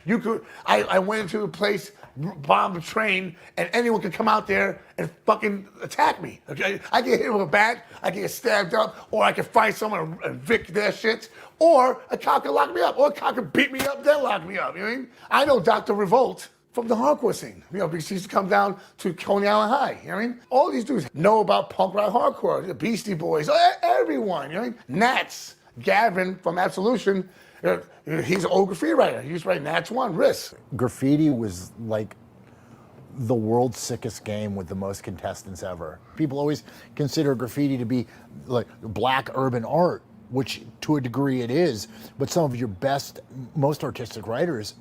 You could. I went into a place, bombed a train, and anyone could come out there and fucking attack me. Okay, I get hit with a bat, I get stabbed up, or I can find someone and evict their shit, or a cop can lock me up, or a cop can beat me up, then lock me up. You know what I mean? I know Dr. Revolt from the hardcore scene, because he used to come down to Coney Island High. You know what I mean? All these dudes know about punk rock hardcore, the Beastie Boys, everyone. You know what I mean? Nats, Gavin from Absolution. He's an old graffiti writer. He used to write Nats 1, Risk. Graffiti was like the world's sickest game with the most contestants ever. People always consider graffiti to be like black urban art, which to a degree it is, but some of your best, most artistic writers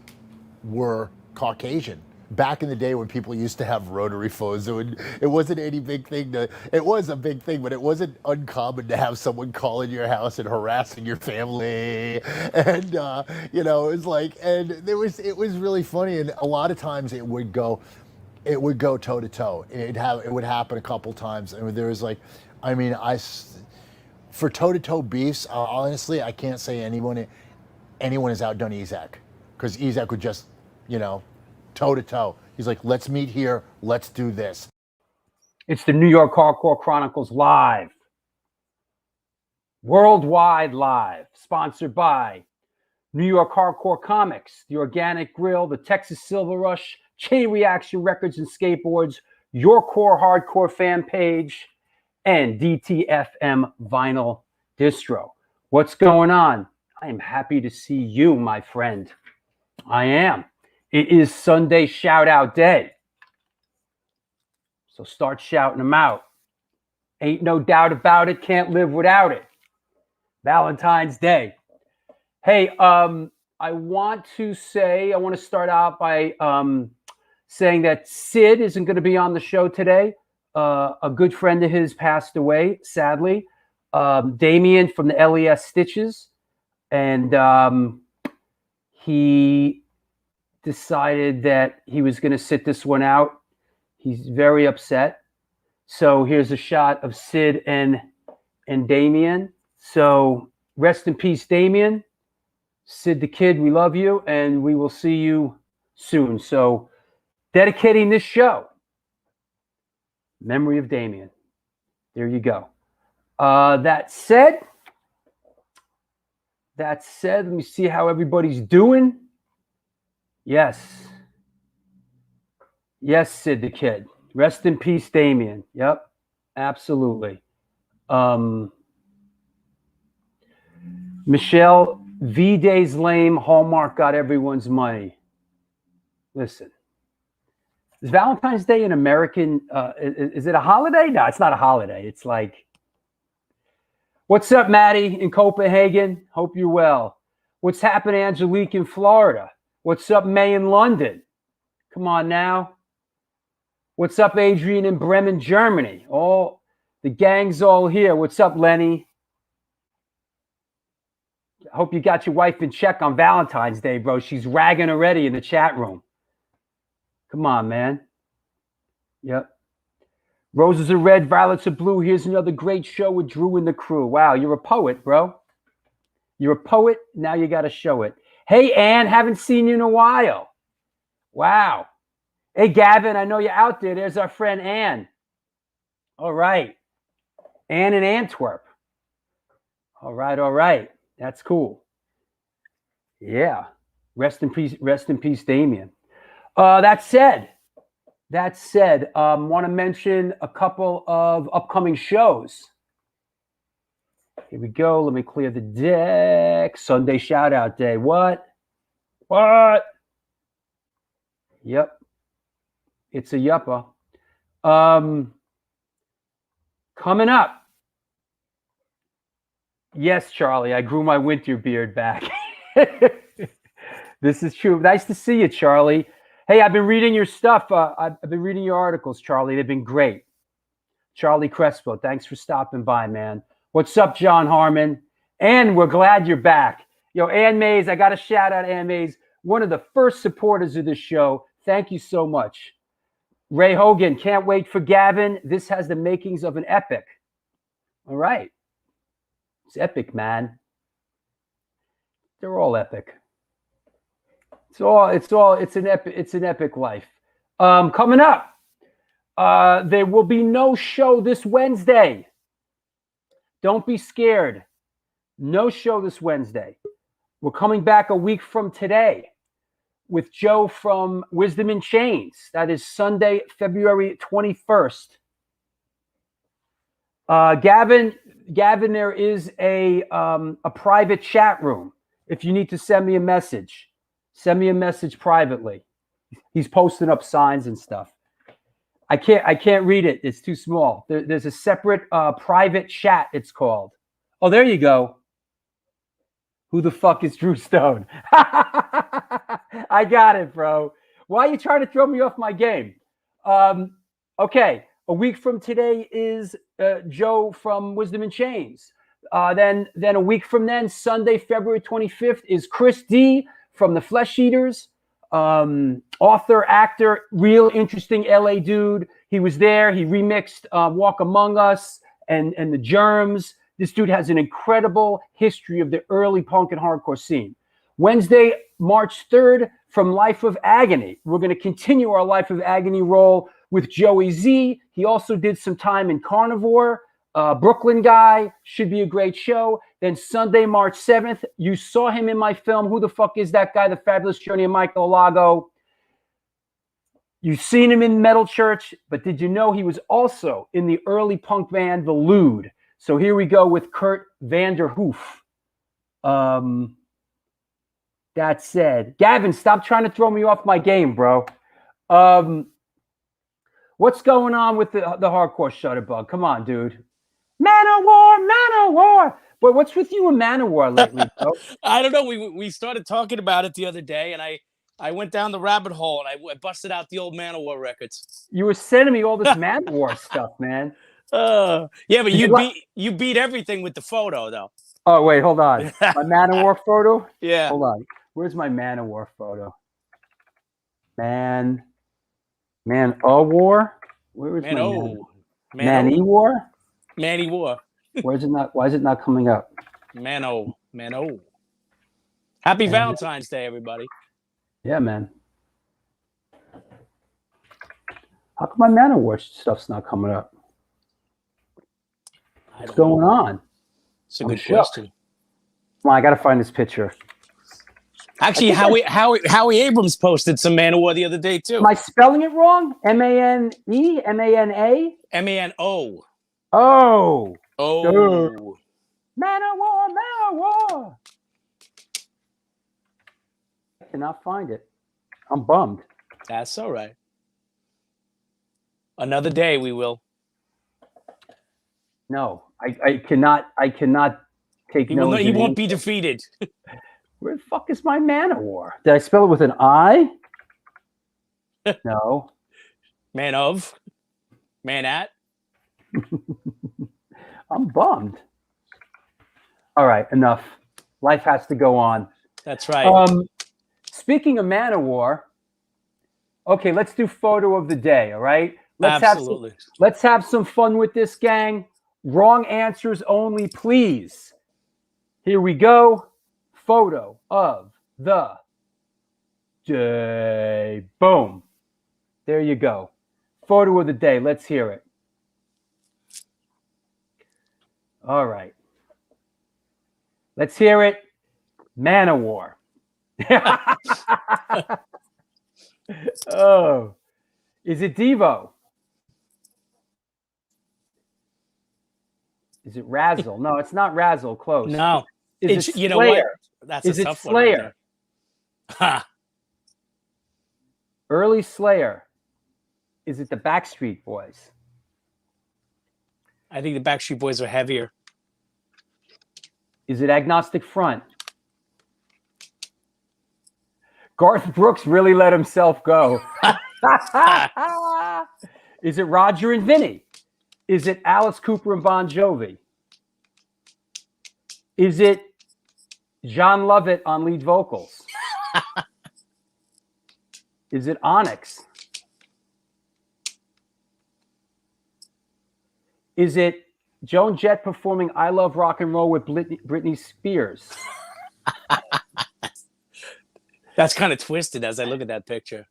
were Caucasian. Back in the day when people used to have rotary phones, it wasn't any big thing it was a big thing, but it wasn't uncommon to have someone calling your house and harassing your family. And, it was like, and it was really funny. And a lot of times it would go toe to toe. It would happen a couple times. And there was like, for toe to toe beefs, honestly, I can't say anyone has outdone Ezek, because Ezek would just, toe to toe. He's like, let's meet here. Let's do this. It's the New York Hardcore Chronicles live. Worldwide live. Sponsored by New York Hardcore Comics, The Organic Grill, the Texas Silver Rush, Chain Reaction Records and Skateboards, Your Core Hardcore fan page, and DTFM Vinyl Distro. What's going on? I am happy to see you, my friend. I am. It is Sunday shout out day. So start shouting them out. Ain't no doubt about it. Can't live without it. Valentine's Day. Hey, I want to start out by saying that Sid isn't going to be on the show today. A good friend of his passed away, sadly. Damien from the LES Stitches. And he decided that he was going to sit this one out. He's very upset. So here's a shot of Sid and Damien. So rest in peace, Damien. Sid the Kid, we love you, and we will see you soon. So dedicating this show, memory of Damien. There you go. That said, let me see how everybody's doing. Yes, Sid the Kid. Rest in peace, Damien. Yep, absolutely. Michelle, V-Day's lame. Hallmark got everyone's money. Listen, is Valentine's Day an American? Is it a holiday? No, it's not a holiday. It's like, what's up, Maddie in Copenhagen? Hope you're well. What's happening, Angelique in Florida? What's up, May in London? Come on now. What's up, Adrian in Bremen, Germany? All the gang's all here. What's up, Lenny? I hope you got your wife in check on Valentine's Day, bro. She's ragging already in the chat room. Come on, man. Yep. Roses are red, violets are blue. Here's another great show with Drew and the crew. Wow, you're a poet, bro. You're a poet. Now you got to show it. Hey, Ann, haven't seen you in a while. Wow. Hey, Gavin, I know you're out there. There's our friend Ann. All right. Ann in Antwerp. All right. That's cool. Yeah. Rest in peace, Damien. That said, want to mention a couple of upcoming shows. Here we go. Let me clear the deck. Sunday shout out day. What? Yep. It's a yuppa. Coming up. Yes, Charlie, I grew my winter beard back. This is true. Nice to see you, Charlie. Hey, I've been reading your stuff. I've been reading your articles, Charlie. They've been great. Charlie Crespo, thanks for stopping by, man. What's up, John Harmon? And we're glad you're back. Yo, Ann Mays, I got to shout out Ann Mays, one of the first supporters of this show. Thank you so much. Ray Hogan, can't wait for Gavin. This has the makings of an epic. All right. It's epic, man. They're all epic. It's an epic life. Coming up, there will be no show this Wednesday. Don't be scared. No show this Wednesday. We're coming back a week from today with Joe from Wisdom in Chains. That is Sunday, February 21st. Gavin, there is a private chat room. If you need to send me a message privately. He's posting up signs and stuff. I can't read it. It's too small. There's a separate private chat, it's called. Oh, there you go. Who the fuck is Drew Stone? I got it, bro. Why are you trying to throw me off my game? Okay. A week from today is Joe from Wisdom in Chains. Then a week from then, Sunday, February 25th, is Chris D from The Flesh Eaters. Author, actor, real interesting LA dude. He was there. He remixed Walk Among Us and The Germs. This dude has an incredible history of the early punk and hardcore scene. Wednesday, March 3rd, from Life of Agony. We're going to continue our Life of Agony role with Joey Z. He also did some time in Carnivore. Brooklyn guy. Should be a great show. Then Sunday, March 7th, you saw him in my film, Who the Fuck Is That Guy? The Fabulous Journey of Michael Lago. You've seen him in Metal Church, but did you know he was also in the early punk band, The Lewd? So here we go with Kurt Vanderhoof. That said, Gavin, stop trying to throw me off my game, bro. What's going on with the hardcore shutterbug? Come on, dude. Manowar. Boy, what's with you and Manowar lately, bro? I don't know. We started talking about it the other day, and I went down the rabbit hole, and I busted out the old Manowar records. You were sending me all this Manowar stuff, man. Yeah, but you beat everything with the photo, though. Oh, wait, hold on. My Manowar photo? Yeah. Hold on. Where's my Manowar photo? Manowar? Where is Manowar? Manowar. Why is it not coming up? Mano. Happy Valentine's Day, everybody. Yeah, man. How come my Manowar stuff's not coming up? What's going on? It's a good question. Come on, I gotta find this picture. Actually, Howie Abrams posted some Manowar the other day too. Am I spelling it wrong? M-A-N-E? M-A-N-A? M-A-N-O. Oh. Oh. Manowar. I cannot find it. I'm bummed. That's all right. Another day we will. No, I cannot take no. He won't be defeated. Where the fuck is my Manowar? Did I spell it with an I? No. Man of. Man at. I'm bummed. All right, enough. Life has to go on. That's right. Speaking of Manowar, okay, let's do photo of the day, all right? Absolutely. Let's have some fun with this, gang. Wrong answers only, please. Here we go. Photo of the day. Boom. There you go. Photo of the day. Let's hear it. All right. Let's hear it. Manowar. Oh. Is it Devo? Is it Razzle? No, it's not Razzle. Close. No. Is it Slayer? You know what? That's Is a it tough Slayer? one. Right. Early Slayer. Is it the Backstreet Boys? I think the Backstreet Boys are heavier. Is it Agnostic Front? Garth Brooks really let himself go. Is it Roger and Vinny? Is it Alice Cooper and Bon Jovi? Is it John Lovett on lead vocals? Is it Onyx? Is it Joan Jett performing I Love Rock and Roll with Britney Spears? That's kind of twisted as I look at that picture.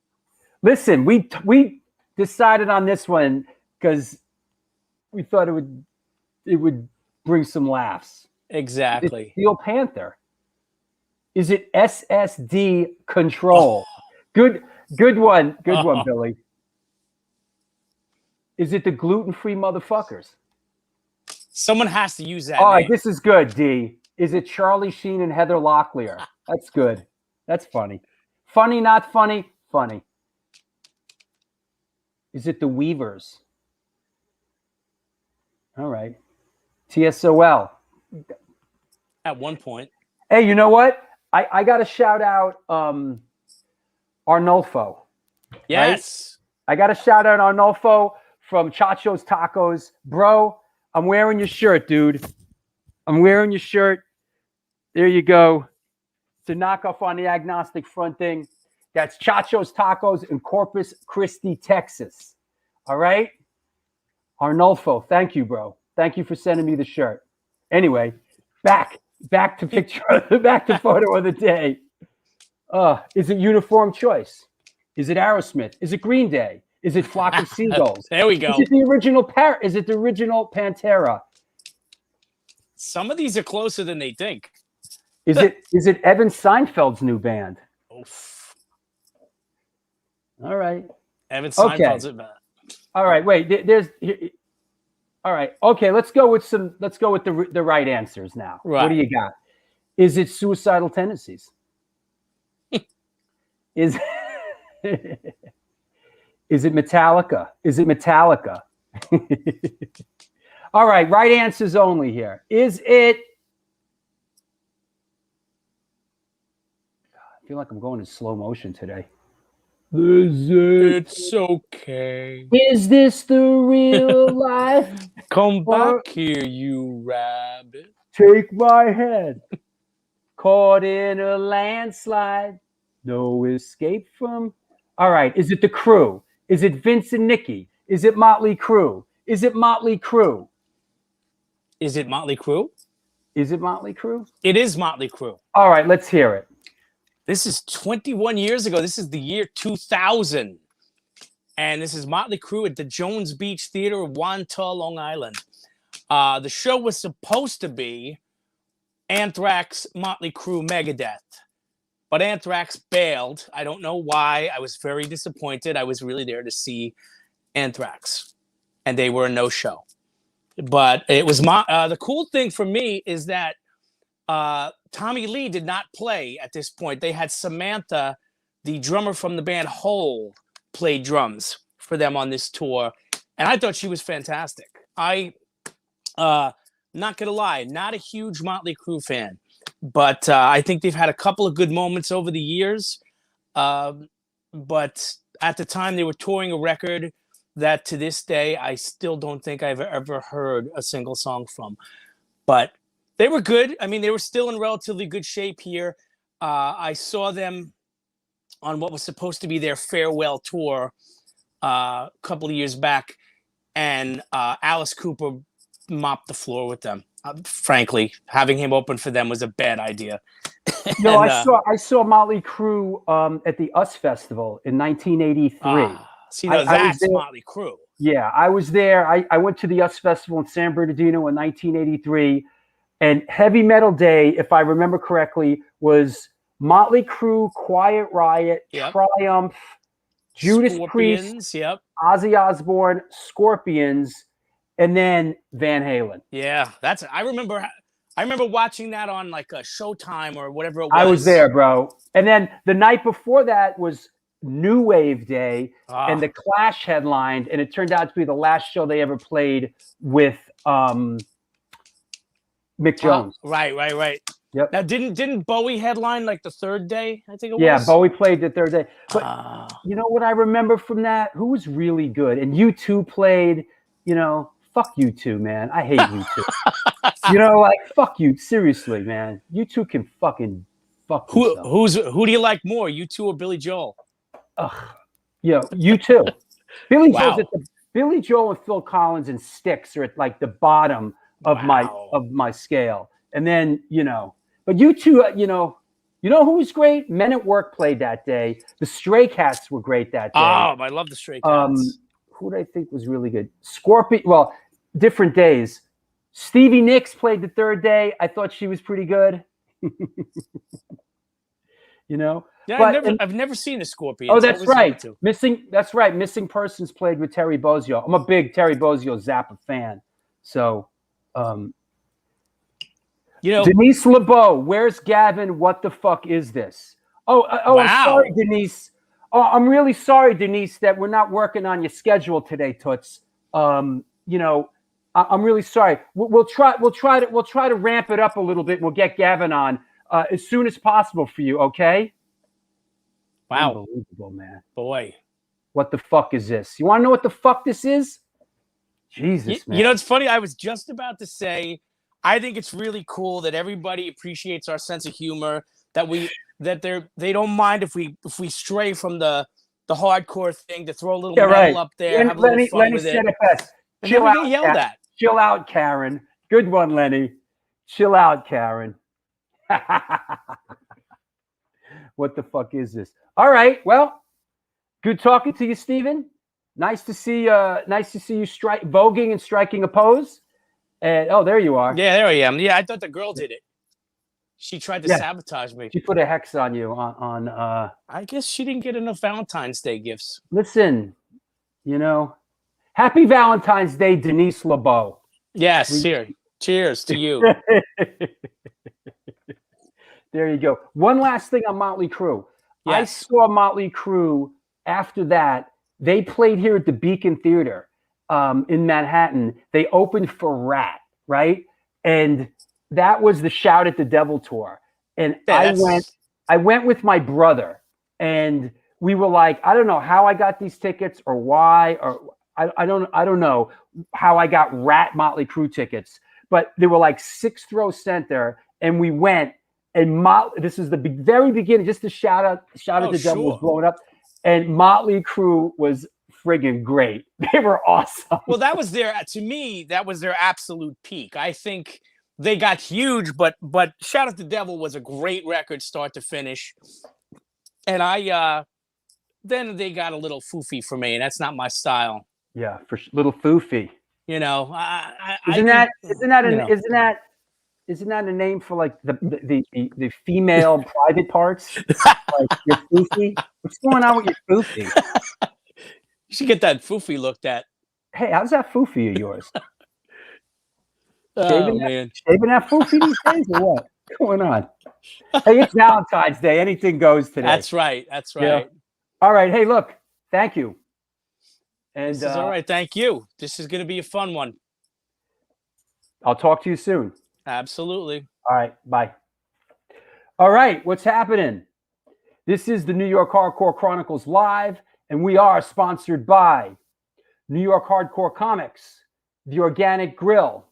Listen, we decided on this one because we thought it would bring some laughs. Exactly. It's Steel Panther. Is it SSD Control? Good one, Billy. Is it the gluten-free motherfuckers? Someone has to use that. All right, name. this is good, D. Is it Charlie Sheen and Heather Locklear? That's good. That's funny. Funny, not funny? Funny. Is it the Weavers? All right. TSOL. At one point. Hey, you know what? I got to shout out Arnulfo. Yes. Right? I got to shout out Arnulfo from Chacho's Tacos. Bro, I'm wearing your shirt, dude. I'm wearing your shirt. There you go. It's a knockoff on the Agnostic Front thing. That's Chacho's Tacos in Corpus Christi, Texas. All right? Arnulfo, thank you, bro. Thank you for sending me the shirt. Anyway, back to picture, back to photo of the day. Is it Uniform Choice? Is it Aerosmith? Is it Green Day? Is it Flock of Seagulls? There we go. Is it the original Is it the original Pantera? Some of these are closer than they think. Is it Evan Seinfeld's new band? Oof. All right. Evan Seinfeld's it, man. All right. Wait. All right. Okay. Let's go with the right answers now. Right. What do you got? Is it Suicidal Tendencies? Is it Metallica? Is it Metallica? All right. Right answers only here. Is it? I feel like I'm going in slow motion today. It's okay. Is this the real life? Come back here, you rabbit. Take my head. Caught in a landslide. No escape from. All right. Is it the Crew? Is it Vince and Nicky? Is it Motley Crue? Is it Motley Crue? Is it Motley Crue? Is it Motley Crue? It is Motley Crue. All right. Let's hear it. This is 21 years ago. This is the year 2000. And this is Motley Crue at the Jones Beach Theater of Wantagh, Long Island. The show was supposed to be Anthrax, Motley Crue, Megadeth. But Anthrax bailed. I don't know why. I was very disappointed. I was really there to see Anthrax. And they were a no-show. But it was the cool thing for me is that Tommy Lee did not play at this point. They had Samantha, the drummer from the band Hole, play drums for them on this tour. And I thought she was fantastic. Not going to lie, not a huge Motley Crue fan. But I think they've had a couple of good moments over the years. But at the time, they were touring a record that to this day, I still don't think I've ever heard a single song from. But they were good. I mean, they were still in relatively good shape here. I saw them on what was supposed to be their farewell tour a couple of years back. And Alice Cooper mopped the floor with them. Frankly, having him open for them was a bad idea. No, and, I saw Motley Crue at the US Festival in 1983. See, that's Motley Crue. Yeah, I was there. I went to the US Festival in San Bernardino in 1983. And Heavy Metal Day, if I remember correctly, was Motley Crue, Quiet Riot, Triumph, Judas Priest, Ozzy Osbourne, Scorpions, and then Van Halen. Yeah, I remember watching that on like a Showtime or whatever it was. I was there, bro. And then the night before that was New Wave Day, and the Clash headlined, and it turned out to be the last show they ever played with Mick Jones. Right. Yep. Now, didn't Bowie headline like the third day? I think it was. Yeah, Bowie played the third day. But you know what I remember from that? Who was really good? And U2 played. You know, fuck U2, man. I hate U2. You know, like fuck you. Seriously, man. U2 can fucking fuck. Who do you like more, U2 or Billy Joel? Yeah, U2. Billy Joel and Phil Collins and Styx are at like the bottom of my scale. And then, you know, but U2, you know, You know who was great? Men at Work played that day. The Stray Cats were great that day. Oh, I love the Stray Cats. Who did I think was really good? Scorpion. Well, different days. Stevie Nicks played the third day. I thought she was pretty good. You know. Yeah, But, I've never seen the Scorpions. Oh, that's right. Missing. That's right. Missing Persons played with Terry Bozzio. I'm a big Terry Bozzio Zappa fan. So, you know, Denise LeBeau, where's Gavin? What the fuck is this? Oh, wow. I'm sorry, Denise. Oh, I'm really sorry, Denise, that we're not working on your schedule today, Toots. You know, I'm really sorry. We'll try to ramp it up a little bit. And we'll get Gavin on as soon as possible for you. Okay. Wow. Unbelievable, man. Boy. What the fuck is this? You want to know what the fuck this is? Jesus, man. You know, it's funny. I was just about to say, I think it's really cool that everybody appreciates our sense of humor, that they don't mind if we stray from the hardcore thing, to throw a little metal up there, have a little fun with it. Chill out, yelled at. Chill out, Karen. Good one, Lenny. Chill out, Karen. What the fuck is this? All right. Well, good talking to you, Steven. Nice to see you voguing and striking a pose. And oh, there you are. Yeah, there I am. Yeah, I thought the girl did it. She tried to sabotage me. She put a hex on you on I guess she didn't get enough Valentine's Day gifts. Listen, you know, happy Valentine's Day, Denise LeBeau. Yes, here. Cheers to you. There you go. One last thing on Motley Crue. Yes. I saw Motley Crue after that. They played here at the Beacon Theater in Manhattan. They opened for Rat, right? And that was the Shout at the Devil tour. And I went with my brother, and we were like, I don't know how I got these tickets or why, or I don't know how I got Rat Motley Crue tickets, but they were like 6th row center, and we went. And this is the very beginning, just the Shout at the Devil was blowing up. And Motley Crue was friggin' great. They were awesome. Well, to me, that was their absolute peak. I think they got huge, but Shout at the Devil was a great record, start to finish. And then they got a little foofy for me, and that's not my style. Yeah, for little foofy. You know, Isn't that a name for like the female private parts? Like your foofy? What's going on with your foofy? You should get that foofy looked at. Hey, how's that foofy of yours? Oh, man. Shaving that foofy these days or what? What's going on? Hey, it's Valentine's Day. Anything goes today. That's right. Yeah. All right. Hey, look. Thank you. And this is all right. Thank you. This is going to be a fun one. I'll talk to you soon. Absolutely. All right. Bye. All right. What's happening? This is the New York Hardcore Chronicles Live, and we are sponsored by New York Hardcore Comics, The Organic Grill,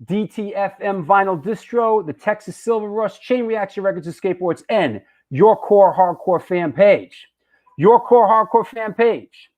DTFM Vinyl Distro, the Texas Silver Rush, Chain Reaction Records and Skateboards, and Your Core Hardcore Fan Page. Your Core Hardcore Fan Page.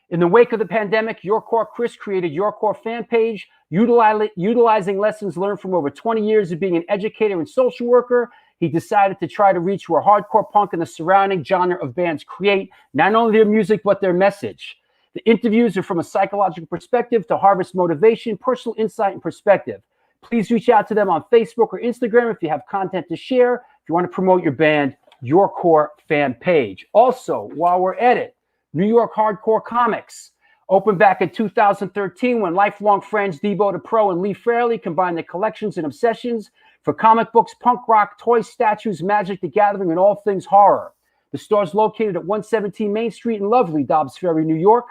In the wake of the pandemic, Your Core Chris created Your Core Fan Page, utilizing lessons learned from over 20 years of being an educator and social worker. He decided to try to reach where hardcore punk and the surrounding genre of bands create not only their music, but their message. The interviews are from a psychological perspective to harvest motivation, personal insight, and perspective. Please reach out to them on Facebook or Instagram if you have content to share. If you want to promote your band, Your Core Fan Page. Also, while we're at it, New York Hardcore Comics opened back in 2013 when lifelong friends Debo the Pro and Lee Fairley combined their collections and obsessions for comic books, punk rock, toys, statues, Magic the Gathering, and all things horror. The store is located at 117 Main Street in lovely Dobbs Ferry, New York.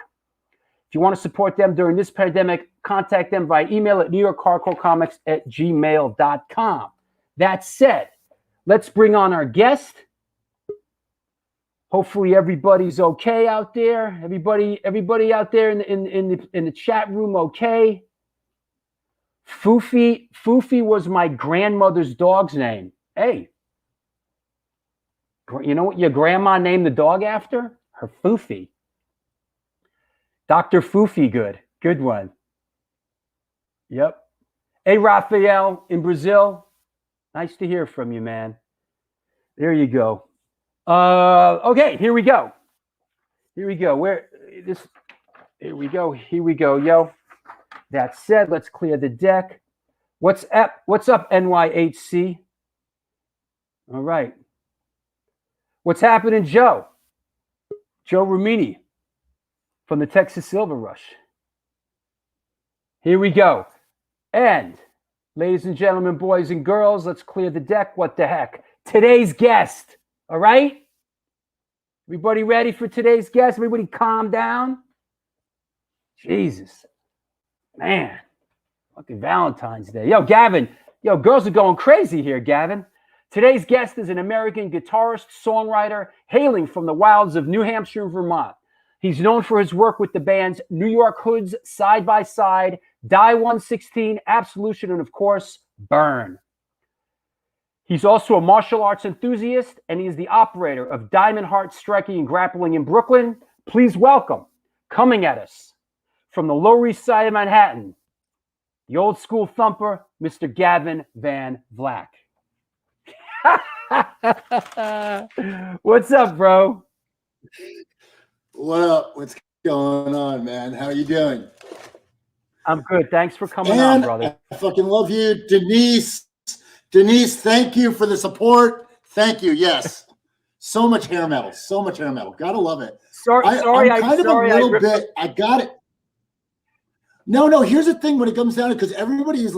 If you want to support them during this pandemic, contact them via email at newyorkhardcorecomics@gmail.com. That said, let's bring on our guest. Hopefully everybody's okay out there. Everybody out there in the chat room, okay. Foofy was my grandmother's dog's name. Hey, you know what your grandma named the dog after? Her Foofy. Dr. Foofy, good one. Yep. Hey, Rafael in Brazil. Nice to hear from you, man. There you go. Okay, here we go. Here we go. Here we go. Here we go, yo. That said, let's clear the deck. What's up, NYHC? All right. What's happening, Joe? Joe Rumini from the Texas Silver Rush. Here we go. And ladies and gentlemen, boys and girls, let's clear the deck. What the heck? Today's guest. All right? Everybody ready for today's guest? Everybody calm down? Jesus. Man. Fucking Valentine's Day. Yo, Gavin. Yo, girls are going crazy here, Gavin. Today's guest is an American guitarist, songwriter, hailing from the wilds of New Hampshire and Vermont. He's known for his work with the bands New York Hoods, Side by Side, Die 116, Absolution, and of course, Burn. He's also a martial arts enthusiast, and he is the operator of Diamond Heart Striking and Grappling in Brooklyn. Please welcome, coming at us from the Lower East Side of Manhattan, the old school thumper, Mr. Gavin Van Vlack. What's up, bro? What up? What's going on, man? How you doing? I'm good. Thanks for coming on, brother. I fucking love you, Denise. Denise, thank you for the support. Thank you. Yes. So much hair metal. So much hair metal. Gotta love it. I got it. No. Here's the thing when it comes down to, because everybody goes,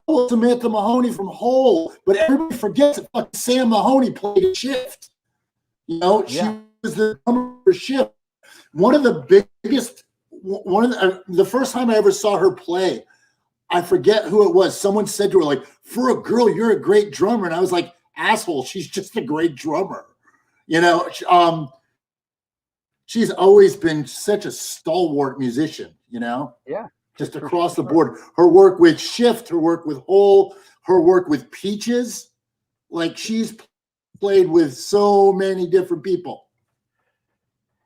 oh, Samantha Mahoney from Hole, but everybody forgets that fucking Sam Mahoney played a Shift. You know, she was the drummer for Shift. The first time I ever saw her play, I forget who it was. Someone said to her, like, for a girl, you're a great drummer. And I was like, asshole, she's just a great drummer. You know, she's always been such a stalwart musician, you know? Yeah. Just across the board. Her work with Shift, her work with Hole, her work with Peaches. Like, she's played with so many different people.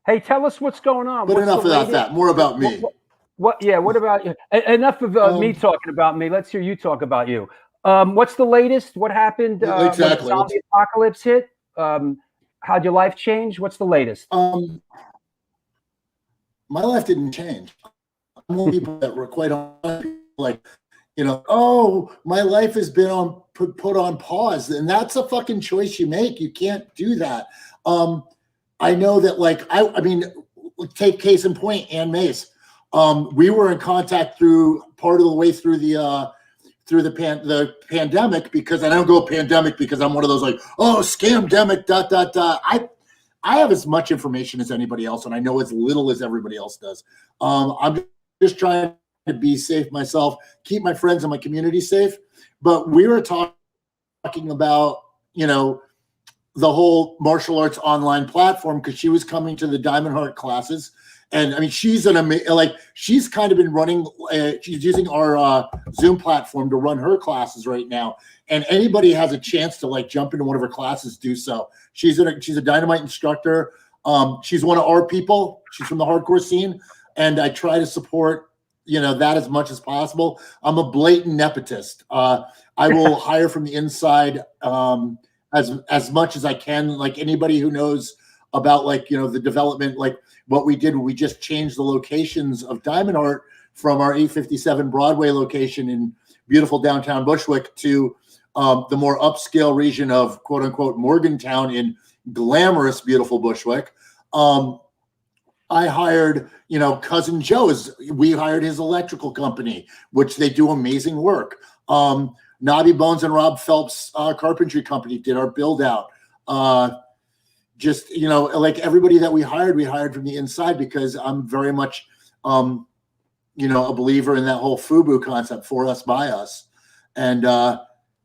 Hey, tell us what's going on. But enough about that. More about me. What about you? Enough of me talking about me. Let's hear you talk about you. What's the latest? What happened? Exactly. When the zombie apocalypse hit? How'd your life change? What's the latest? My life didn't change. I'm one of the people that were quite honest, like, you know, oh, my life has been put on pause, and that's a fucking choice you make. You can't do that. I know that, like, I mean, take case in point, Ann Mace. We were in contact through part of the way through the pandemic, because I don't go pandemic because I'm one of those like, oh, scamdemic, ... I have as much information as anybody else, and I know as little as everybody else does. I'm just trying to be safe myself, keep my friends and my community safe. But we were talking about, you know, the whole martial arts online platform, because she was coming to the Diamond Heart classes. And I mean, she's she's kind of been running, she's using our Zoom platform to run her classes right now. And anybody has a chance to like jump into one of her classes, do so. She's a dynamite instructor. She's one of our people. She's from the hardcore scene. And I try to support, you know, that as much as possible. I'm a blatant nepotist. I will hire from the inside as much as I can. Like anybody who knows about, like, you know, the development, like what we did, we just changed the locations of Diamond Heart from our 857 Broadway location in beautiful downtown Bushwick to the more upscale region of quote unquote Morgantown in glamorous, beautiful Bushwick. I hired, you know, Cousin Joe. We hired his electrical company, which they do amazing work. Nobby Bones and Rob Phelps carpentry company did our build out. Just, you know, like everybody that we hired from the inside, because I'm very much, you know, a believer in that whole FUBU concept, for us, by us. And,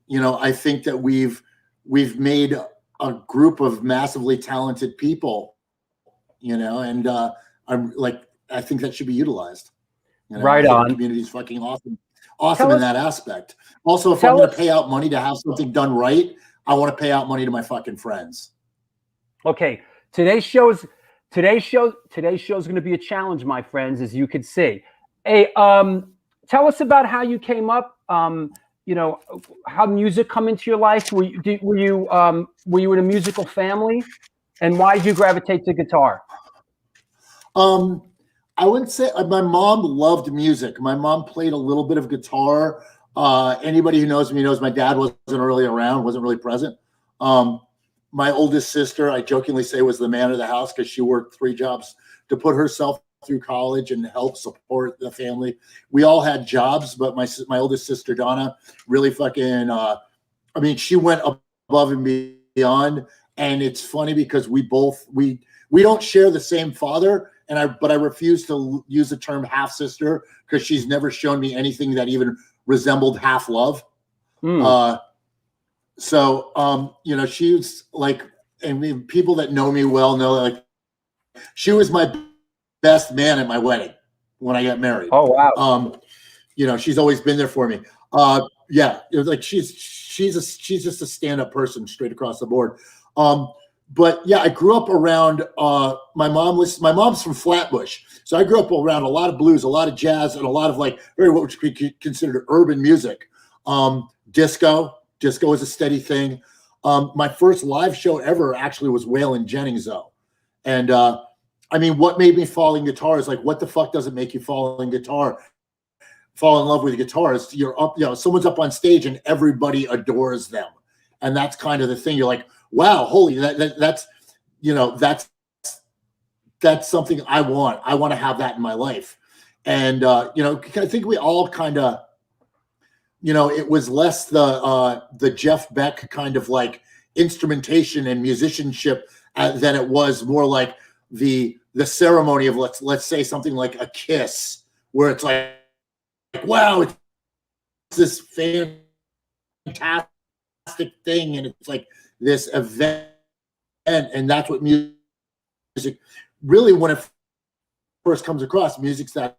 you know, I think that we've made a group of massively talented people, you know, and I think that should be utilized. You know, right on. The community's fucking awesome in that aspect. Also, if I'm going to pay out money to have something done right, I want to pay out money to my fucking friends. Okay, today's show is going to be a challenge, my friends, as you can see. Hey, tell us about how you came up. You you know, how music come into your life? Were you in a musical family, and why did you gravitate to guitar? I wouldn't say my mom loved music. My mom played a little bit of guitar. Anybody who knows me knows my dad wasn't really around, wasn't really present. My oldest sister, I jokingly say, was the man of the house because she worked 3 jobs to put herself through college and help support the family. We all had jobs, but my oldest sister, Donna, really fucking, she went above and beyond. And it's funny because we don't share the same father, but I refuse to use the term half sister because she's never shown me anything that even resembled half love. She was like, and people that know me well know that, like, she was my best man at my wedding when I got married. Oh wow. She's always been there for me. It was like she's just a stand-up person straight across the board. But yeah, I grew up around my mom's from Flatbush. So I grew up around a lot of blues, a lot of jazz, and a lot of like what would be considered urban music. Disco is a steady thing. My first live show ever actually was Waylon Jennings though. And what made me fall in guitar is like, what the fuck doesn't make you fall in love with guitars? You're up, someone's up on stage and everybody adores them. And that's kind of the thing. You're like, wow, holy, that's something I want. I want to have that in my life. And, I think we all kind of, it was less the Jeff Beck kind of like instrumentation and musicianship than it was more like the ceremony of let's say something like a Kiss, where it's like, wow, it's this fantastic thing, and it's like this event, and that's what music really, when it first comes across, music's that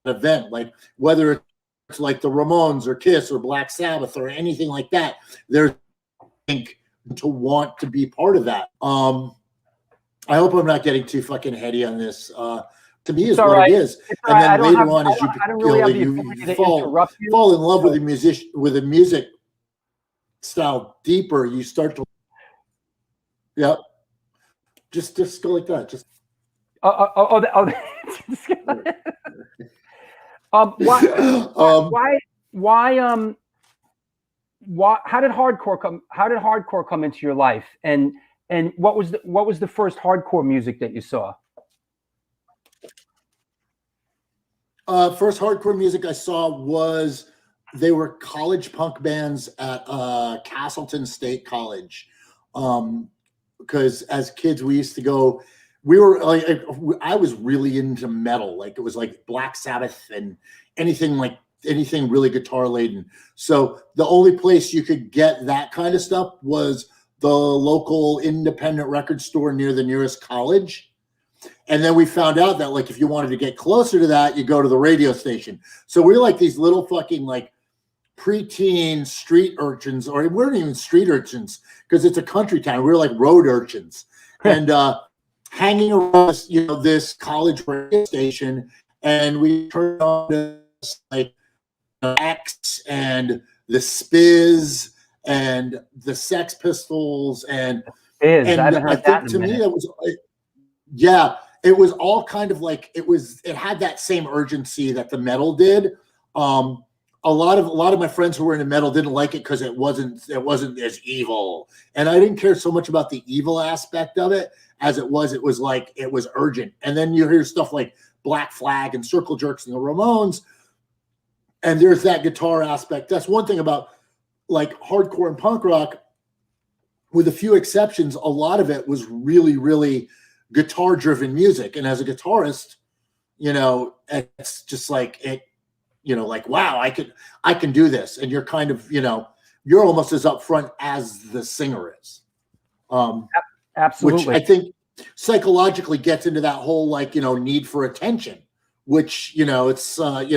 event. Like whether it's like the Ramones or Kiss or Black Sabbath or anything like that, there's to want to be part of that. I hope I'm not getting too fucking heady on this. To me, is what right. it is. And then later on, as you fall in love with a music style deeper, you start to, just go like that. Just why how did hardcore come into your life, and what was the first hardcore music that you saw? First hardcore music I saw was, they were college punk bands at Castleton State College. Because as kids we used to go, I was really into metal. Like it was like Black Sabbath and anything really guitar laden. So the only place you could get that kind of stuff was the local independent record store near the nearest college. And then we found out that like if you wanted to get closer to that, you go to the radio station. So we were like these little fucking like preteen street urchins, or we weren't even street urchins because it's a country town. We were like road urchins and hanging around this college radio station, and we turned on this like X and the Spiz and the Sex Pistols and I haven't heard that to me that was it was all kind of like it had that same urgency that the metal did. A lot of my friends who were into metal didn't like it because it wasn't as evil, and I didn't care so much about the evil aspect of it as it was like it was urgent. And then you hear stuff like Black Flag and Circle Jerks and the Ramones, and there's that guitar aspect. That's one thing about like hardcore and punk rock, with a few exceptions. A lot of it was really, really guitar driven music, and as a guitarist, it's just like it. Like, wow, I can do this. And you're kind of, you're almost as upfront as the singer is. Absolutely. Which I think psychologically gets into that whole, like, need for attention, which, it's, like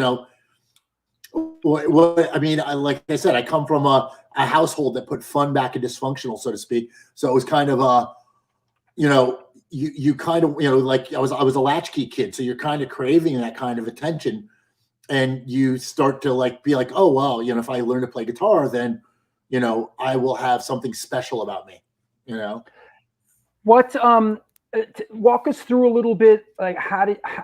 I said, I come from a household that put fun back in dysfunctional, so to speak. So it was kind of, you kind of, like I was a latchkey kid. So you're kind of craving that kind of attention. and you start to like be like, oh well, you know, if I learn to play guitar, then, you know, I will have something special about me, you know. What walk us through a little bit, like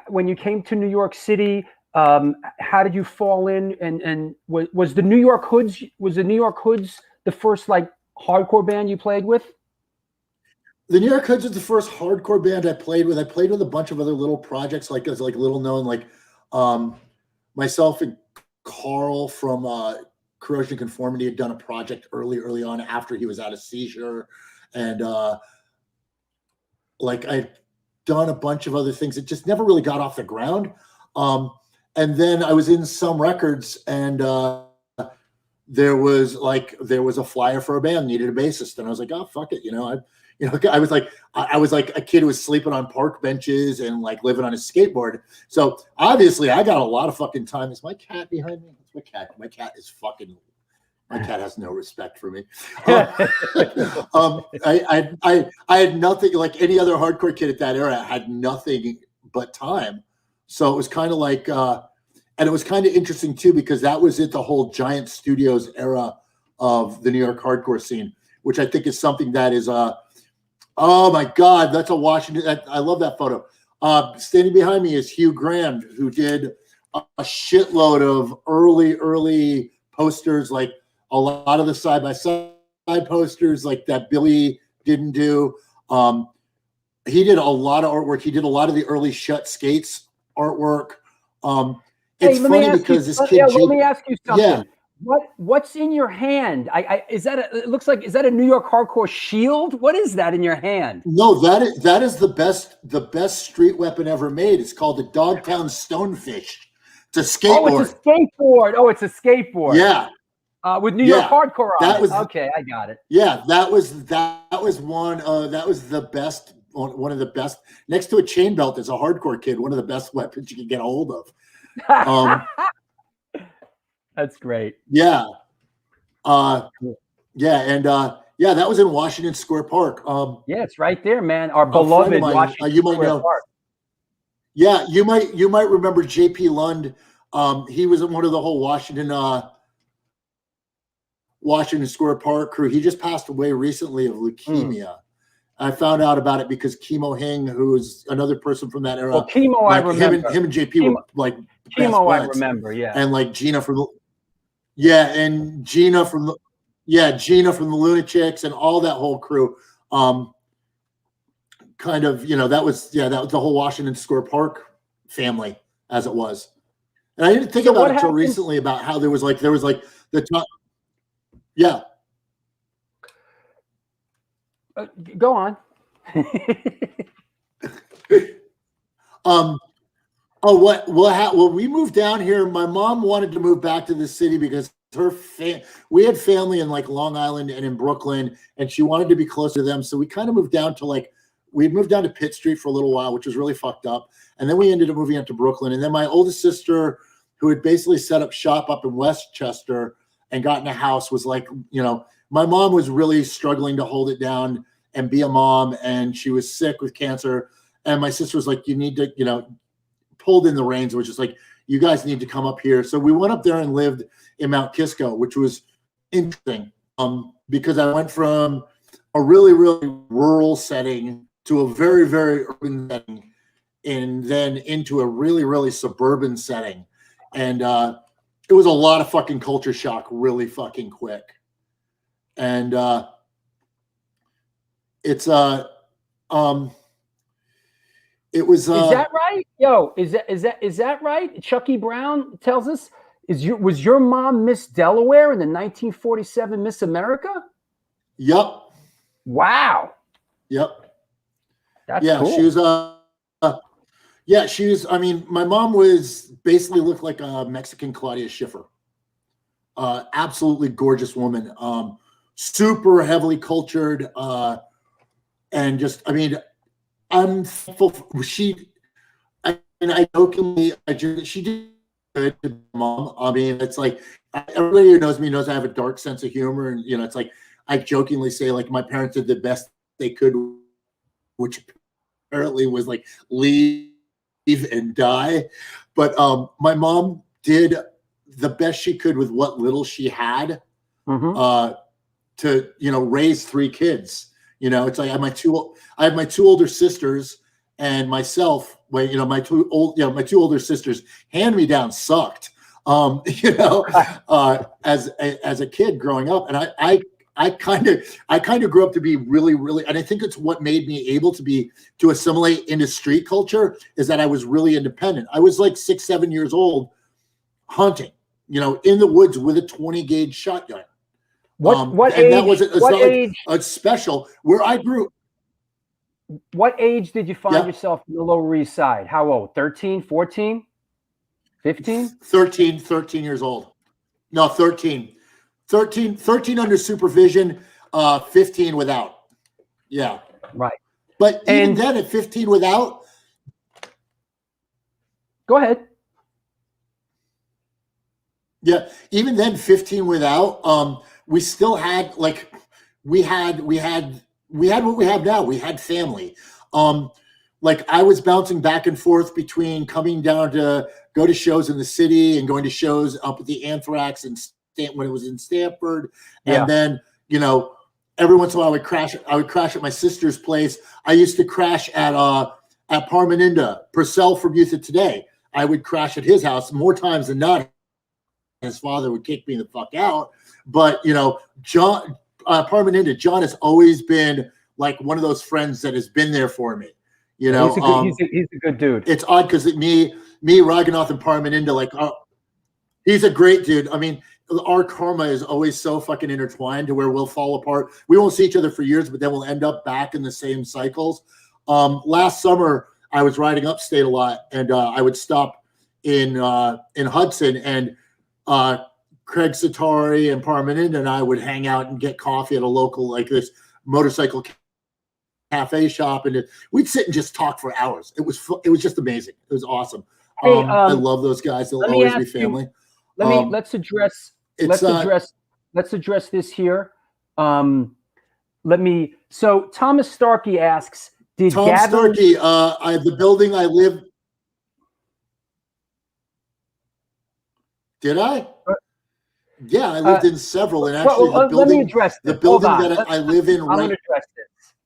when you came to New York City, how did you fall in, and was the New York Hoods the first like hardcore band you played with? The New York Hoods was the first hardcore band I played with. I played with a bunch of other little projects, like as like little known, like myself and Carl from Corrosion Conformity had done a project early on after he was out of seizure, and like I'd done a bunch of other things that just never really got off the ground. And then I was in Some Records, and there was a flyer for a band, needed a bassist, and I was like, oh fuck it, you know, I was like a kid who was sleeping on park benches and like living on a skateboard. So obviously I got a lot of fucking time. Is my cat behind me? It's my cat. My cat has no respect for me. I had nothing, like any other hardcore kid at that era, had nothing but time. So it was kind of like, and it was kind of interesting too, because that was the whole Giant Studios era of the New York hardcore scene, which I think is something that is, oh my God, that's a Washington. I love that photo. Standing behind me is Hugh Graham, who did a shitload of early posters, like a lot of the side-by-side posters, like that Billy didn't do. He did a lot of artwork. He did a lot of the early Shut Skates artwork. It's funny because this kid. Let me ask you something. Yeah. What's in your hand? Is that it looks like, is that a New York hardcore shield? What is that in your hand? No, that is the best street weapon ever made. It's called the Dogtown Stonefish. It's a skateboard. Oh, it's a skateboard. Oh, it's a skateboard. Yeah. With New York hardcore on that it. was, okay, I got it. Yeah, that was one. That was the best. One of the best. Next to a chain belt as a hardcore kid, one of the best weapons you can get a hold of. That's great. Yeah. Yeah, and yeah, that was in Washington Square Park. Yeah, it's right there, man. Our beloved Washington you might Square know. Park. Yeah, you might remember JP Lund. He was in one of the whole Washington Square Park crew. He just passed away recently of leukemia. I found out about it because Chemo Hing, who is another person from that era. Well, Chemo, like, I remember. Him and JP were like Chemo, I remember, yeah. And like Gina from Gina from the Lunachicks and all that whole crew. Kind of, you know, that was the whole Washington Square Park family as it was. And I didn't think about it until recently about how there was like the top. Yeah. Go on. Well, we moved down here. My mom wanted to move back to the city because we had family in like Long Island and in Brooklyn, and she wanted to be closer to them. So we kind of moved down to we'd moved down to Pitt Street for a little while, which was really fucked up. And then we ended up moving up to Brooklyn. And then my oldest sister, who had basically set up shop up in Westchester and got in a house, was like, you know, my mom was really struggling to hold it down and be a mom, and she was sick with cancer. And my sister was like, you need to, you know, pulled in the reins, which is like, you guys need to come up here. So we went up there and lived in Mount Kisco, which was interesting because I went from a really, really rural setting to a very, very urban setting, and then into a really, really suburban setting. And it was a lot of fucking culture shock really fucking quick. And it was. Is that right? Yo, is that right? Chucky Brown tells us, was your mom Miss Delaware in the 1947 Miss America? Yep. Wow. Yep. That's cool. She was she was, I mean, my mom basically looked like a Mexican Claudia Schiffer. Absolutely gorgeous woman. Super heavily cultured. And just, I mean, I'm thankful she did good to mom. I mean, it's like, everybody who knows me knows I have a dark sense of humor. And, you know, it's like, I jokingly say, like, my parents did the best they could, which apparently was like leave and die. But my mom did the best she could with what little she had to, you know, raise 3 kids. You know, it's like I have my two older sisters and myself. Well, you know, my two older sisters hand me down sucked. You know, as a kid growing up, and I kind of grew up to be really, really, and I think it's what made me able to assimilate into street culture is that I was really independent. I was like 6, 7 years old hunting, you know, in the woods with a 20 gauge shotgun. What and age? That was, it's what not age? like a special where I grew. What age did you find yourself in the Lower East Side? How old? 13, 14, 15? 13 years old. No, 13 under supervision, 15 without. Yeah. Right. But even then at 15 without. Go ahead. Yeah. Even then 15 without, we still had like, we had what we have now. We had family. Like I was bouncing back and forth between coming down to go to shows in the city and going to shows up at the Anthrax and when it was in Stanford. And then, you know, every once in a while I would crash at my sister's place. I used to crash at Parmaninda, Purcell from Youth of Today. I would crash at his house more times than not. His father would kick me the fuck out. But, you know, Parmaninda, John has always been like one of those friends that has been there for me. You know, he's a good dude. It's odd because me, Raghunath, and Parmaninda, like, he's a great dude. I mean, our karma is always so fucking intertwined to where we'll fall apart. We won't see each other for years, but then we'll end up back in the same cycles. Last summer, I was riding upstate a lot, and I would stop in Hudson, and Craig Satari and Parmaninda and I would hang out and get coffee at a local, like this motorcycle cafe shop, and we'd sit and just talk for hours. It was just amazing. It was awesome. Hey, I love those guys. They'll always be family. Let's address this here. So Thomas Starkey asks, did Tom Gavin Starkey, the building I live. Did I? Yeah, I lived in several, and actually the building. Let me address this. The building that I live in.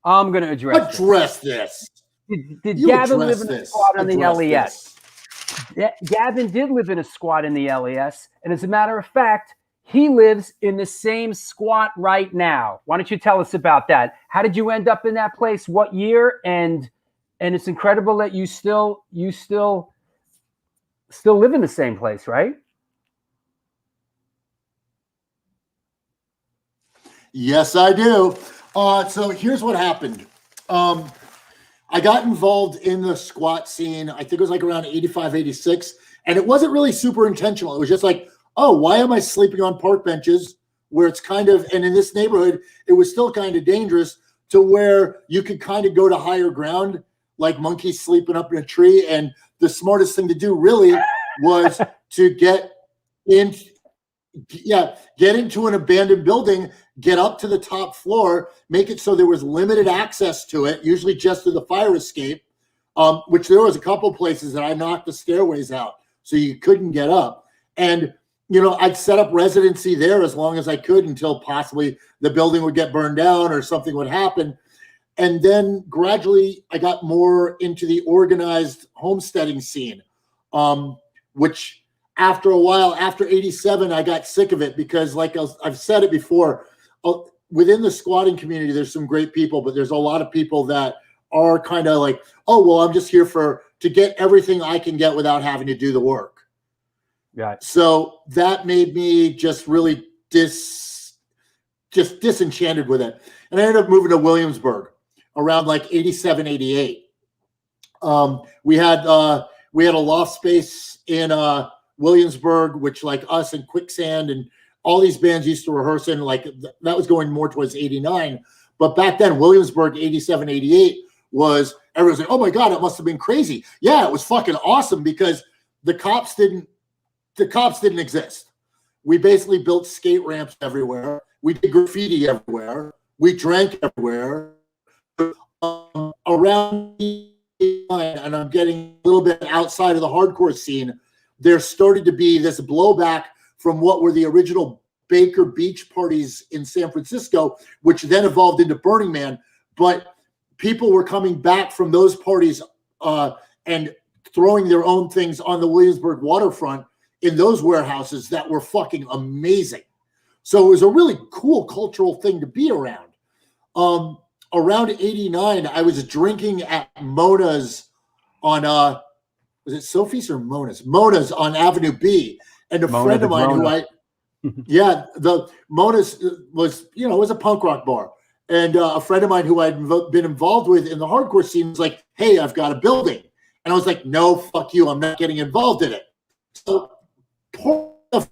I'm going to address this. Did Gavin live in a squad on the LES? Gavin did live in a squad in the LES, and as a matter of fact, he lives in the same squat right now. Why don't you tell us about that? How did you end up in that place? What year? And it's incredible that you still live in the same place, right? Yes, I do. So here's what happened. I got involved in the squat scene, I think it was like around 85, 86. And it wasn't really super intentional. It was just like, oh, why am I sleeping on park benches where it's kind of, and in this neighborhood, it was still kind of dangerous to where you could kind of go to higher ground, like monkeys sleeping up in a tree. And the smartest thing to do really was to get into an abandoned building, get up to the top floor, make it so there was limited access to it, usually just to the fire escape, which there was a couple places that I knocked the stairways out so you couldn't get up. And, you know, I'd set up residency there as long as I could until possibly the building would get burned down or something would happen. And then gradually I got more into the organized homesteading scene, which after a while, after 87, I got sick of it because, like I've said it before, within the squatting community, there's some great people, but there's a lot of people that are kind of like, oh, well, I'm just here to get everything I can get without having to do the work. Right. So that made me just really disenchanted with it. And I ended up moving to Williamsburg around like 87, 88. We had a loft space in Williamsburg, which like us and Quicksand and all these bands used to rehearse in, like that was going more towards 89. But back then, Williamsburg, 87, 88 was, everyone's like, oh my God, it must have been crazy. Yeah, it was fucking awesome because the cops didn't exist. We basically built skate ramps everywhere. We did graffiti everywhere. We drank everywhere. Around, and I'm getting a little bit outside of the hardcore scene, there started to be this blowback from what were the original Baker Beach parties in San Francisco, which then evolved into Burning Man. But people were coming back from those parties and throwing their own things on the Williamsburg waterfront in those warehouses that were fucking amazing. So it was a really cool cultural thing to be around. Around 89, I was drinking at Mona's on, was it Sophie's or Mona's? Mona's on Avenue B. And a friend of mine the Mona's was, was a punk rock bar. And a friend of mine who I'd been involved with in the hardcore scene was like, hey, I've got a building. And I was like, no, fuck you. I'm not getting involved in it. So pour a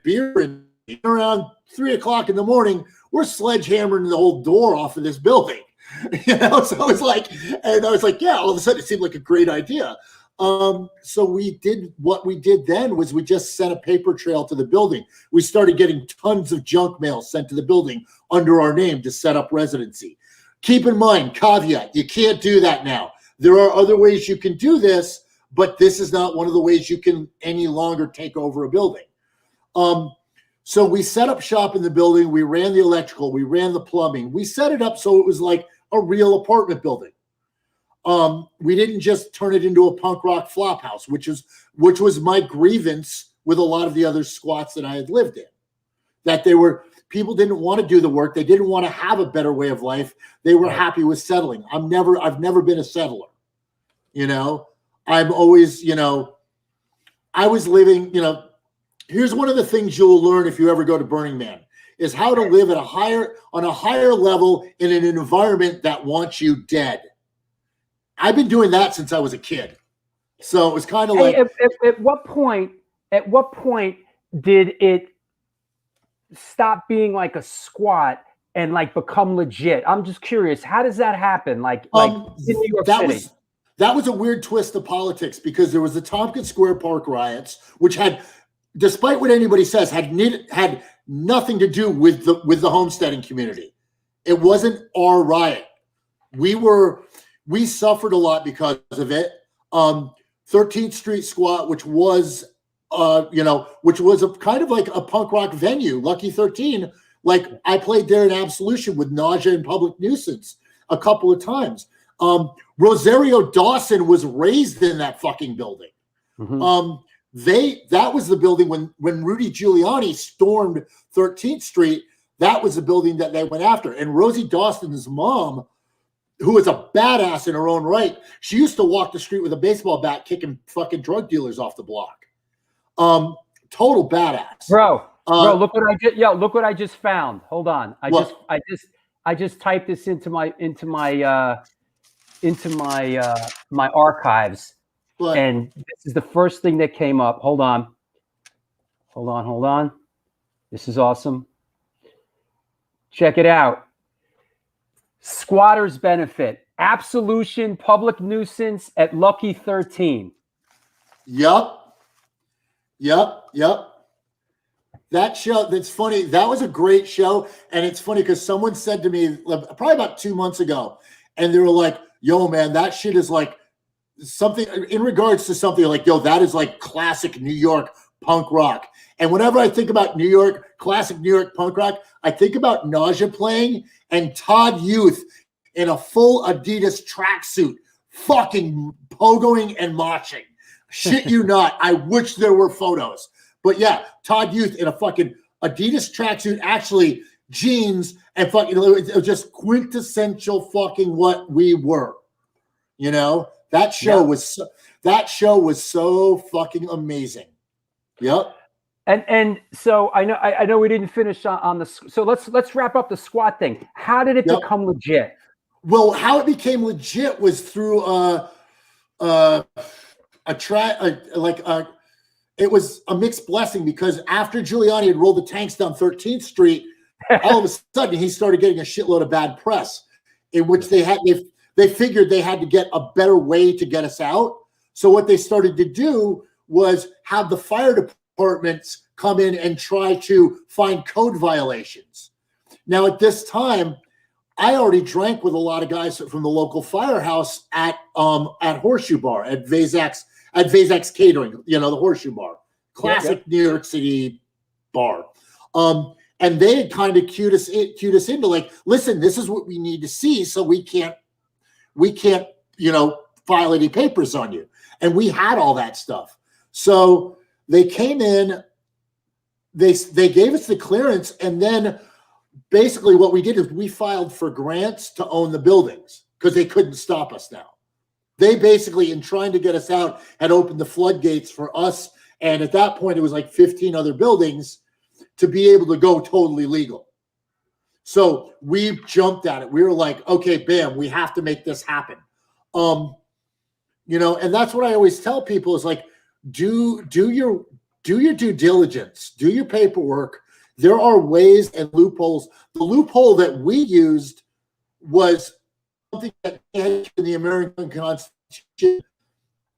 beer and around 3 o'clock in the morning, we're sledgehammering the whole door off of this building. So I was like, yeah, all of a sudden it seemed like a great idea. So what we did then was we just sent a paper trail to the building. We started getting tons of junk mail sent to the building under our name to set up residency. Keep in mind, caveat, you can't do that now. There are other ways you can do this, but this is not one of the ways you can any longer take over a building. So we set up shop in the building. We ran the electrical. We ran the plumbing. We set it up so it was like a real apartment building. We didn't just turn it into a punk rock flop house, which was my grievance with a lot of the other squats that I had lived in. That people didn't want to do the work. They didn't want to have a better way of life. They were happy with settling. I've never been a settler. I'm always, I was living, here's one of the things you'll learn if you ever go to Burning Man is how to live on a higher level in an environment that wants you dead. I've been doing that since I was a kid. So it was kind of like at what point did it stop being like a squat and like become legit? I'm just curious. How does that happen? Like in New York City? That was a weird twist of politics because there was the Tompkins Square Park riots, which had, despite what anybody says, had nothing to do with the homesteading community. It wasn't our riot. We suffered a lot because of it. 13th Street Squat, which was a kind of like a punk rock venue, Lucky 13. Like I played there in Absolution with Nausea and Public Nuisance a couple of times. Rosario Dawson was raised in that fucking building. Mm-hmm. That was the building when Rudy Giuliani stormed 13th Street. That was the building that they went after. And Rosie Dawson's mom, who was a badass in her own right, she used to walk the street with a baseball bat kicking fucking drug dealers off the block. Total badass. Bro, look what I just found. Hold on. I just typed this into my archives. What? And this is the first thing that came up. Hold on. This is awesome. Check it out. Squatters benefit. Absolution, public nuisance at Lucky 13. Yup. That show, that's funny. That was a great show. And it's funny because someone said to me probably about 2 months ago, and they were like, yo, man, that shit is like something in regards to something like, yo, that is like classic New York punk rock. And whenever I think about classic New York punk rock, I think about Nausea playing and Todd Youth in a full Adidas tracksuit, fucking pogoing and moshing. Shit you not. I wish there were photos. But yeah, Todd Youth in a fucking Adidas tracksuit, actually jeans and fucking, it was just quintessential fucking what we were. That show was so fucking amazing. Yep. And so I know we didn't finish on the, so let's wrap up the squat thing. How did it become legit? Well, how it became legit was through it was a mixed blessing because after Giuliani had rolled the tanks down 13th Street, all of a sudden he started getting a shitload of bad press, in which they figured they had to get a better way to get us out. So what they started to do was have the fire departments come in and try to find code violations. Now at this time, I already drank with a lot of guys from the local firehouse at Horseshoe Bar, at Vazak's at Vazak's Catering, the Horseshoe Bar, classic New York City bar. And they had kind of cued us into like, listen, this is what we need to see, so we can't, file any papers on you. And we had all that stuff. So they came in, they gave us the clearance, and then basically what we did is we filed for grants to own the buildings because they couldn't stop us now. They basically, in trying to get us out, had opened the floodgates for us. And at that point, it was like 15 other buildings to be able to go totally legal. So we jumped at it. We were like, okay, bam, we have to make this happen. And that's what I always tell people is like, do your due diligence, do your paperwork. There are ways and loopholes. The loophole that we used was something that had in the American Constitution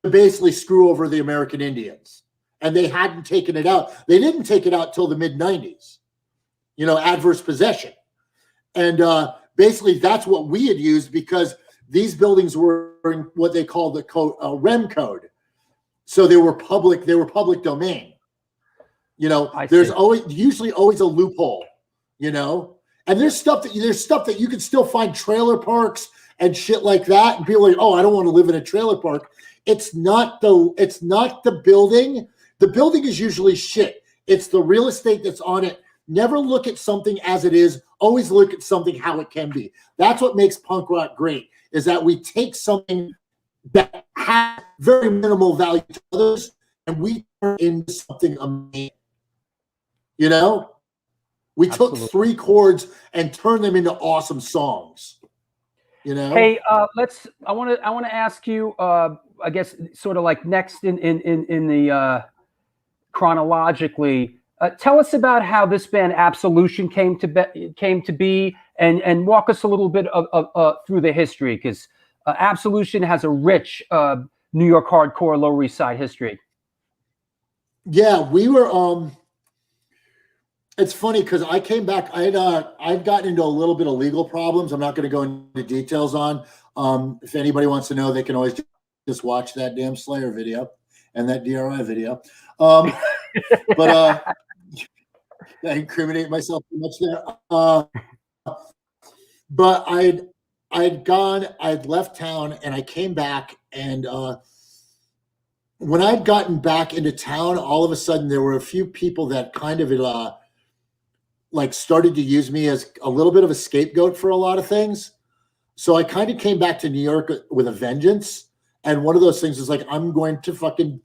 to basically screw over the American Indians. And they hadn't taken it out. They didn't take it out till the mid-90s, adverse possession. And basically that's what we had used because these buildings were in what they call the code, REM code. So they were public domain. There's usually always a loophole, and there's stuff that you can still find trailer parks and shit like that. And people are like, oh, I don't want to live in a trailer park. It's not the building. The building is usually shit. It's the real estate that's on it. Never look at something as it is. Always look at something how it can be. That's what makes punk rock great, is that we take something that has very minimal value to others and we turn it into something amazing. We took 3 chords and turned them into awesome songs. Hey, I want to ask you, I guess, sort of like next in the chronologically. Tell us about how this band Absolution came to be, and walk us a little bit of through the history, because Absolution has a rich New York hardcore Lower East Side history. Yeah, we were. It's funny because I came back. I'd gotten into a little bit of legal problems. I'm not going to go into details on. If anybody wants to know, they can always just watch that damn Slayer video and that DRI video. But I incriminate myself too much there. But I'd left town and I came back, and when I'd gotten back into town, all of a sudden there were a few people that kind of started to use me as a little bit of a scapegoat for a lot of things. So I kind of came back to New York with a vengeance. And one of those things is like, I'm going to fucking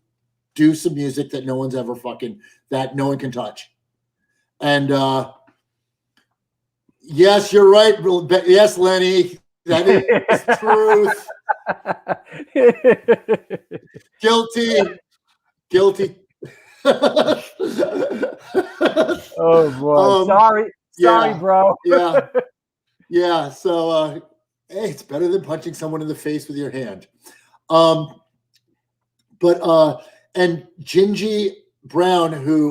do some music that no one's ever that no one can touch. And yes, you're right. Yes, Lenny, that is truth. Guilty. Oh boy, sorry, bro. yeah. So hey, it's better than punching someone in the face with your hand. And Gingy Brown, who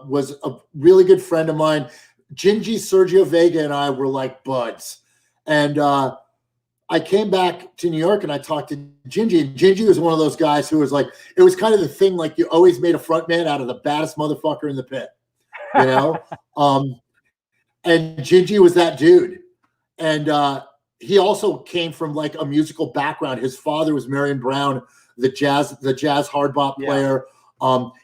was a really good friend of mine, Gingy, Sergio Vega, and I were like buds. And I came back to New York and I talked to Gingy. And Gingy was one of those guys who was like, it was kind of the thing, like you always made a front man out of the baddest motherfucker in the pit, And Gingy was that dude. And he also came from like a musical background. His father was Marion Brown, the jazz hard bop player.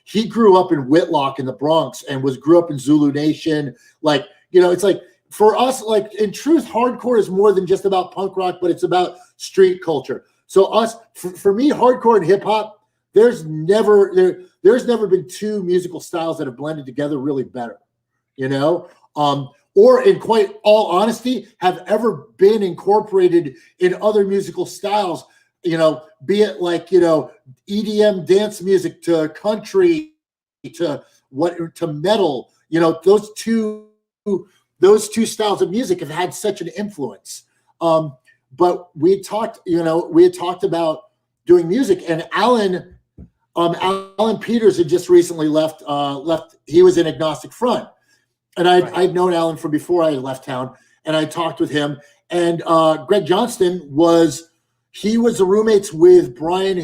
He grew up in Whitlock in the Bronx and grew up in Zulu Nation. Like, it's like, for us, like in truth, hardcore is more than just about punk rock, but it's about street culture. So for me, hardcore and hip hop, there's never been 2 musical styles that have blended together really better, or in quite all honesty, have ever been incorporated in other musical styles, be it like, EDM dance music to country to metal, those two styles of music have had such an influence. But we had talked about doing music, and Alan Peters had just recently left. He was in Agnostic Front, and I'd known Alan from before I had left town, and I talked with him. And Greg Johnston was the roommates with Brian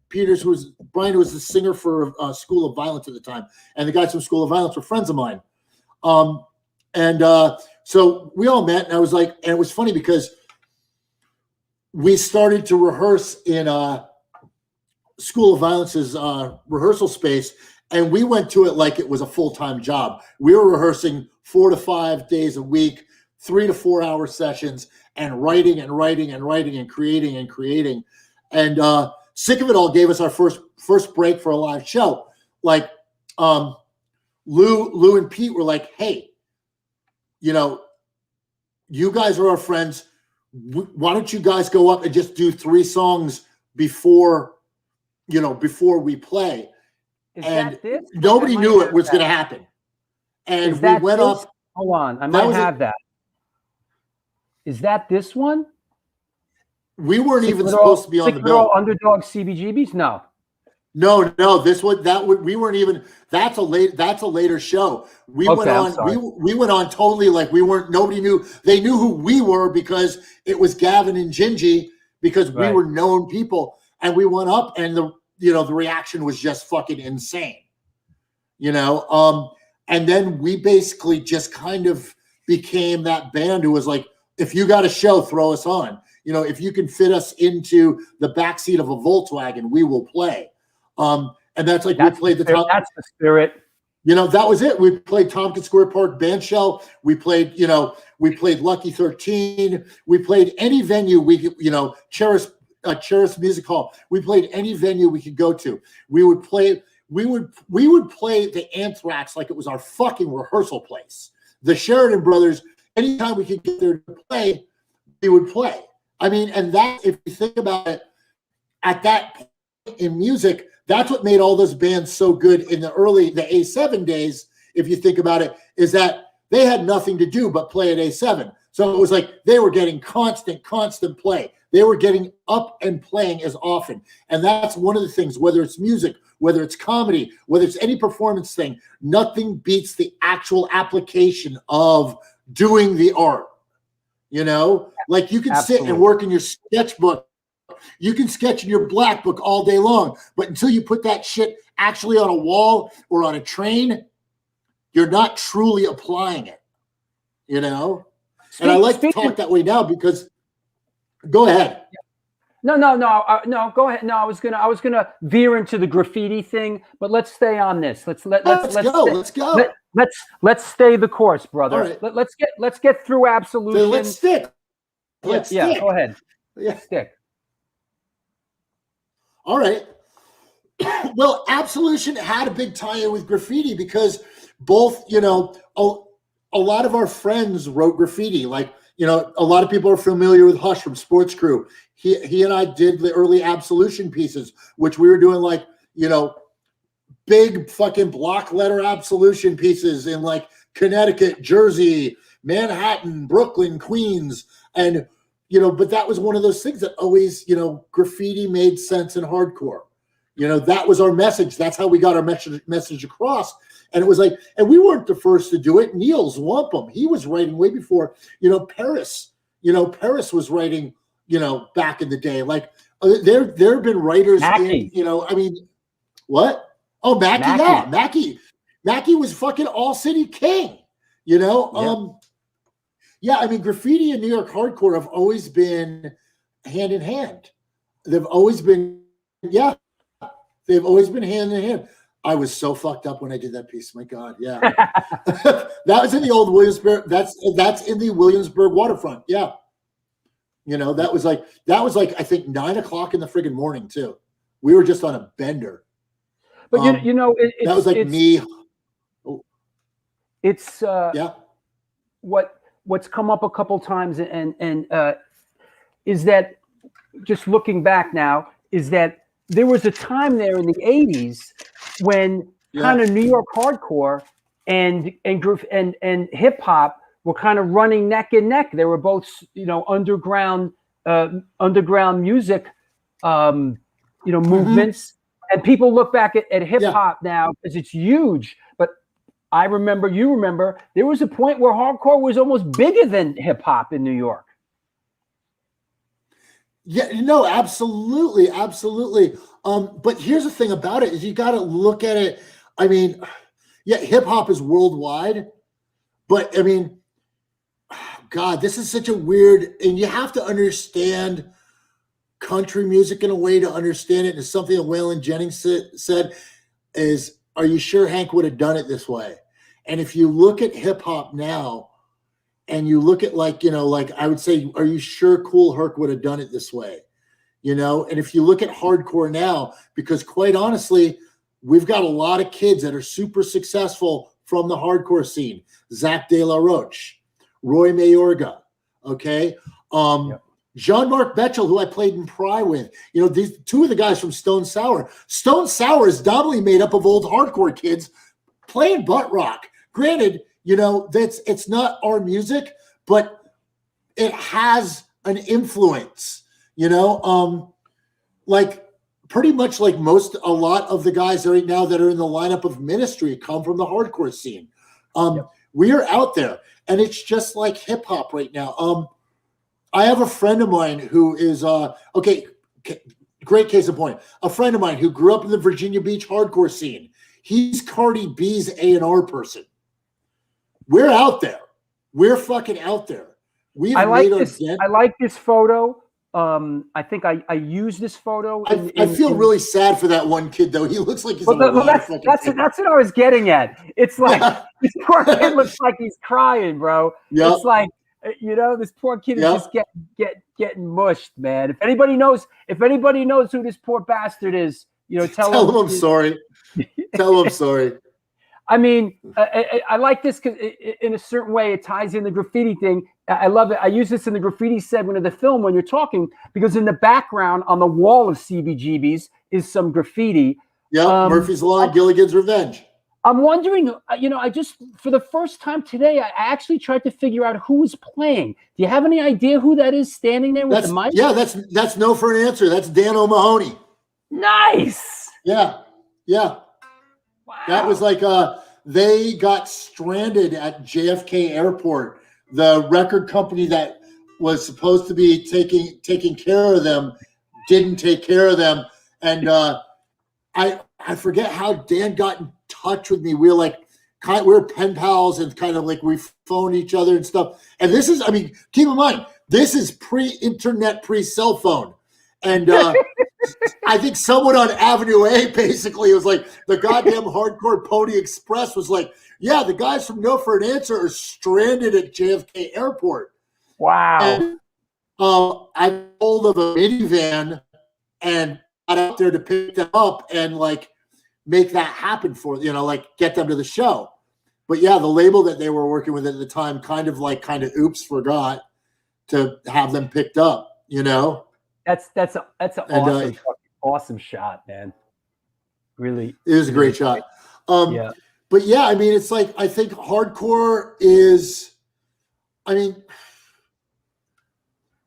Peters, Brian was the singer for School of Violence at the time, and the guys from School of Violence were friends of mine. So we all met, and I was like, and it was funny because we started to rehearse in School of Violence's rehearsal space, and we went to it like it was a full-time job. We were rehearsing 4 to 5 days a week, 3 to 4 hour sessions, and writing and writing and writing and creating and creating. And Sick of It All gave us our first break for a live show. Like Lou and Pete were like, hey, you know, you guys are our friends. Why don't you guys go up and just do 3 songs before we play? And nobody knew it was going to happen. And we went up. Hold on. I might have that. Is that this one? We weren't even supposed to be on the bill. Underdog CBGBs? No. No. We weren't even. That's a later show. We went on totally like we weren't. Nobody knew. They knew who we were because it was Gavin and Gingy, because we were known people, and we went up, and the reaction was just fucking insane. And then we basically just kind of became that band who was like, if you got a show, throw us on. If you can fit us into the backseat of a Volkswagen, we will play. And that's like we played That's the spirit. That was it. We played Tompkins Square Park Band Shell. We played Lucky 13. We played any venue we could, Cheris Music Hall. We played any venue we could go to. We would play the Anthrax like it was our fucking rehearsal place. The Sheridan Brothers, anytime we could get there to play, we would play. I mean, and that, if you think about it, at that point in music, that's what made all those bands so good in the A7 days, if you think about it, is that they had nothing to do but play at A7. So it was like they were getting constant play. They were getting up and playing as often. And that's one of the things, whether it's music, whether it's comedy, whether it's any performance thing, nothing beats the actual application of doing the art. Like you can sit and work in your sketchbook. You can sketch in your black book all day long, but until you put that shit actually on a wall or on a train, you're not truly applying it, And I like to talk that way now because, go ahead. No, go ahead. No, I was gonna veer into the graffiti thing, but let's stay on this. Let's go. Let's stay the course, brother. Right. Let's get through Absolution. So let's stick. Yeah, go ahead. Yeah. Stick. All right. Well, Absolution had a big tie-in with graffiti because both, a lot of our friends wrote graffiti. Like, a lot of people are familiar with Hush from Sports Crew. He and I did the early Absolution pieces, which we were doing like, big fucking block letter Absolution pieces in like Connecticut, Jersey, Manhattan, Brooklyn, Queens. And, but that was one of those things that always, graffiti made sense in hardcore. That was our message. That's how we got our message across. And it was like, and we weren't the first to do it. Niels Wampum, he was writing way before, Paris. Paris was writing, back in the day. Like there have been writers in, what? Oh, Mackie, yeah. Mackie was fucking all city king, Yeah, I mean, graffiti and New York hardcore have always been hand in hand. They've always been hand in hand. I was so fucked up when I did that piece. My God, yeah. That was in the old Williamsburg. That's in the Williamsburg waterfront. Yeah. That was like I think 9 o'clock in the friggin' morning too. We were just on a bender. But that was like me. It's what's come up a couple times and is that, just looking back now, is that there was a time there in the 80s when kind of New York hardcore and hip hop were kind of running neck and neck. They were both, underground music, movements. And people look back at hip hop now because it's huge. But I remember, you remember, there was a point where hardcore was almost bigger than hip hop in New York. Yeah, no, absolutely. But here's the thing about it is you got to look at it. I mean, yeah, hip hop is worldwide, but I mean, God, this is such a weird, and you have to understand country music in a way to understand it. And it's something that Waylon Jennings said is, are you sure Hank would have done it this way? And if you look at hip hop now and you look at like I would say, are you sure Kool Herc would have done it this way? And if you look at hardcore now, because quite honestly, we've got a lot of kids that are super successful from the hardcore scene. Zach De La Roche, Roy Mayorga, okay? Yep. Jean-Marc Betchel, who I played in Pry with. These two of the guys from Stone Sour. Stone Sour is dominantly made up of old hardcore kids playing butt rock. Granted, it's not our music, but it has an influence, like pretty much like a lot of the guys right now that are in the lineup of Ministry come from the hardcore scene. Yep. We are out there, and it's just like hip hop right now. I have a friend of mine who is great case in point. A friend of mine who grew up in the Virginia Beach hardcore scene. He's Cardi B's A&R person. We're out there. We're fucking out there. I like this photo. I think I use this photo. I feel really sad for that one kid though. He looks like he's that's what I was getting at. It's like this poor kid looks like he's crying, bro. Yep. It's like this poor kid is just getting mushed, man. If anybody knows who this poor bastard is, tell him I'm sorry. Tell him I'm sorry. I mean, I like this because in a certain way it ties in the graffiti thing. I love it. I use this in the graffiti segment of the film when you're talking, because in the background on the wall of CBGB's is some graffiti. Yeah, Murphy's Law, Gilligan's Revenge. I'm wondering, I just, for the first time today, I actually tried to figure out who is playing. Do you have any idea who that is standing there with the mic? Yeah, that's no for an answer. That's Dan O'Mahony. Nice. Yeah. Wow. That was like they got stranded at JFK Airport. The record company that was supposed to be taking care of them didn't take care of them, and I forget how Dan got in touch with me. We were pen pals and kind of like we phoned each other and stuff. And this is, keep in mind, this is pre-internet, pre-cell phone. And I think someone on Avenue A basically was like, the goddamn Hardcore Pony Express was like, yeah, the guys from No for an Answer are stranded at JFK Airport. Wow. And, I pulled of a minivan and got out there to pick them up and make that happen for, get them to the show. But yeah, the label that they were working with at the time kind of oops, forgot to have them picked up, That's an awesome shot, man. Really. It was a great shot. Yeah. But yeah, it's like, I think hardcore is,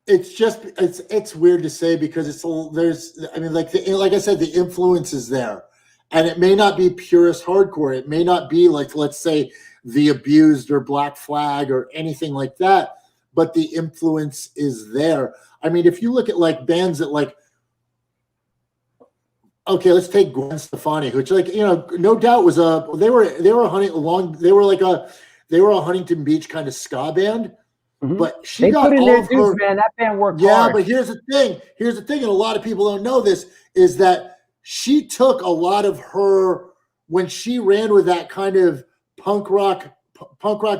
it's weird to say because like I said, the influence is there, and it may not be purist hardcore. It may not be like, let's say, The Abused or Black Flag or anything like that, but the influence is there. If you look at bands that okay, let's take Gwen Stefani, which no doubt was they were a Huntington Beach kind of ska band. Mm-hmm. But she got all of her, man. That band worked hard. Yeah, but here's the thing, and a lot of people don't know this, is that she took a lot of her, when she ran with that kind of punk rock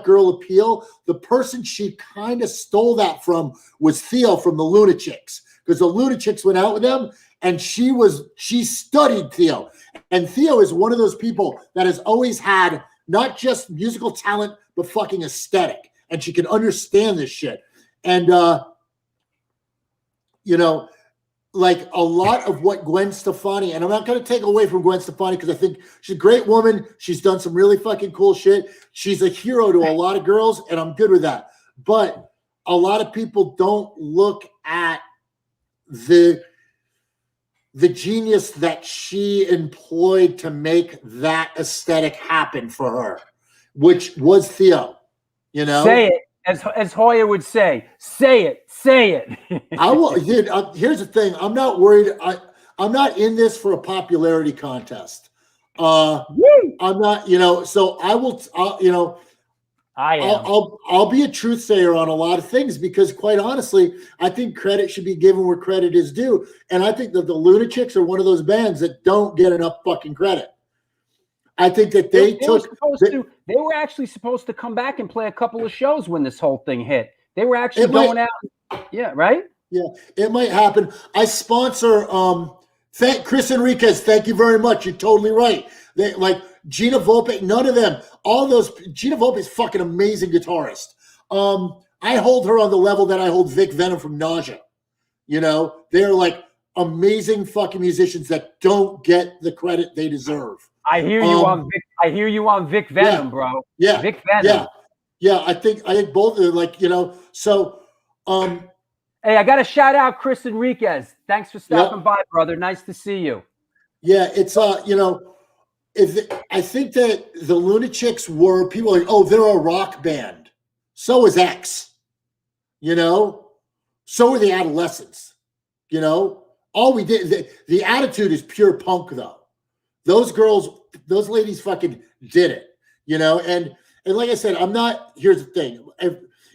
girl appeal, the person she kind of stole that from was Theo from the Lunachicks, because the Lunachicks went out with them, and she studied Theo. And Theo is one of those people that has always had not just musical talent, but fucking aesthetic. And she can understand this shit. And, a lot of what Gwen Stefani, and I'm not going to take away from Gwen Stefani because I think she's a great woman. She's done some really fucking cool shit. She's a hero to a lot of girls, and I'm good with that. But a lot of people don't look at the genius that she employed to make that aesthetic happen for her, which was Theo. Say it, as Hoyer would say. Say it. I will. Here's the thing. I'm not worried. I'm not in this for a popularity contest. I'm not, so I will, I am. I'll be a truth sayer on a lot of things because, quite honestly, I think credit should be given where credit is due, and I think that the Lunachicks are one of those bands that don't get enough fucking credit. I think that they were actually supposed to come back and play a couple of shows when this whole thing hit. They were actually going out. Yeah, right? Yeah, it might happen. I sponsor thank Chris Enriquez, thank you very much. You're totally right. They like Gina Volpe, none of them. All those Gina Volpe is fucking amazing guitarist. I hold her on the level that I hold Vic Venom from Nausea. They're like amazing fucking musicians that don't get the credit they deserve. I hear you on Vic Venom, bro. Yeah. Vic Venom. Yeah. I think both are like, so hey, I got to shout out Chris Enriquez. Thanks for stopping by, brother. Nice to see you. Yeah, it's I think that the Lunachicks were people like, oh, they're a rock band. So is X. So are the Adolescents. All we did, the attitude is pure punk though. Those those ladies fucking did it. And like I said, here's the thing.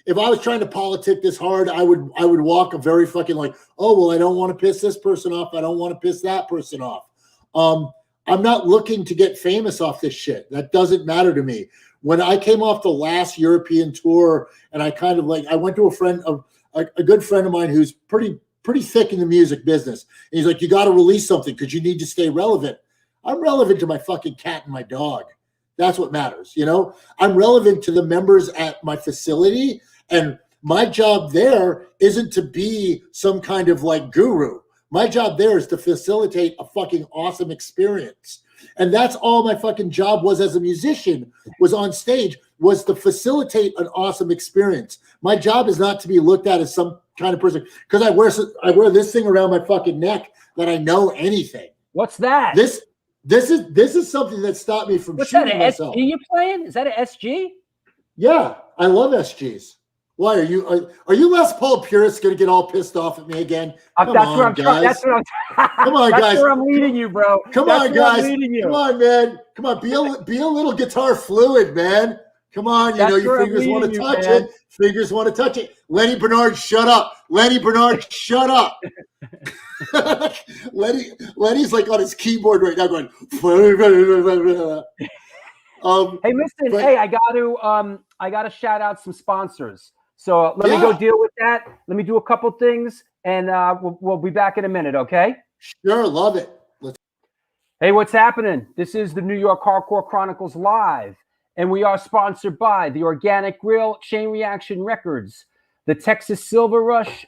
If I was trying to politic this hard, I would walk a very fucking like, oh, well, I don't want to piss this person off. I don't want to piss that person off. I'm not looking to get famous off this shit. That doesn't matter to me. When I came off the last European tour and I kind of like, I went to a good friend of mine who's pretty thick in the music business. And he's like, you got to release something because you need to stay relevant. I'm relevant to my fucking cat and my dog. That's what matters. I'm relevant to the members at my facility. And my job there isn't to be some kind of like guru. My job there is to facilitate a fucking awesome experience. And that's all my fucking job was as a musician, was on stage, was to facilitate an awesome experience. My job is not to be looked at as some kind of person, because I wear this thing around my fucking neck that I know anything. What's that? This is something that stopped me from shooting myself. What's that, an SG you're playing? Is that an SG? Yeah, I love SGs. Why are you Les Paul purists going to get all pissed off at me again? Come on, guys. Come on, guys. That's where I'm leading you, bro. Come on, guys. Come on, man. Come on, be a little guitar fluid, man. Come on, your fingers want to touch it. Fingers want to touch it. Lenny Bernard, shut up. Lenny Bernard, shut up. Lenny's like on his keyboard right now going. Hey, listen. Hey, I got to shout out some sponsors. So let me go deal with that. Let me do a couple things, and we'll be back in a minute, okay? Sure, love it. Hey, what's happening? This is the New York Hardcore Chronicles Live, and we are sponsored by the Organic Grill, Chain Reaction Records, the Texas Silver Rush,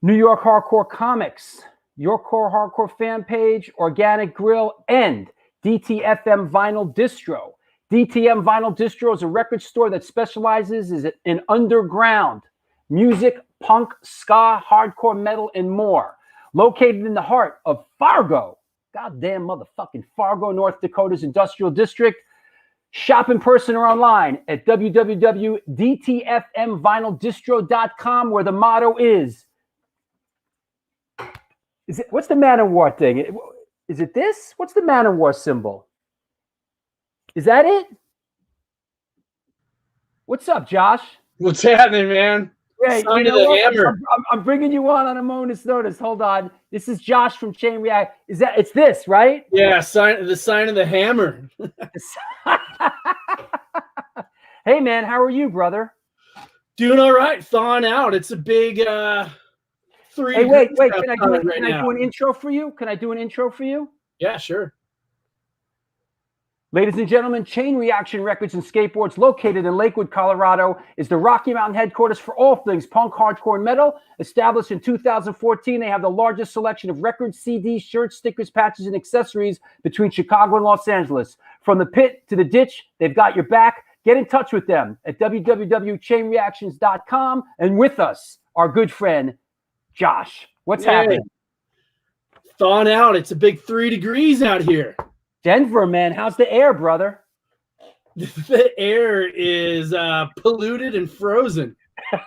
New York Hardcore Comics, Your Core Hardcore Fan Page, Organic Grill, and DTFM Vinyl Distro. DTM Vinyl Distro is a record store that specializes in underground music, punk, ska, hardcore metal, and more. Located in the heart of Fargo, goddamn motherfucking Fargo, North Dakota's industrial district. Shop in person or online at www.dtfmvinyldistro.com, where the motto is it, what's the Manowar thing? Is it this? What's the Manowar symbol? Is that it? What's up, Josh? What's happening, man? Hey, Sign of the hammer. I'm bringing you on a moment's notice. Hold on. This is Josh from Chain React. It's this, right? Yeah, the sign of the hammer. Hey, man, how are you, brother? Doing all right. Thawing out. It's a big 3. Hey, wait. Can I do an intro for you? Can I do an intro for you? Yeah, sure. Ladies and gentlemen, Chain Reaction Records and Skateboards, located in Lakewood, Colorado, is the Rocky Mountain headquarters for all things punk, hardcore, and metal. Established in 2014, they have the largest selection of records, CDs, shirts, stickers, patches, and accessories between Chicago and Los Angeles. From the pit to the ditch, they've got your back. Get in touch with them at www.chainreactions.com. And with us, our good friend, Josh. What's happening? Thawing out. It's a big 3 degrees out here. Denver, man. How's the air, brother? The air is polluted and frozen.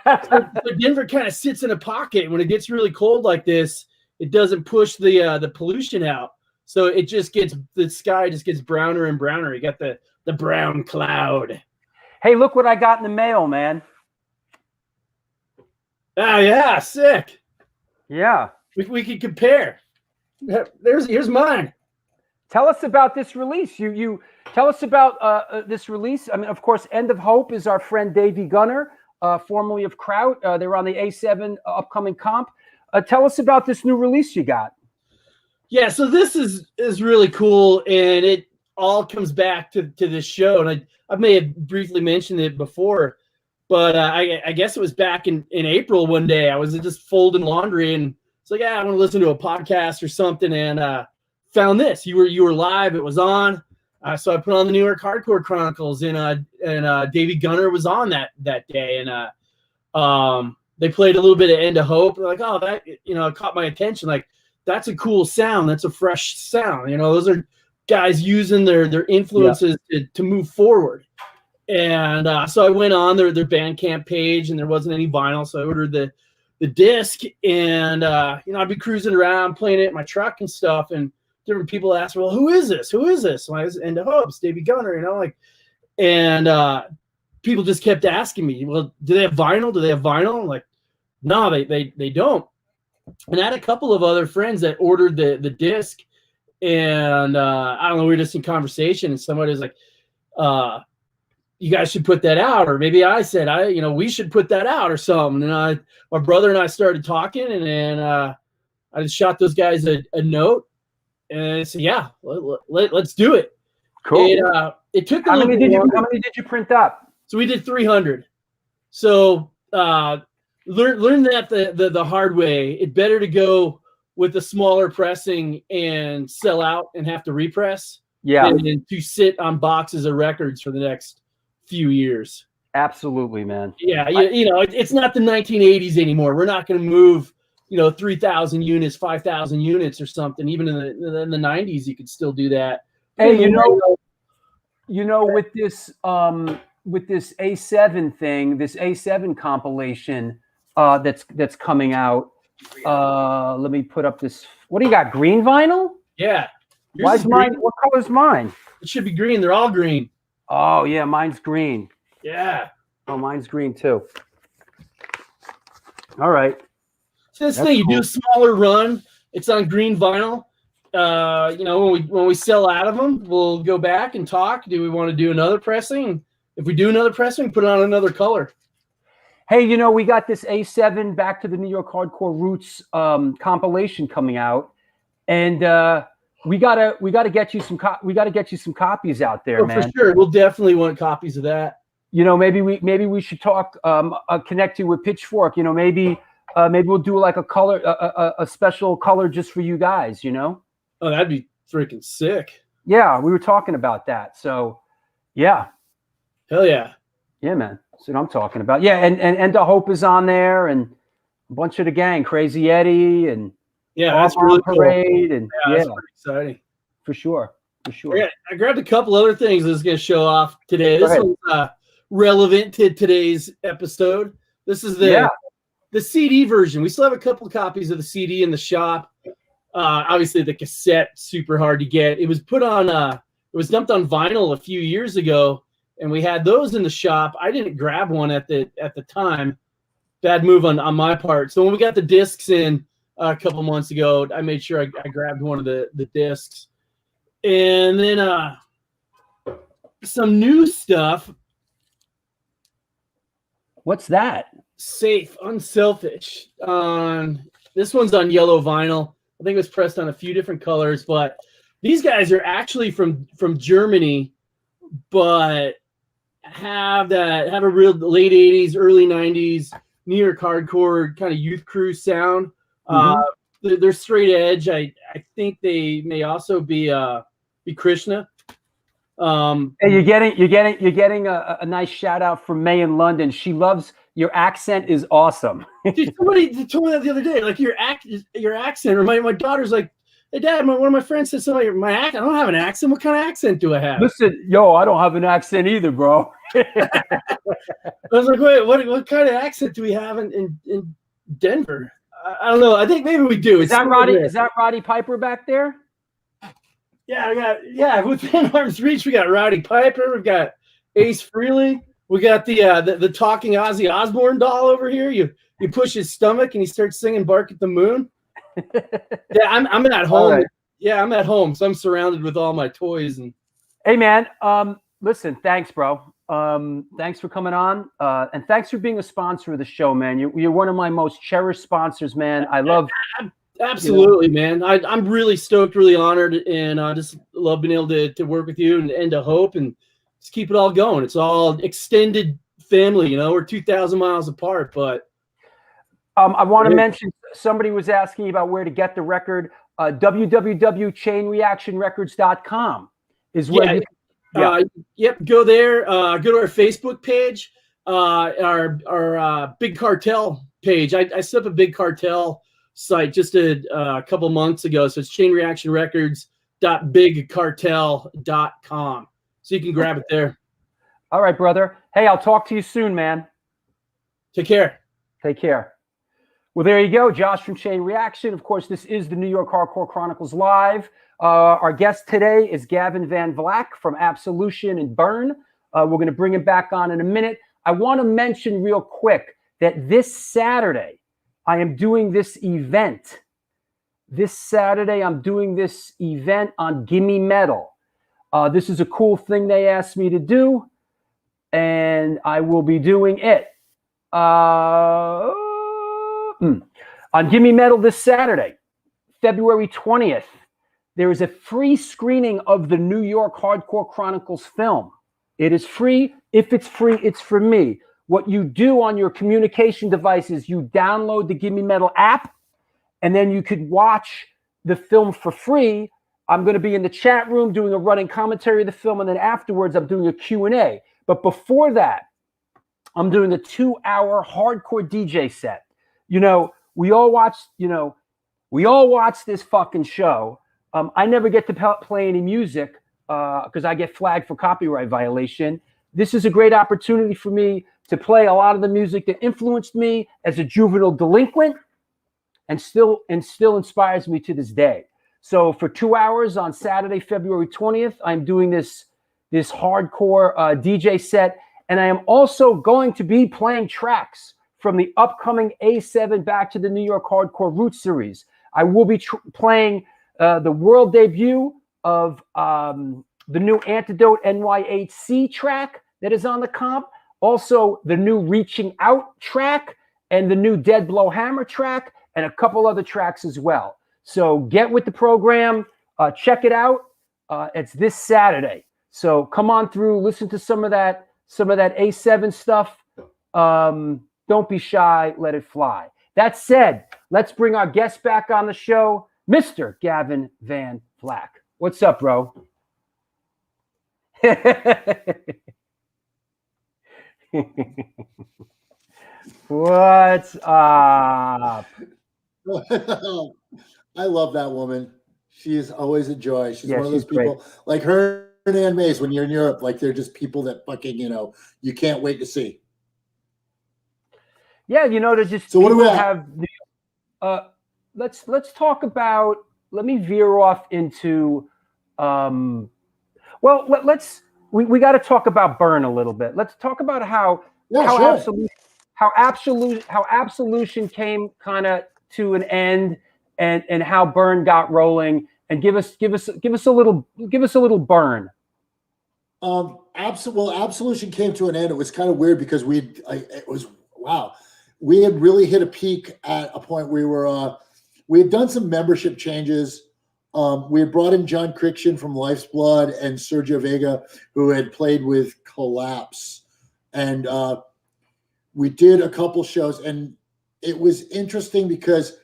So Denver kind of sits in a pocket when it gets really cold like this. it doesn't push the pollution out. So it just gets, the sky just gets browner and browner. You got the brown cloud. Hey, look what I got in the mail, man. Oh yeah, sick. Yeah. We can compare. Here's mine. Tell us about this release. You tell us about this release. I mean, of course, End of Hope is our friend Davey Gunner, formerly of Kraut. They're on the A7 upcoming comp. Tell us about this new release you got. Yeah, so this is really cool, and it all comes back to this show. And I may have briefly mentioned it before, but I guess it was back in April one day. I was just folding laundry, and it's like, I want to listen to a podcast or something, and found this. You were live. It was on. So I put on the New York Hardcore Chronicles, and Davey Gunner was on that day, and they played a little bit of End of Hope. They're like, oh, that it caught my attention. Like, that's a cool sound. That's a fresh sound. Those are guys using their influences to move forward. And so I went on their Bandcamp page, and there wasn't any vinyl, so I ordered the disc, and I'd be cruising around playing it in my truck and stuff, and different people ask, well, who is this? Who is this? And I was End of Hope, Davey Gunner, and people just kept asking me, well, do they have vinyl? Do they have vinyl? I'm like, no, they don't. And I had a couple of other friends that ordered the disc, and I don't know, we were just in conversation, and somebody was like, you guys should put that out, or maybe I said, we should put that out or something. And my brother and I started talking, and then I just shot those guys a note, and I said, yeah, let's do it. Cool. It took how many did you print up? So we did 300. So learn that the hard way. It's better to go with a smaller pressing and sell out and have to repress, than to sit on boxes of records for the next few years. Absolutely, man. Yeah, it's not the 1980s anymore. We're not going to move 3,000 units, 5,000 units or something. Even in the 90s, you could still do that. Hey, with this A7 thing, this A7 compilation that's coming out. Let me put up this. What do you got? Green vinyl? Yeah. Why's mine? What color is mine? It should be green. They're all green. Oh yeah, mine's green. Yeah. Oh, mine's green too. All right. So this thing, you do a smaller run. It's on green vinyl. When we sell out of them, we'll go back and talk. Do we want to do another pressing? If we do another pressing, put it on another color. Hey, we got this A7 Back to the New York Hardcore Roots compilation coming out, and we gotta get you some copies out there, man. For sure, we'll definitely want copies of that. Maybe we should talk, connect you with Pitchfork. Maybe we'll do like a special color just for you guys. Oh, that'd be freaking sick. Yeah, we were talking about that. So, yeah. Hell yeah. Yeah, man. That's what I'm talking about. Yeah, and End of Hope is on there, and a bunch of the gang, Crazy Eddie, and that's really Parade, cool. and that's pretty exciting. For sure. Yeah, I grabbed a couple other things I was going to show off today. This one's relevant to today's episode. This is the CD version. We still have a couple of copies of the CD in the shop. Obviously, the cassette, super hard to get. It was put on. It was dumped on vinyl a few years ago, and we had those in the shop. I didn't grab one at the time. Bad move on my part. So when we got the discs in a couple months ago, I made sure I grabbed one of the discs. And then some new stuff. What's that? Safe, Unselfish. This one's on yellow vinyl. I think it was pressed on a few different colors, but these guys are actually from Germany, but have a real late 80s, early 90s New York hardcore kind of youth crew sound. They're straight edge. I think they may also be Krishna. Hey, you're getting a nice shout out from May in London. She loves your accent is awesome. Dude, somebody told me that the other day. Like your accent. Or my daughter's like, hey Dad, one of my friends said something. My accent. I don't have an accent. What kind of accent do I have? Listen, I don't have an accent either, bro. I was like, wait, what kind of accent do we have in Denver? I don't know. I think maybe we do. Is that Roddy? Is that Roddy Piper back there? Yeah, within arm's reach, we got Roddy Piper, we've got Ace Frehley, we got the talking Ozzy Osbourne doll over here. You push his stomach and he starts singing "Bark at the Moon." Yeah, I'm at home. Right. Yeah, I'm at home, so I'm surrounded with all my toys. And hey, man, listen, thanks, bro. Thanks for coming on, and thanks for being a sponsor of the show, man. You're one of my most cherished sponsors, man. I love. Absolutely, man. I'm really stoked, really honored, and I just love being able to work with you and to Hope and just keep it all going. It's all extended family, we're 2,000 miles apart, but I want to mention somebody was asking about where to get the record. www.chainreactionrecords.com is where you yep, go there. Go to our Facebook page, our Big Cartel page. I set up a Big Cartel site just a couple months ago. So it's chainreactionrecords.bigcartel.com. So you can grab it there. All right, brother. Hey, I'll talk to you soon, man. Take care. Take care. Well, there you go. Josh from Chain Reaction. Of course, this is the New York Hardcore Chronicles Live. Our guest today is Gavin Van Vlack from Absolution and Burn. We're going to bring him back on in a minute. I want to mention real quick that this Saturday, I am doing this event. This Saturday, I'm doing this event on Gimme Metal. This is a cool thing they asked me to do, and I will be doing it. On Gimme Metal this Saturday, February 20th, there is a free screening of the New York Hardcore Chronicles film. It is free. If it's free, it's for me. What you do on your communication devices, you download the Gimme Metal app, and then you could watch the film for free. I'm going to be in the chat room doing a running commentary of the film, and then afterwards I'm doing a Q&A. But before that, I'm doing a 2-hour hardcore DJ set. We all watch this fucking show. I never get to play any music because I get flagged for copyright violation. This is a great opportunity for me to play a lot of the music that influenced me as a juvenile delinquent and still inspires me to this day. So for 2 hours on Saturday, February 20th, I'm doing this hardcore DJ set. And I am also going to be playing tracks from the upcoming A7 Back to the New York Hardcore Roots series. I will be playing the world debut of the new Antidote NYHC track that is on the comp. Also, the new Reaching Out track and the new Dead Blow Hammer track and a couple other tracks as well. So get with the program. Check it out. It's this Saturday. So come on through. Listen to some of that A7 stuff. Don't be shy. Let it fly. That said, let's bring our guest back on the show, Mr. Gavin Van Vlack. What's up, bro? What's up? I love that woman. She is always a joy. She's one of those people great. like her and Ann Mays when you're in Europe. Like they're just people that fucking, you can't wait to see. Yeah, to just so what do we have? Let's talk about. Let me veer off into. We got to talk about Burn a little bit. Let's talk about how Absolution came kind of to an end, and how Burn got rolling, and give us a little Burn. Absolution came to an end. It was kind of weird because we had really hit a peak at a point where we had done some membership changes. We had brought in John Crichton from Life's Blood and Sergio Vega, who had played with Collapse. And we did a couple shows, and it was interesting because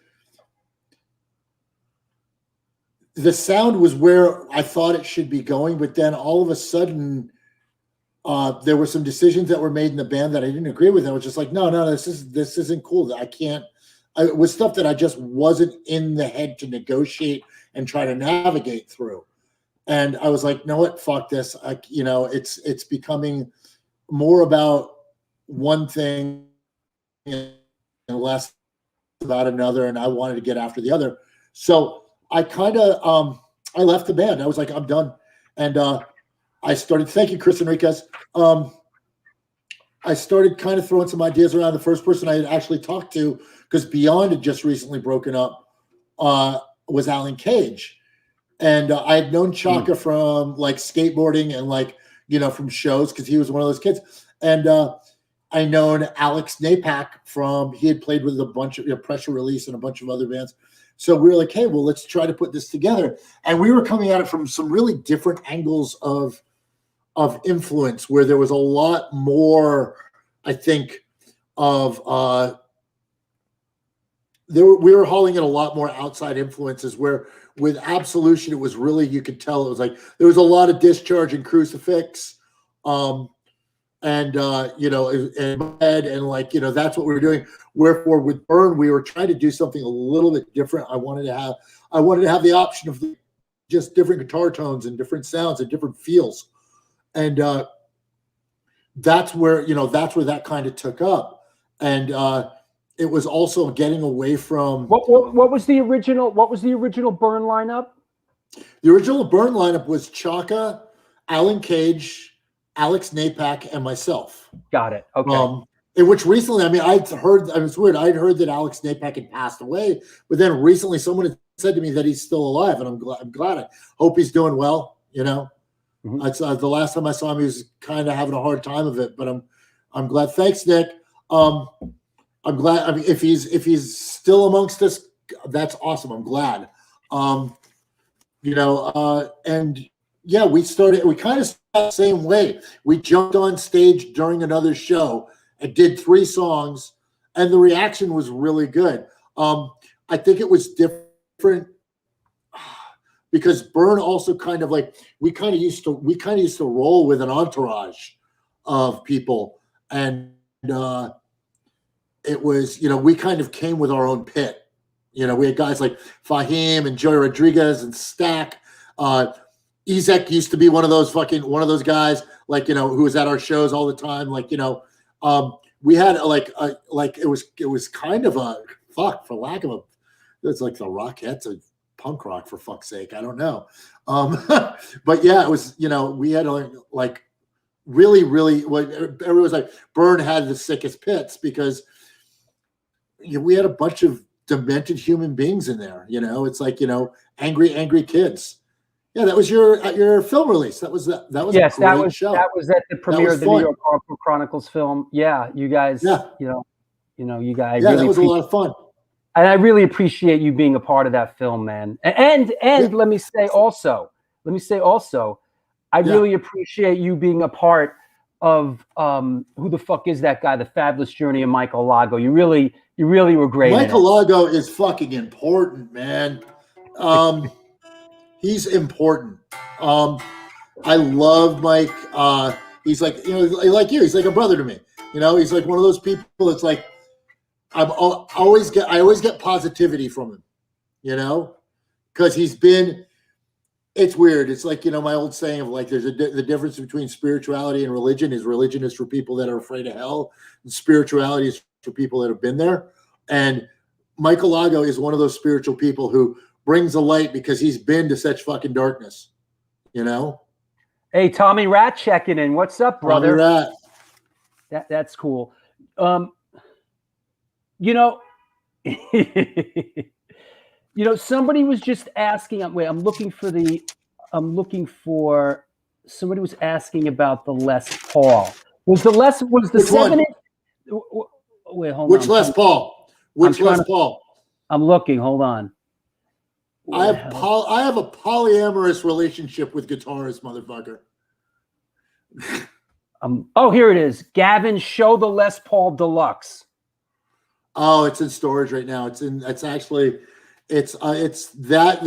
the sound was where I thought it should be going, but then all of a sudden there were some decisions that were made in the band that I didn't agree with. I was just like, no, this isn't cool. It was stuff that I just wasn't in the head to negotiate and try to navigate through. And I was like, no, what? Fuck this. It's becoming more about one thing and less about another, and I wanted to get after the other. So I kind of I left the band. I was like, I'm done, and I started. Thank you, Chris Enriquez. I started kind of throwing some ideas around. The first person I had actually talked to, because Beyond had just recently broken up, was Alan Cage. And I had known Chaka from like skateboarding and like, you know, from shows, because he was one of those kids. And I known Alex Napak from, he had played with a bunch of, you know, Pressure Release and a bunch of other bands. So we were like, hey, well, let's try to put this together. And we were coming at it from some really different angles of influence, where there was a lot more, I think, of we were hauling in a lot more outside influences, where with Absolution, it was really, you could tell it was like there was a lot of Discharge and Crucifix, and you know, and like, you know, that's what we were doing. Wherefore with Burn, we were trying to do something a little bit different. I wanted to have the option of just different guitar tones and different sounds and different feels. And that's where that kind of took up. And it was also getting away from what was the original Burn lineup? The original Burn lineup was Chaka, Alan Cage, Alex Napak, and myself. Got it. Okay. In which recently, I mean, it's weird. I'd heard that Alex Napak had passed away, but then recently someone had said to me that he's still alive, and I'm glad. I hope he's doing well, you know. Mm-hmm. The last time I saw him, he was kind of having a hard time of it, but I'm glad. Thanks, Nick. I'm glad. I mean, if he's still amongst us, that's awesome. I'm glad. You know, and yeah, we kind of started the same way. We jumped on stage during another show and did 3 songs, and the reaction was really good. I think it was different because Burn also kind of like we kind of used to roll with an entourage of people, and it was, you know, we kind of came with our own pit. You know, we had guys like Fahim and Joey Rodriguez and Stack. Ezek used to be one of those guys, like, you know, who was at our shows all the time. Like, you know, we had it was kind of a for lack of it's like the Rockettes of punk rock, for fuck's sake. I don't know. But yeah, it was, you know, we had like really, everyone was like, Burn had the sickest pits because we had a bunch of demented human beings in there. You know, it's like, you know, angry kids. Yeah, that was your film release. That was yes, a great show. That was at the premiere of the New York Chronicles film. Yeah, you guys. Yeah. You guys. Yeah, really that was a lot of fun. And I really appreciate you being a part of that film, man. And let me say also, I really appreciate you being a part of who the fuck is that guy? The Fabulous Journey of Michael Lago. You really were great. Michael Lago is fucking important, man. He's important. I love Mike. He's like, you know, like you. He's like a brother to me. You know, he's like one of those people. It's like I always get positivity from him. You know, because he's been. It's weird. It's like, you know, my old saying of like, there's the difference between spirituality and religion is religion is for people that are afraid of hell, and spirituality is for people that have been there. And Michael Lago is one of those spiritual people who brings a light because he's been to such fucking darkness, you know? Hey, Tommy Rat checking in. What's up, brother? Tommy Rat. That's cool. You know, you know, somebody was just asking. Wait, somebody was asking about the Les Paul. Was the Which 7 inch? Wait, hold on. Which Les Paul? Which Les Paul? I'm looking. Hold on. I have a polyamorous relationship with guitarists, motherfucker. Oh, here it is. Gavin, show the Les Paul Deluxe. Oh, it's in storage right now. It's the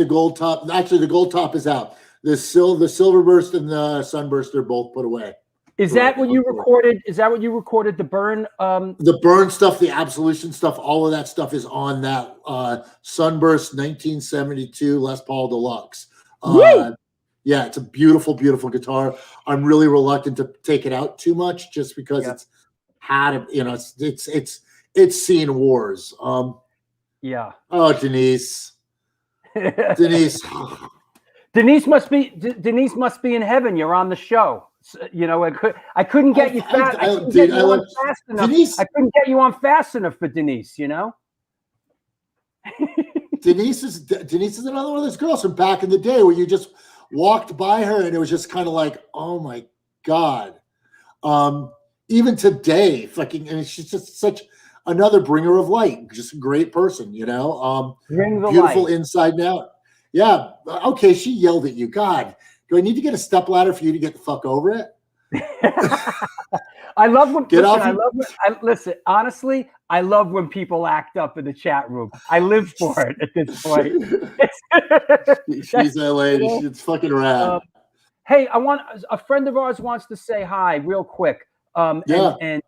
gold top. Actually, the gold top is out. The silver burst and the sunburst are both put away. Is that what you recorded? Is that what you recorded? The Burn? The Burn stuff, the Absolution stuff, all of that stuff is on that Sunburst 1972 Les Paul Deluxe. Yeah, it's a beautiful, beautiful guitar. I'm really reluctant to take it out too much, just because it's had, you know, it's seen wars. Yeah. Oh, Denise. Denise. Denise must be in heaven. You're on the show. You know, I couldn't get you fast. I couldn't get you on fast enough. Denise. I couldn't get you on fast enough for Denise. You know. Denise is another one of those girls from back in the day where you just walked by her and it was just kind of like, oh my God. Even today, fucking, and she's just such another bringer of light, just a great person, you know. Beautiful light. Inside and out. Yeah. Okay, she yelled at you. God, do I need to get a stepladder for you to get the fuck over it? I love when listen, honestly, I love when people act up in the chat room. I live for it at this point. She's that lady. She's fucking rad. Hey, a friend of ours wants to say hi real quick. And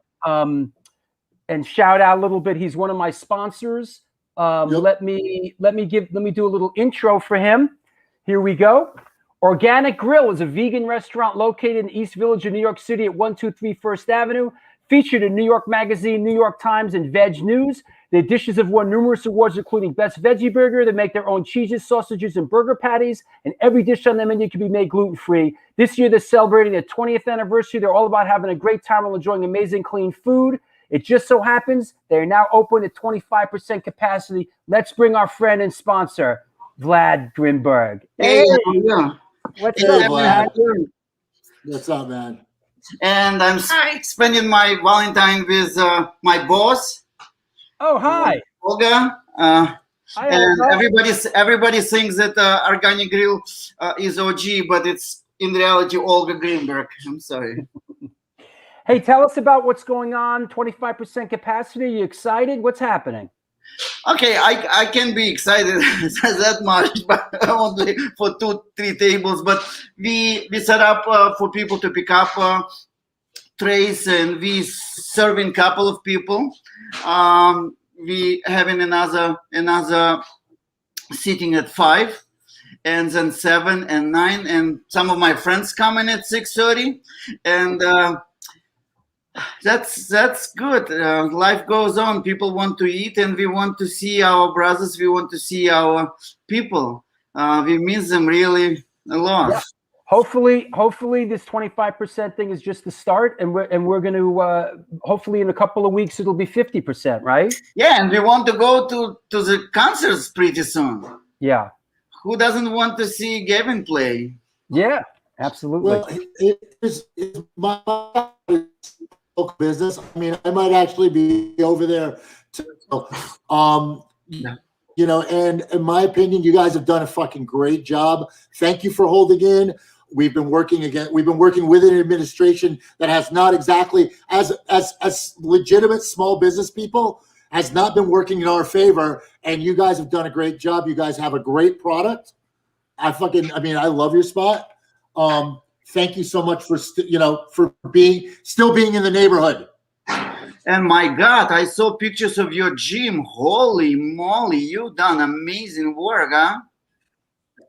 shout out a little bit. He's one of my sponsors. Let me do a little intro for him. Here we go. Organic Grill is a vegan restaurant located in East Village of New York City at 123 First Avenue. Featured in New York Magazine, New York Times, and Veg News. Their dishes have won numerous awards, including Best Veggie Burger. They make their own cheeses, sausages, and burger patties. And every dish on their menu can be made gluten-free. This year, they're celebrating their 20th anniversary. They're all about having a great time while enjoying amazing, clean food. It just so happens they're now open at 25% capacity. Let's bring our friend and sponsor, Vlad Grimberg. Hey, what's up, Vlad? What's up, man? And I'm spending my Valentine with my boss. Oh, hi, Olga. Hi, and Olga. everybody thinks that Organic Grill is OG, but it's in reality Olga Greenberg. I'm sorry. Hey, tell us about what's going on. 25% capacity. Are you excited? What's happening? Okay, I can be excited that much, but only for 2-3 tables. But we set up for people to pick up trays, and we serving couple of people. We having another sitting at 5, and then 7 and 9, and some of my friends coming at 6:30, and. That's good. Life goes on. People want to eat, and we want to see our brothers. We want to see our people. We miss them really a lot. Yeah. Hopefully, this 25% thing is just the start, and we're going to hopefully in a couple of weeks it'll be 50%, right? Yeah, and we want to go to the concerts pretty soon. Yeah. Who doesn't want to see Gavin play? Yeah, absolutely. Well, it's my business. I mean, I might actually be over there. You know, and in my opinion, you guys have done a fucking great job. Thank you for holding in. We've been working with an administration that has not exactly, as legitimate small business people, has not been working in our favor. And you guys have done a great job. You guys have a great product. I love your spot. Thank you so much for still being in the neighborhood. And my God, I saw pictures of your gym. Holy moly, you've done amazing work, huh?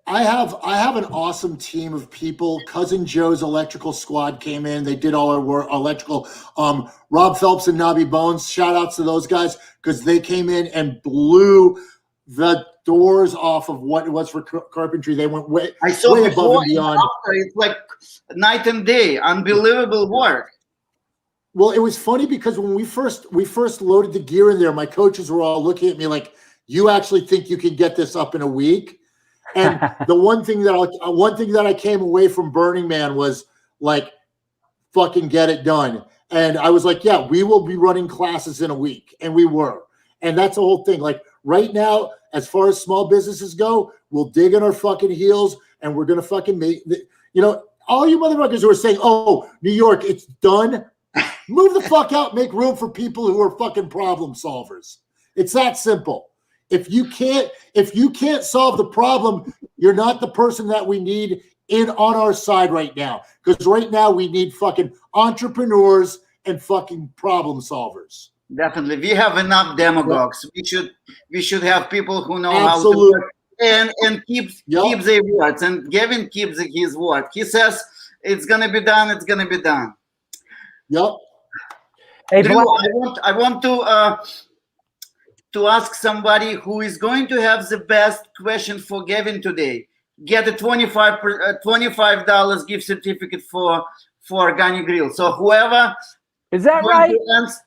I have an awesome team of people. Cousin Joe's electrical squad came in. They did all our work, electrical. Rob Phelps and Nobby Bones, shout outs to those guys because they came in and blew the doors off of what it was for carpentry. They went way above and beyond. It's like night and day. Unbelievable work. Well, it was funny because when we first loaded the gear in there, my coaches were all looking at me like, "You actually think you can get this up in a week?" And the one thing that I came away from Burning Man was like, "Fucking get it done." And I was like, "Yeah, we will be running classes in a week," and we were. And that's the whole thing. Like right now, as far as small businesses go, we'll dig in our fucking heels, and we're gonna fucking make all you motherfuckers who are saying, "Oh, New York, it's done." Move the fuck out, make room for people who are fucking problem solvers. It's that simple. If you can't solve the problem, you're not the person that we need on our side right now. Because right now we need fucking entrepreneurs and fucking problem solvers. Definitely. We have enough demagogues. We should have people who know Absolutely. how to work and keeps their words. And Gavin keeps his word. He says it's gonna be done, it's gonna be done. Yep. Hey, Drew, I want to to ask somebody who is going to have the best question for Gavin today. Get a $25 gift certificate for Organic Grill. So whoever Is that right?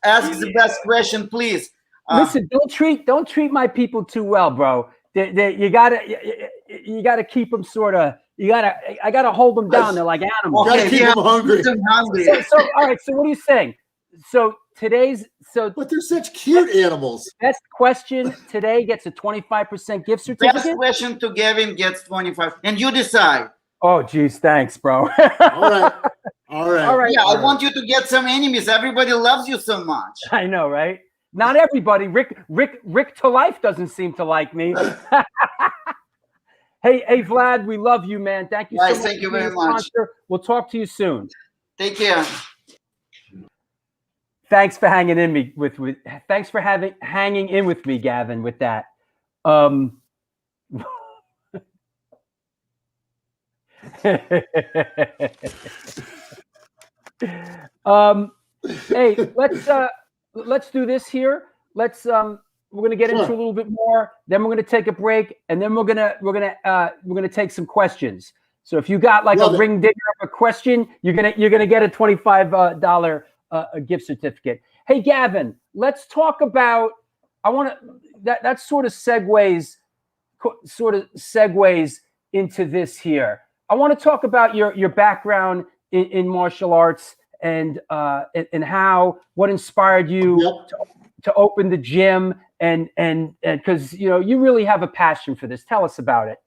ask the best question, please. Listen, don't treat my people too well, bro. You gotta keep them sort of. I gotta hold them down. They're like animals. Gotta keep them hungry. So all right. So what are you saying? So but they're such cute animals. Best question today gets a 25% gift certificate. Best question to Gavin gets 25, and you decide. Oh, geez, thanks, bro. All right. Yeah, I want you to get some enemies. Everybody loves you so much. I know, right? Not everybody. Rick to life doesn't seem to like me. Hey, Vlad, we love you, man. Thank you so much. Thank you very much. We'll talk to you soon. Take care. Thanks for hanging in thanks for hanging in with me, Gavin, with that. Hey, let's do this here. We're gonna get into a little bit more, then we're gonna take a break, and then we're gonna take some questions. So if you got like a ring digger of a question, you're gonna get a $25 gift certificate. Hey, Gavin, let's talk about. That sort of segues into this here. I want to talk about your background in martial arts and what inspired you to open the gym and because you really have a passion for this. Tell us about it.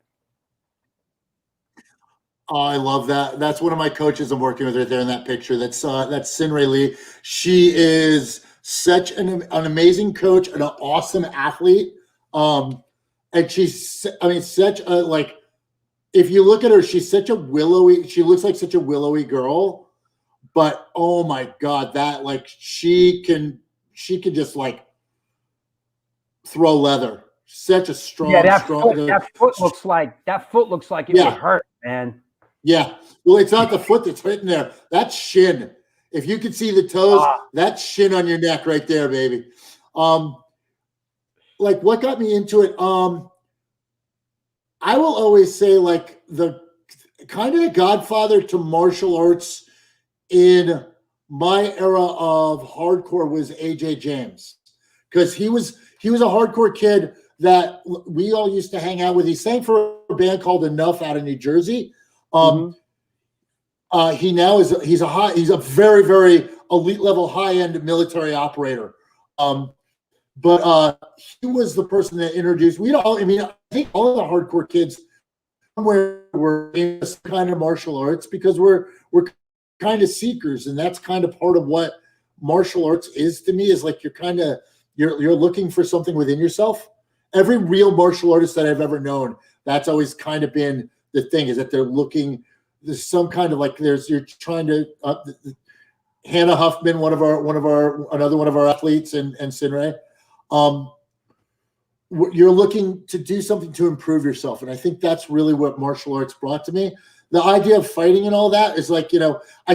Oh, I love that. That's one of my coaches I'm working with right there in that picture. That's Sinray Lee. She is such an amazing coach and an awesome athlete. And she's, such a, if you look at her, she's such a she looks like such a willowy girl, but oh my God, that she can just throw leather. Such a strong, that foot looks like it would hurt, man. Yeah. Well, it's not the foot that's hitting there. That's shin. If you can see the toes, that's shin on your neck right there, baby. What got me into it? I will always say the kind of the godfather to martial arts in my era of hardcore was AJ James, because he was a hardcore kid that we all used to hang out with. He sang for a band called Enough out of New Jersey. He now he's a very, very elite level, high end military operator. But he was the person that introduced. I think all of the hardcore kids somewhere were in this kind of martial arts because we're kind of seekers, and that's kind of part of what martial arts is to me. Is you're looking for something within yourself. Every real martial artist that I've ever known, that's always kind of been the thing, is that they're looking. There's some kind of you're trying to. Hannah Huffman, another one of our athletes, and Sinray. You're looking to do something to improve yourself, and I think that's really what martial arts brought to me. The idea of fighting and all that is I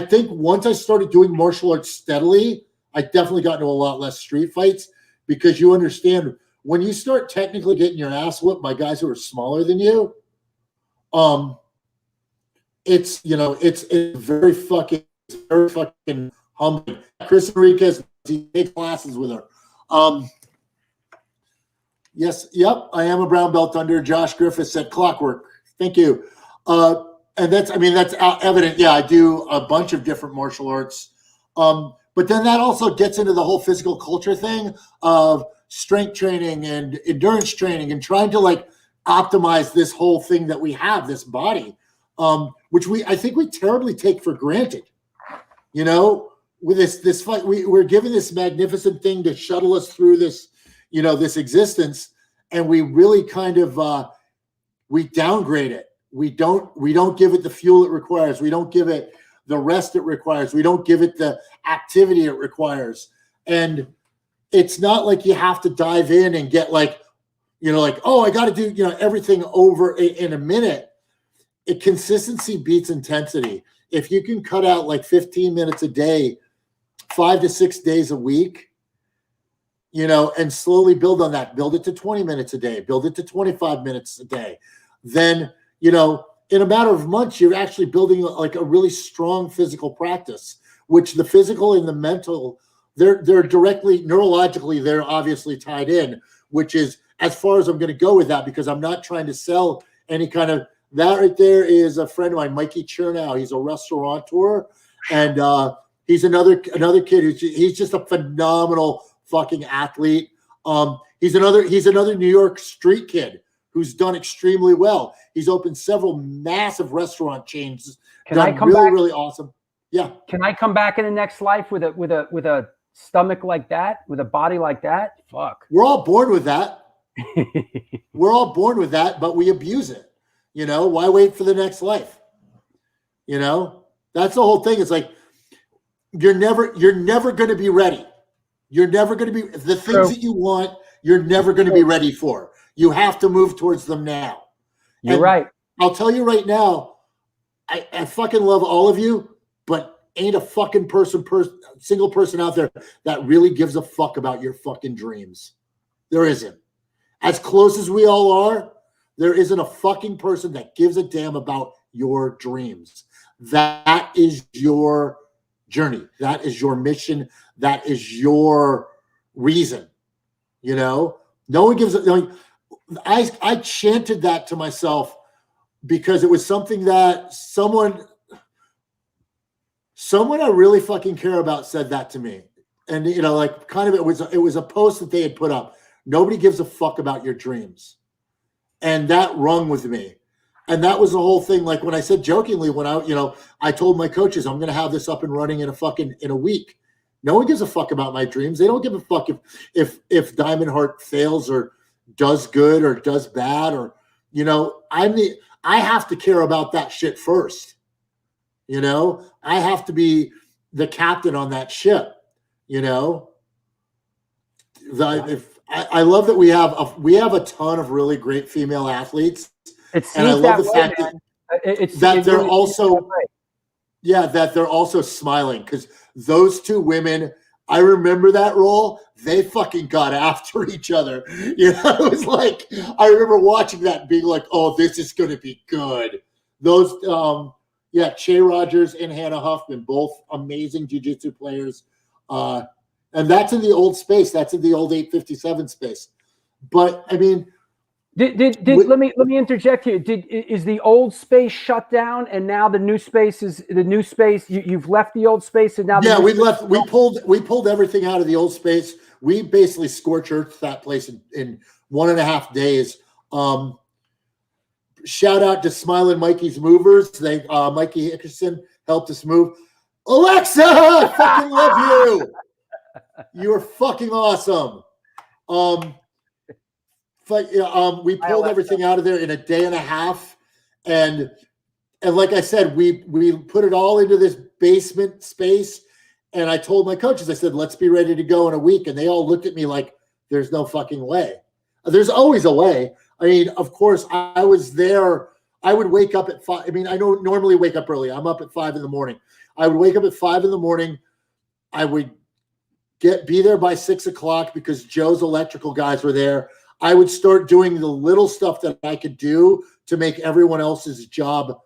think once I started doing martial arts steadily, I definitely got into a lot less street fights, because you understand when you start technically getting your ass whipped by guys who are smaller than you, it's very fucking humbling. Chris Enriquez, he takes classes with her. Yes, yep, I am a brown belt under. Josh Griffiths said clockwork. Thank you. And that's evident. Yeah, I do a bunch of different martial arts. But then that also gets into the whole physical culture thing of strength training and endurance training and trying to optimize this whole thing that we have, this body, which I think we terribly take for granted. With this fight, we're given this magnificent thing to shuttle us through this, this existence, and we really kind of we downgrade it. We don't give it the fuel it requires. We don't give it the rest it requires. We don't give it the activity it requires. And it's not like you have to dive in and get oh, I got to do everything over in a minute. Consistency beats intensity. If you can cut out 15 minutes a day, 5 to 6 days a week, you know, and slowly build on that. Build it to 20 minutes a day, build it to 25 minutes a day. Then, you know, in a matter of months, you're actually building like a really strong physical practice, which the physical and the mental, they're directly, neurologically, they're obviously tied in, which is as far as I'm going to go with that, because I'm not trying to sell any kind of, that right there is a friend of mine, Mikey Chernow. He's a restaurateur, and he's another kid he's just a phenomenal fucking athlete. He's another New York street kid who's done extremely well. He's opened several massive restaurant chains. Can I come really, back? really awesome. Yeah. Can I come back in the next life with a stomach like that, with a body like that? Fuck. We're all born with that. We're all born with that, but we abuse it. You know, why wait for the next life? You know, that's the whole thing. It's like you're never going to be ready. You're never going to be the things that you want. You're never going to be ready for. You have to move towards them now. You're right. I'll tell you right now, I fucking love all of you, but ain't a fucking single person out there that really gives a fuck about your fucking dreams. There isn't. As close as we all are, there isn't a fucking person that gives a damn about your dreams. That is your journey. That is your mission. That is your reason. You know, no one gives a. I chanted that to myself because it was something that someone I really fucking care about said that to me. And, you know, like kind of it was a post that they had put up. Nobody gives a fuck about your dreams. And that rung with me. And that was the whole thing. Like when I said jokingly, when I told my coaches, I'm going to have this up and running in a week. No one gives a fuck about my dreams. They don't give a fuck if Diamond Heart fails or does good or does bad, or, you know, I have to care about that shit first. You know, I have to be the captain on that ship, you know. I love that we have a ton of really great female athletes, and I love the fact that they're also that they're also smiling, because those two women, I remember that role. They fucking got after each other. You know, it was like I remember watching that and being like, "Oh, this is going to be good." Those, Che Rogers and Hannah Huffman, both amazing jiu-jitsu players. And that's in the old space. That's in the old 857 space. But I mean, let me interject here. Is the old space shut down, and now the new space is the new space? You've left the old space, and now we left. We pulled everything out of the old space. We basically scorched earth that place in 1.5 days. Shout out to Smiling Mikey's Movers. Mikey Hickerson helped us move. Alexa, I fucking love you. You are fucking awesome. We pulled everything out of there in a day and a half, and like I said, we put it all into this basement space. And I told my coaches, I said, let's be ready to go in a week. And they all looked at me like, there's no fucking way. There's always a way. I mean, of course, I was there. I would wake up at 5. I mean, I don't normally wake up early. I'm up at 5 in the morning. I would wake up at 5 in the morning. I would be there by 6 o'clock because Joe's electrical guys were there. I would start doing the little stuff that I could do to make everyone else's job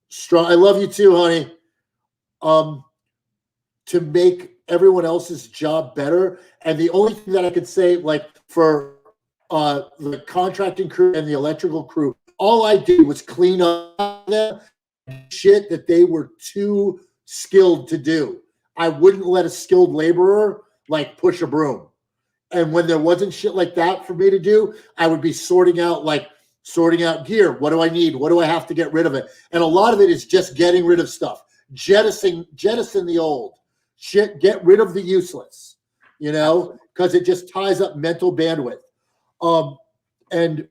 strong. I love you too, honey. To make everyone else's job better. And the only thing that I could say, like for the contracting crew and the electrical crew, all I did was clean up that shit that they were too skilled to do. I wouldn't let a skilled laborer like push a broom. And when there wasn't shit like that for me to do, I would be sorting out gear. What do I need? What do I have to get rid of it? And a lot of it is just getting rid of stuff, jettison the old shit, get rid of the useless, you know, because it just ties up mental bandwidth. And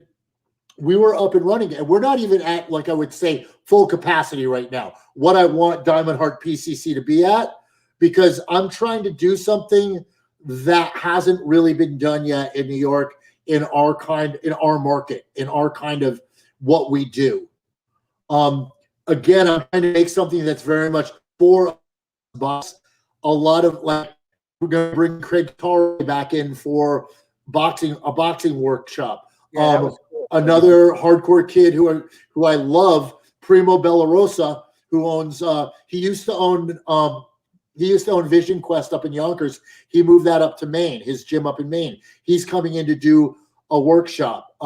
we were up and running, and we're not even at, like I would say, full capacity right now. What I want Diamond Heart PCC to be at, because I'm trying to do something that hasn't really been done yet in New York, in our market, in our kind of what we do. Again, I'm trying to make something that's very much for us. A lot of like we're going to bring Craig Torrey back in for a boxing workshop. Yeah, that was cool. Another hardcore kid who I love, Primo Bellarosa, who owns. He used to own Vision Quest up in Yonkers. He moved that up to Maine, his gym up in Maine. He's coming in to do a workshop.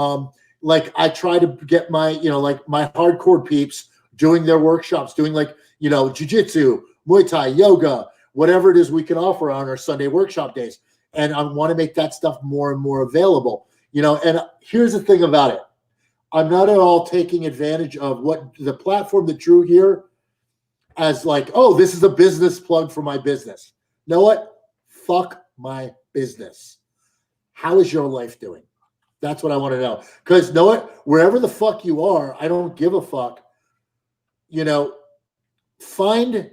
Like I try to get my, like my hardcore peeps doing their workshops, doing like, jiu-jitsu, Muay Thai, yoga, whatever it is we can offer on our Sunday workshop days. And I want to make that stuff more and more available, and here's the thing about it. I'm not at all taking advantage of what the platform that Drew here as like, oh, this is a business plug for my business. You know what? Fuck my business. How is your life doing? That's what I want to know. Because you know what? Wherever the fuck you are, I don't give a fuck. Find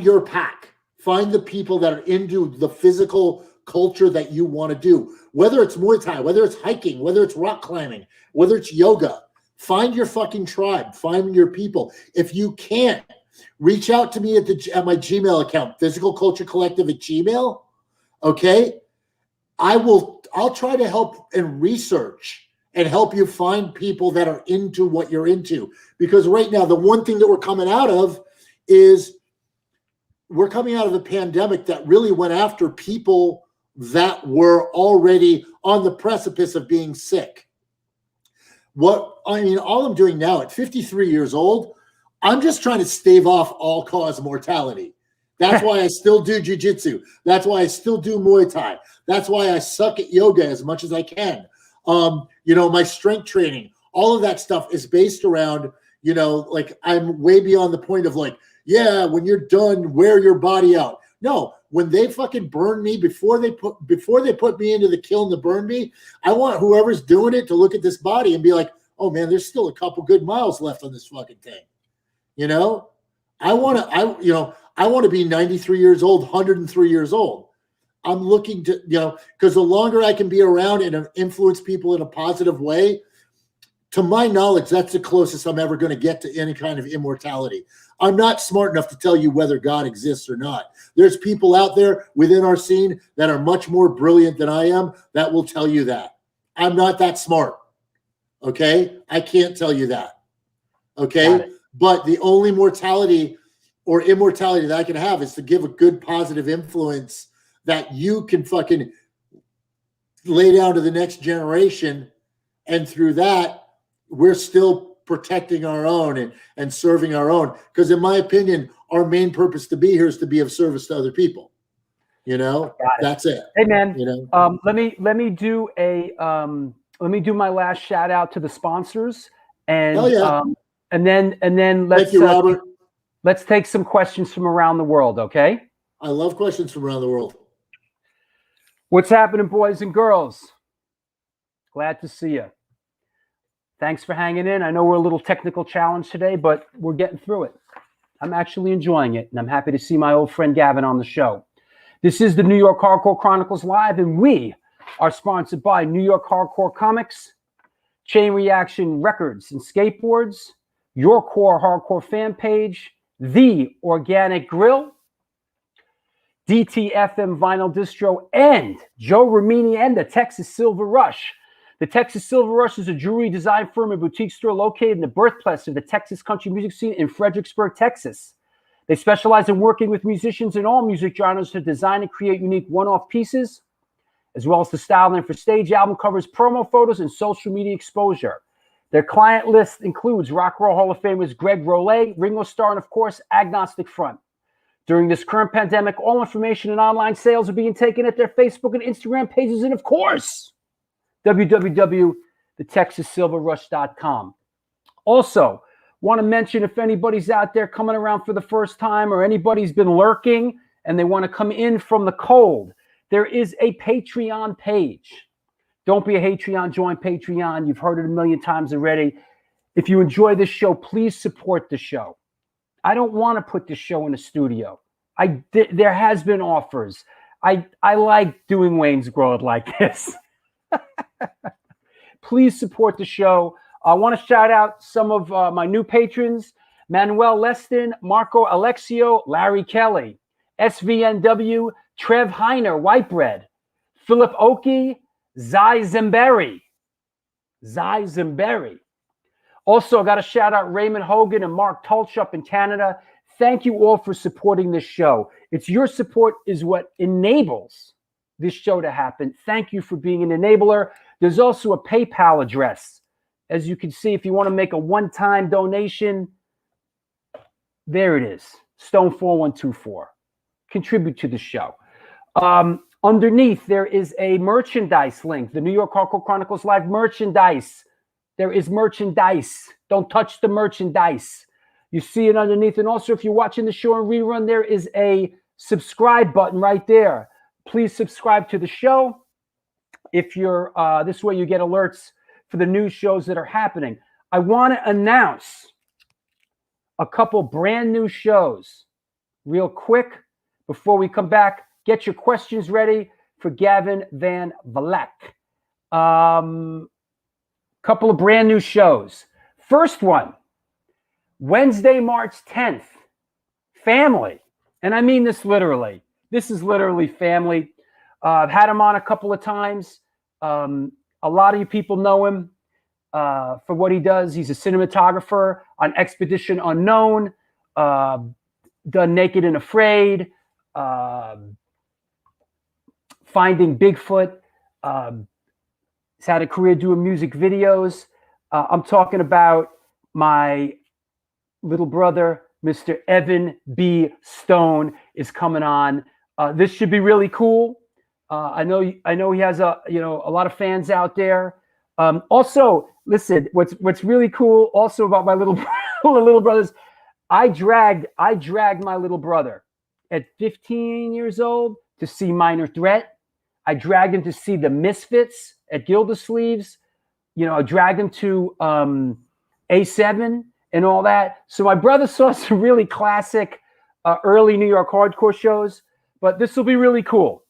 your pack. Find the people that are into the physical culture that you want to do. Whether it's Muay Thai, whether it's hiking, whether it's rock climbing, whether it's yoga. Find your fucking tribe. Find your people. If you can't, reach out to me at my Gmail account, physicalculturecollective@gmail. Okay? I'll try to help and research and help you find people that are into what you're into. Because right now, the one thing that we're coming out of is we're coming out of a pandemic that really went after people that were already on the precipice of being sick. All I'm doing now at 53 years old, I'm just trying to stave off all-cause mortality. That's why I still do jiu-jitsu. That's why I still do Muay Thai. That's why I suck at yoga as much as I can. My strength training, all of that stuff is based around, like I'm way beyond the point of like, yeah, when you're done, wear your body out. No, when they fucking burn me, before they put me into the kiln to burn me, I want whoever's doing it to look at this body and be like, oh man, there's still a couple good miles left on this fucking thing. I want to be 93 years old, 103 years old. I'm looking to, because the longer I can be around and influence people in a positive way, to my knowledge, that's the closest I'm ever going to get to any kind of immortality. I'm not smart enough to tell you whether God exists or not. There's people out there within our scene that are much more brilliant than I am that will tell you that. I'm not that smart. Okay? I can't tell you that. Okay? But the only mortality or immortality that I can have is to give a good positive influence that you can fucking lay down to the next generation. And through that, we're still protecting our own and serving our own. Because in my opinion, our main purpose to be here is to be of service to other people. That's it. Hey man, let me do my last shout out to the sponsors and and then let's thank you, Robert. Let's take some questions from around the world, okay? I love questions from around the world. What's happening, boys and girls? Glad to see you. Thanks for hanging in. I know we're a little technical challenge today, but we're getting through it. I'm actually enjoying it, and I'm happy to see my old friend Gavin on the show. This is the New York Hardcore Chronicles Live, and we are sponsored by New York Hardcore Comics, Chain Reaction Records and Skateboards, Your Core Hardcore Fan Page, The Organic Grill, DTFM Vinyl Distro, and Joe Ramini and the Texas Silver Rush. The Texas Silver Rush is a jewelry design firm and boutique store located in the birthplace of the Texas country music scene in Fredericksburg, Texas. They specialize in working with musicians in all music genres to design and create unique one-off pieces, as well as the styling for stage album covers, promo photos, and social media exposure. Their client list includes Rock and Roll Hall of Famers Greg Rollet, Ringo Starr, and of course, Agnostic Front. During this current pandemic, all information and online sales are being taken at their Facebook and Instagram pages, and of course, www.thetexassilverrush.com. Also, want to mention if anybody's out there coming around for the first time or anybody's been lurking and they want to come in from the cold, there is a Patreon page. Don't be a Patreon, join Patreon. You've heard it a million times already. If you enjoy this show, please support the show. I don't want to put this show in a studio. There has been offers. I like doing Wayne's World like this. Please support the show. I want to shout out some of my new patrons: Manuel Leston, Marco Alexio, Larry Kelly, SVNW, Trev Heiner, White Bread. Philip Oki, Zai Zemberi. Zai Zemberi. Also, I got to shout out Raymond Hogan and Mark Tulch up in Canada. Thank you all for supporting this show. It's your support is what enables this show to happen. Thank you for being an enabler. There's also a PayPal address. As you can see, if you want to make a one-time donation, there it is, Stone4124. Contribute to the show. Underneath, there is a merchandise link, the New York Hardcore Chronicles Live merchandise. There is merchandise. Don't touch the merchandise. You see it underneath. And also, if you're watching the show in rerun, there is a subscribe button right there. Please subscribe to the show. If you're this way, you get alerts for the new shows that are happening. I want to announce a couple brand new shows real quick before we come back. Get your questions ready for Gavin Van Vlack. Couple of brand new shows. First one, Wednesday, March 10th, family. And I mean this literally. This is literally family. I've had him on a couple of times. A lot of you people know him for what he does. He's a cinematographer on Expedition Unknown, done Naked and Afraid, Finding Bigfoot. He's had a career doing music videos. I'm talking about my little brother, Mr. Evan B. Stone, is coming on. This should be really cool. I know he has a lot of fans out there. Also, listen, what's really cool also about my little brothers, I dragged my little brother at 15 years old to see Minor Threat. I dragged him to see the Misfits at Gildersleeves. I dragged him to A7 and all that. So my brother saw some really classic early New York hardcore shows, but this will be really cool.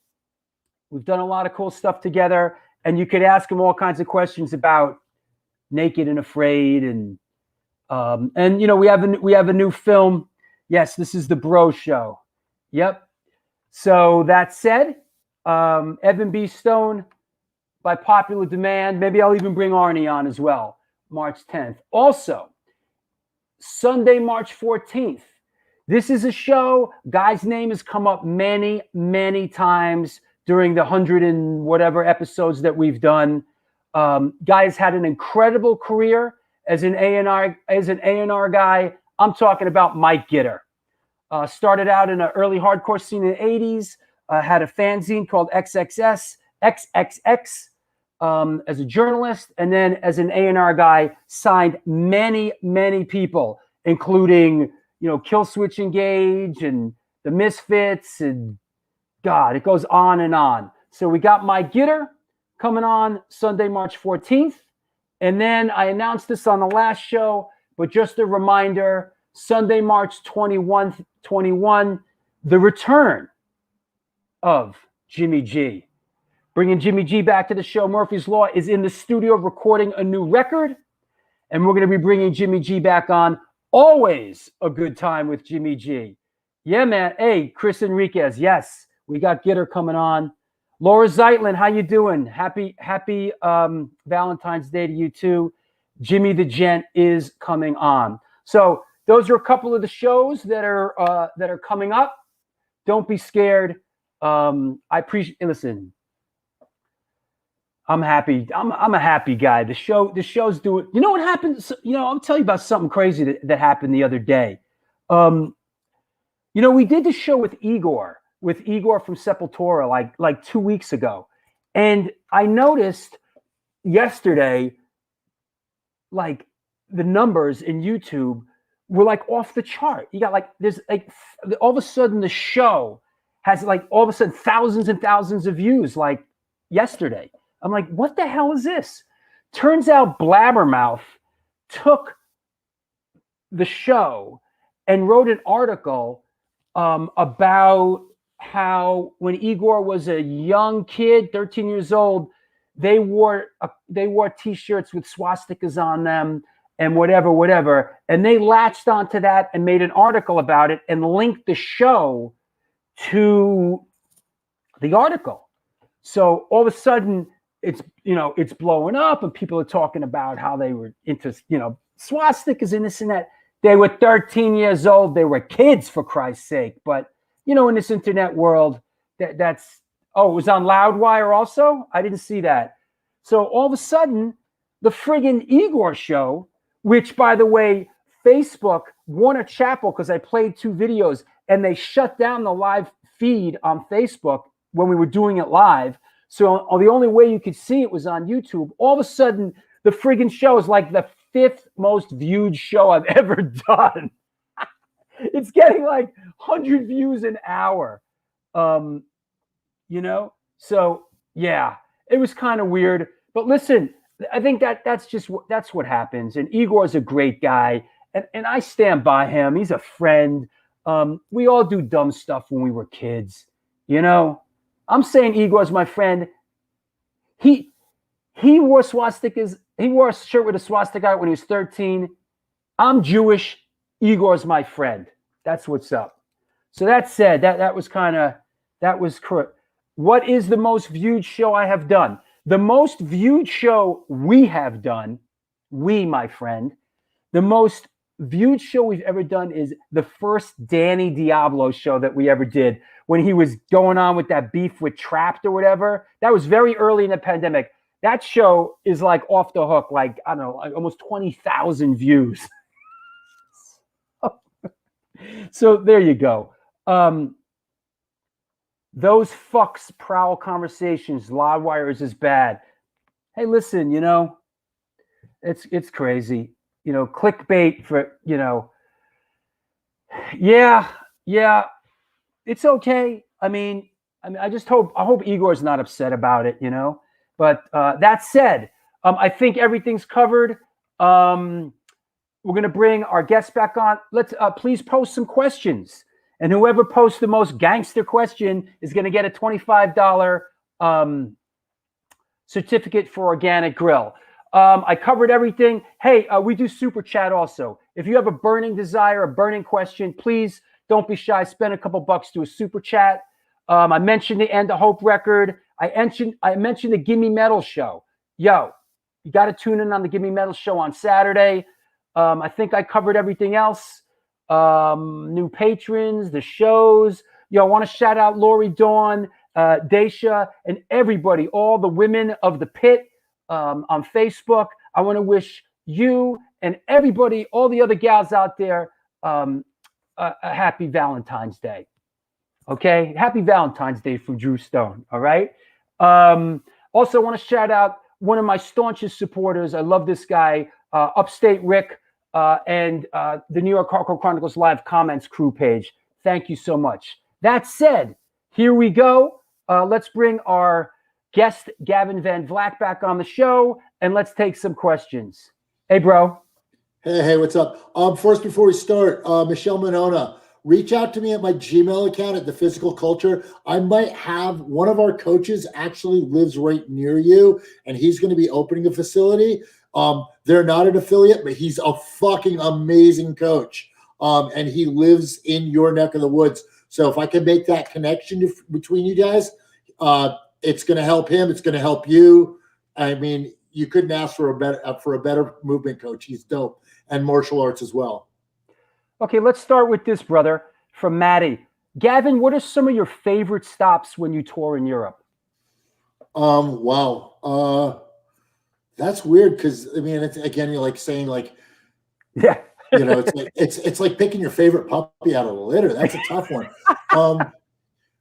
We've done a lot of cool stuff together, and you could ask him all kinds of questions about Naked and Afraid, and we have a new film. Yes, this is the Bro Show. Yep. So that said, Evan B. Stone, by popular demand. Maybe I'll even bring Arnie on as well, March 10th. Also, Sunday, March 14th. This is a show. Guy's name has come up many, many times during the 100 and whatever episodes that we've done. Guy's had an incredible career as an A&R guy. I'm talking about Mike Gitter. Started out in an early hardcore scene in the 80s. Had a fanzine called XXX as a journalist, and then as an A&R guy, signed many, many people, including Killswitch Engage and the Misfits, and God, it goes on and on. So we got Mike Gitter coming on Sunday, March 14th, and then I announced this on the last show, but just a reminder: Sunday, March 21, the return of Jimmy G. Bringing Jimmy G back to the show. Murphy's Law is in the studio recording a new record, and we're going to be bringing Jimmy G back on. Always a good time with Jimmy G. Yeah, man. Hey, Chris Enriquez. Yes, we got Gitter coming on. Laura Zeitlin, how you doing? Happy Valentine's Day to you too. Jimmy the Gent is coming on. So those are a couple of the shows that are coming up. Don't be scared. I appreciate. Listen, I'm happy. I'm a happy guy. The show's doing. You know what happened? I'll tell you about something crazy that happened the other day. We did the show with Igor from Sepultura like 2 weeks ago, and I noticed yesterday, like, the numbers in YouTube were like off the chart. You got there's all of a sudden the show has all of a sudden thousands and thousands of views like yesterday. I'm like, what the hell is this? Turns out Blabbermouth took the show and wrote an article about how when Igor was a young kid, 13 years old, they wore T-shirts with swastikas on them and whatever. And they latched onto that and made an article about it and linked the show to the article. So all of a sudden, it's blowing up, and people are talking about how they were into swastikas and this and that. They were 13 years old. They were kids, for Christ's sake. But in this internet world, that's it was on Loudwire also. I didn't see that. So all of a sudden, the friggin' Igor show, which, by the way, Facebook won a chapel because I played 2 videos and they shut down the live feed on Facebook when we were doing it live. So the only way you could see it was on YouTube. All of a sudden, the friggin' show is like the 5th most viewed show I've ever done. It's getting like 100 views an hour. So yeah, it was kind of weird. But listen, I think that's what happens. And Igor's a great guy, and I stand by him. He's a friend. We all do dumb stuff when we were kids. I'm saying Igor's my friend. He wore swastikas. He wore a shirt with a swastika when he was 13. I'm Jewish. Igor's my friend. That's what's up. So that said, that was correct. What is the most viewed show I have done? The most viewed show we have done, my friend, the most viewed show we've ever done is the first Danny Diablo show that we ever did when he was going on with that beef with Trapped or whatever. That was very early in the pandemic. That show is like off the hook, like, I don't know, like almost 20,000 views. So there you go. Those fucks prowl conversations. Loudwire is bad. Hey, listen, it's crazy. Clickbait for, yeah, it's okay. I mean, I hope Igor's not upset about it, But that said, I think everything's covered. We're going to bring our guests back on. Let's please post some questions. And whoever posts the most gangster question is going to get a $25 certificate for Organic Grill. I covered everything. Hey, we do Super Chat also. If you have a burning desire, a burning question, please don't be shy. Spend a couple bucks to a Super Chat. I mentioned the End of Hope record. I mentioned the Gimme Metal show. Yo, you got to tune in on the Gimme Metal show on Saturday. I think I covered everything else. New patrons, the shows. I want to shout out Lori Dawn, Daisha, and everybody, all the women of the pit on Facebook. I want to wish you and everybody, all the other gals out there, a happy Valentine's Day. Okay? Happy Valentine's Day from Drew Stone. All right? Also, I want to shout out one of my staunchest supporters. I love this guy, Upstate Rick. And the New York Hardcore Chronicles live comments crew page. Thank you so much. That said, here we go. Let's bring our guest, Gavin Van Vlack, back on the show, and let's take some questions. Hey, bro. Hey, what's up? First, before we start, Michelle Monona, reach out to me at my Gmail account at The Physical Culture. I might have one of our coaches actually lives right near you, and he's going to be opening a facility. They're not an affiliate, but he's a fucking amazing coach. And he lives in your neck of the woods. So if I can make that connection between you guys, it's going to help him. It's going to help you. I mean, you couldn't ask for a better movement coach. He's dope. And martial arts as well. Okay, let's start with this, brother, from Maddie. Gavin, what are some of your favorite stops when you tour in Europe? Wow. That's weird because I mean, it's, again, you're like saying like, yeah, it's like picking your favorite puppy out of the litter. That's a tough one.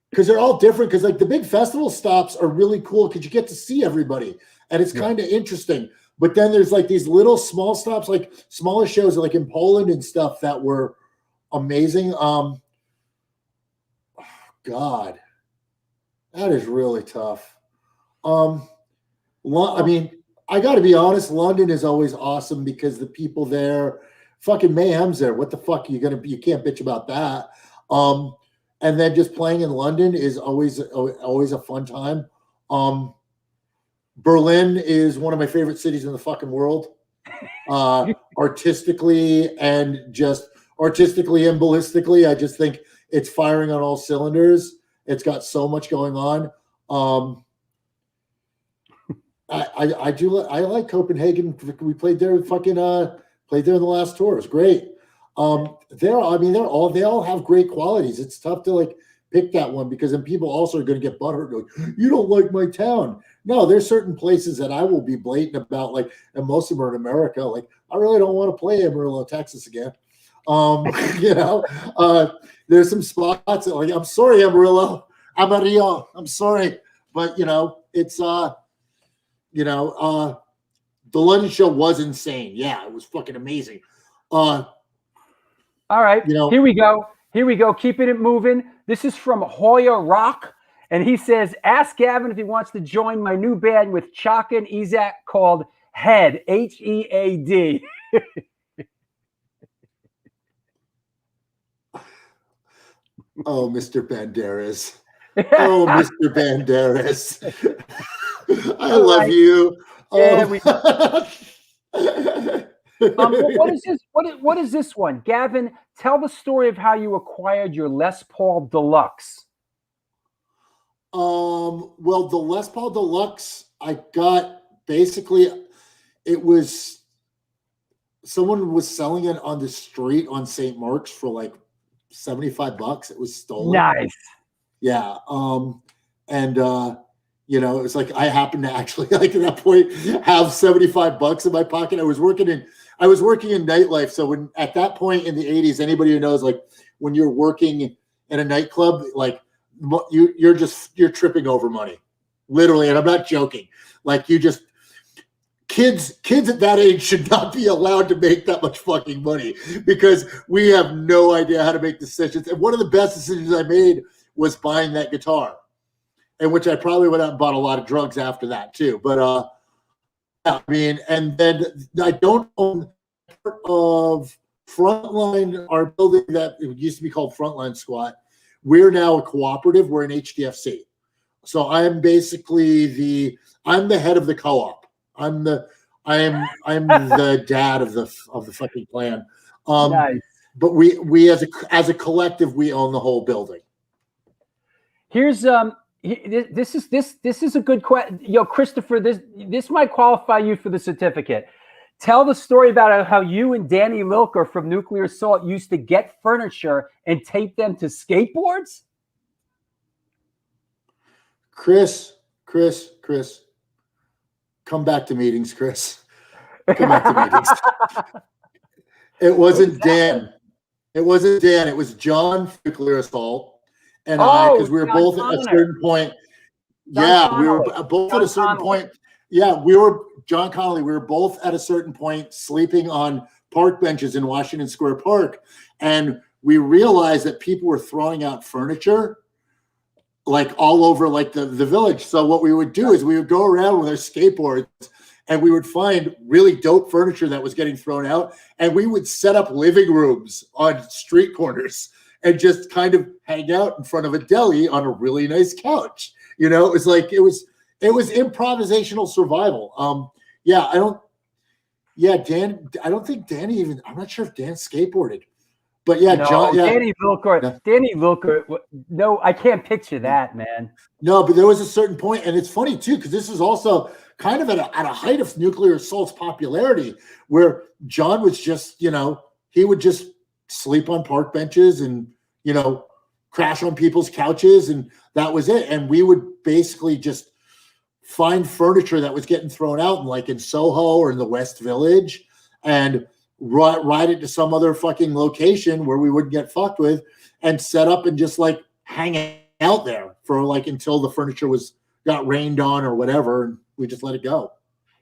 Because they're all different. Because like the big festival stops are really cool because you get to see everybody, and it's kind of interesting. But then there's like these little small stops, like smaller shows, like in Poland and stuff that were amazing. God, that is really tough. I mean, I got to be honest, London is always awesome because the people there, fucking mayhem's there. What the fuck are you going to, you can't bitch about that. And then just playing in London is always a fun time. Berlin is one of my favorite cities in the fucking world. Artistically and ballistically. I just think it's firing on all cylinders. It's got so much going on. I like Copenhagen. We played there played there in the last tour. It was great. They all have great qualities. It's tough to like pick that one because then people also are going to get butthurt. Like, you don't like my town. No, there's certain places that I will be blatant about, like, and most of them are in America. Like, I really don't want to play Amarillo, Texas again. There's some spots that, like, I'm sorry, Amarillo, I'm sorry, but it's the London show was insane. Yeah, it was fucking amazing. All right, here we go. Keeping it moving. This is from Hoya Rock. And he says, ask Gavin if he wants to join my new band with Chaka and Izak called Head, Head. Oh, Mr. Banderas. Oh, Mr. Banderas. I love you. Yeah, Oh. what is this? What is this one? Gavin, tell the story of how you acquired your Les Paul Deluxe. Well, the Les Paul Deluxe, I got basically, it was someone was selling it on the street on St. Mark's for like $75. It was stolen. Nice. Yeah. It was like I happened to actually, like, at that point have $75 in my pocket. I was working in nightlife. So when at that point in the 80s, anybody who knows, like, when you're working in a nightclub, like, you're tripping over money, literally, and I'm not joking. Like, kids at that age should not be allowed to make that much fucking money because we have no idea how to make decisions. And one of the best decisions I made was buying that guitar, in which I probably went out and bought a lot of drugs after that too. But and then I don't own part of Frontline, our building that it used to be called Frontline Squat. We're now a cooperative. We're an HDFC. So I'm basically I'm the head of the co-op. I'm the dad of the fucking plan. Nice. But we as a collective, we own the whole building. Here's this is a good question. Yo, Christopher, this might qualify you for the certificate. Tell the story about how you and Danny Lilker from Nuclear Assault used to get furniture and tape them to skateboards. Chris, come back to meetings, Chris. Come back to meetings. It wasn't Dan. It wasn't Dan. It was John from Nuclear Assault and I, because we were both at a certain point. We were both at a certain point. Yeah, we were John Connolly. We were both at a certain point sleeping on park benches in Washington Square Park, and we realized that people were throwing out furniture like all over like the village. So what we would do is we would go around with our skateboards and we would find really dope furniture that was getting thrown out, and we would set up living rooms on street corners and just kind of hang out in front of a deli on a really nice couch. It was like it was improvisational survival. Dan, I don't think Danny even, I'm not sure if Dan skateboarded, but yeah, no, John, yeah. Danny Vilker, no, I can't picture that, man. No, but there was a certain point, and it's funny too, because this is also kind of at a height of Nuclear Assault's popularity, where John was just, he would just sleep on park benches and, crash on people's couches, and that was it. And we would basically just find furniture that was getting thrown out in Soho or in the West Village and ride it to some other fucking location where we wouldn't get fucked with and set up and just hang out there for until the furniture got rained on or whatever. And we just let it go.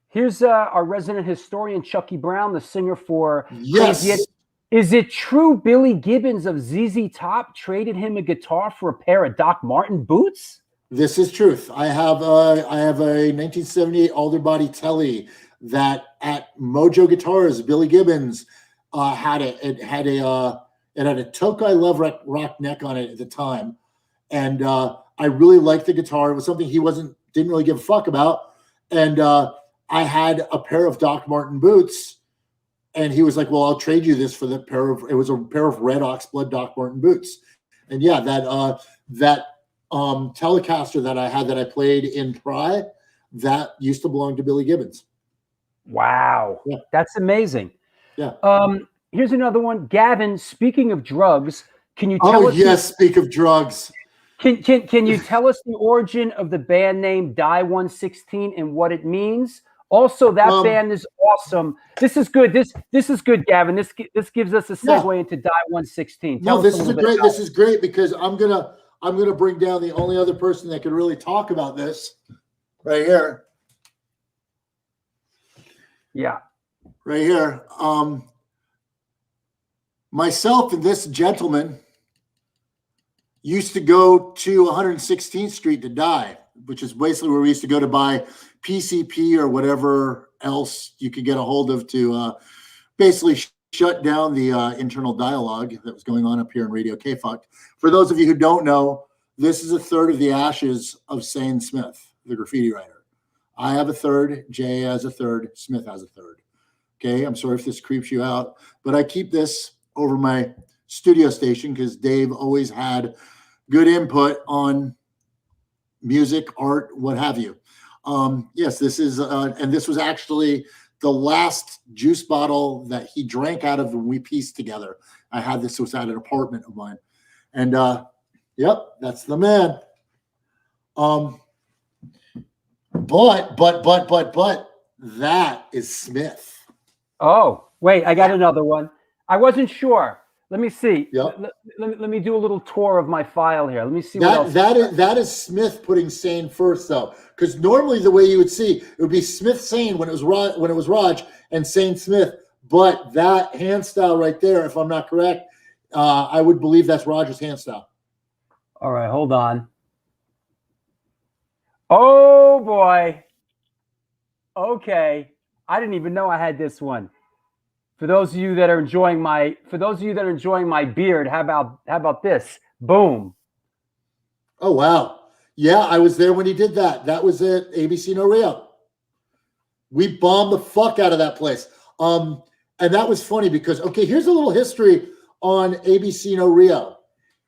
Here's our resident historian, Chucky Brown, the singer for Yes. Is it true Billy Gibbons of ZZ Top traded him a guitar for a pair of Doc Marten boots? This is truth. I have a 1978 Alder Telly that at Mojo Guitars, Billy Gibbons had it. It had a Tokai Love Rock neck on it at the time, and I really liked the guitar. It was something he didn't really give a fuck about, and I had a pair of Doc Marten boots, and he was like, "Well, I'll trade you this for the pair of." It was a pair of red Oxblood Doc Marten boots, and yeah, that Telecaster that I had that I played in Pry, that used to belong to Billy Gibbons. Wow. Yeah. That's amazing. Yeah. Here's another one. Gavin, speaking of drugs, can you tell Oh, us yes, speak of drugs. Can you tell us the origin of the band name Die 116 and what it means? Also, that band is awesome. This is good. This is good, Gavin. This gives us a segue into Die 116. No, this is great because I'm gonna bring down the only other person that could really talk about this right here. Yeah. Right here. Myself and this gentleman used to go to 116th Street to die, which is basically where we used to go to buy PCP or whatever else you could get a hold of to basically shut down the internal dialogue that was going on up here in Radio K-Fucked. For those of you who don't know, this is a third of the ashes of Sane Smith, the graffiti writer. I have a third, Jay has a third, Smith has a third. Okay, I'm sorry if this creeps you out, but I keep this over my studio station because Dave always had good input on music, art, what have you. Yes, this is, and this was actually the last juice bottle that he drank out of when we pieced together. I had this, was at an apartment of mine. And yep, that's the man. But that is Smith. Oh, wait, I got another one. I wasn't sure. Let me see. Yep. Let me do a little tour of my file here. Let me see what else. That is Smith putting Sane first, though, because normally the way you would see it would be Smith Sane when it was Raj and Sane Smith. But that hand style right there, if I'm not correct, I would believe that's Raj's hand style. All right, hold on. Oh boy. Okay, I didn't even know I had this one. For those of you that are enjoying my beard, how about this? Boom. Oh wow. Yeah, I was there when he did that. That was at ABC No Rio. We bombed the fuck out of that place. And that was funny because, okay, here's a little history on ABC No Rio.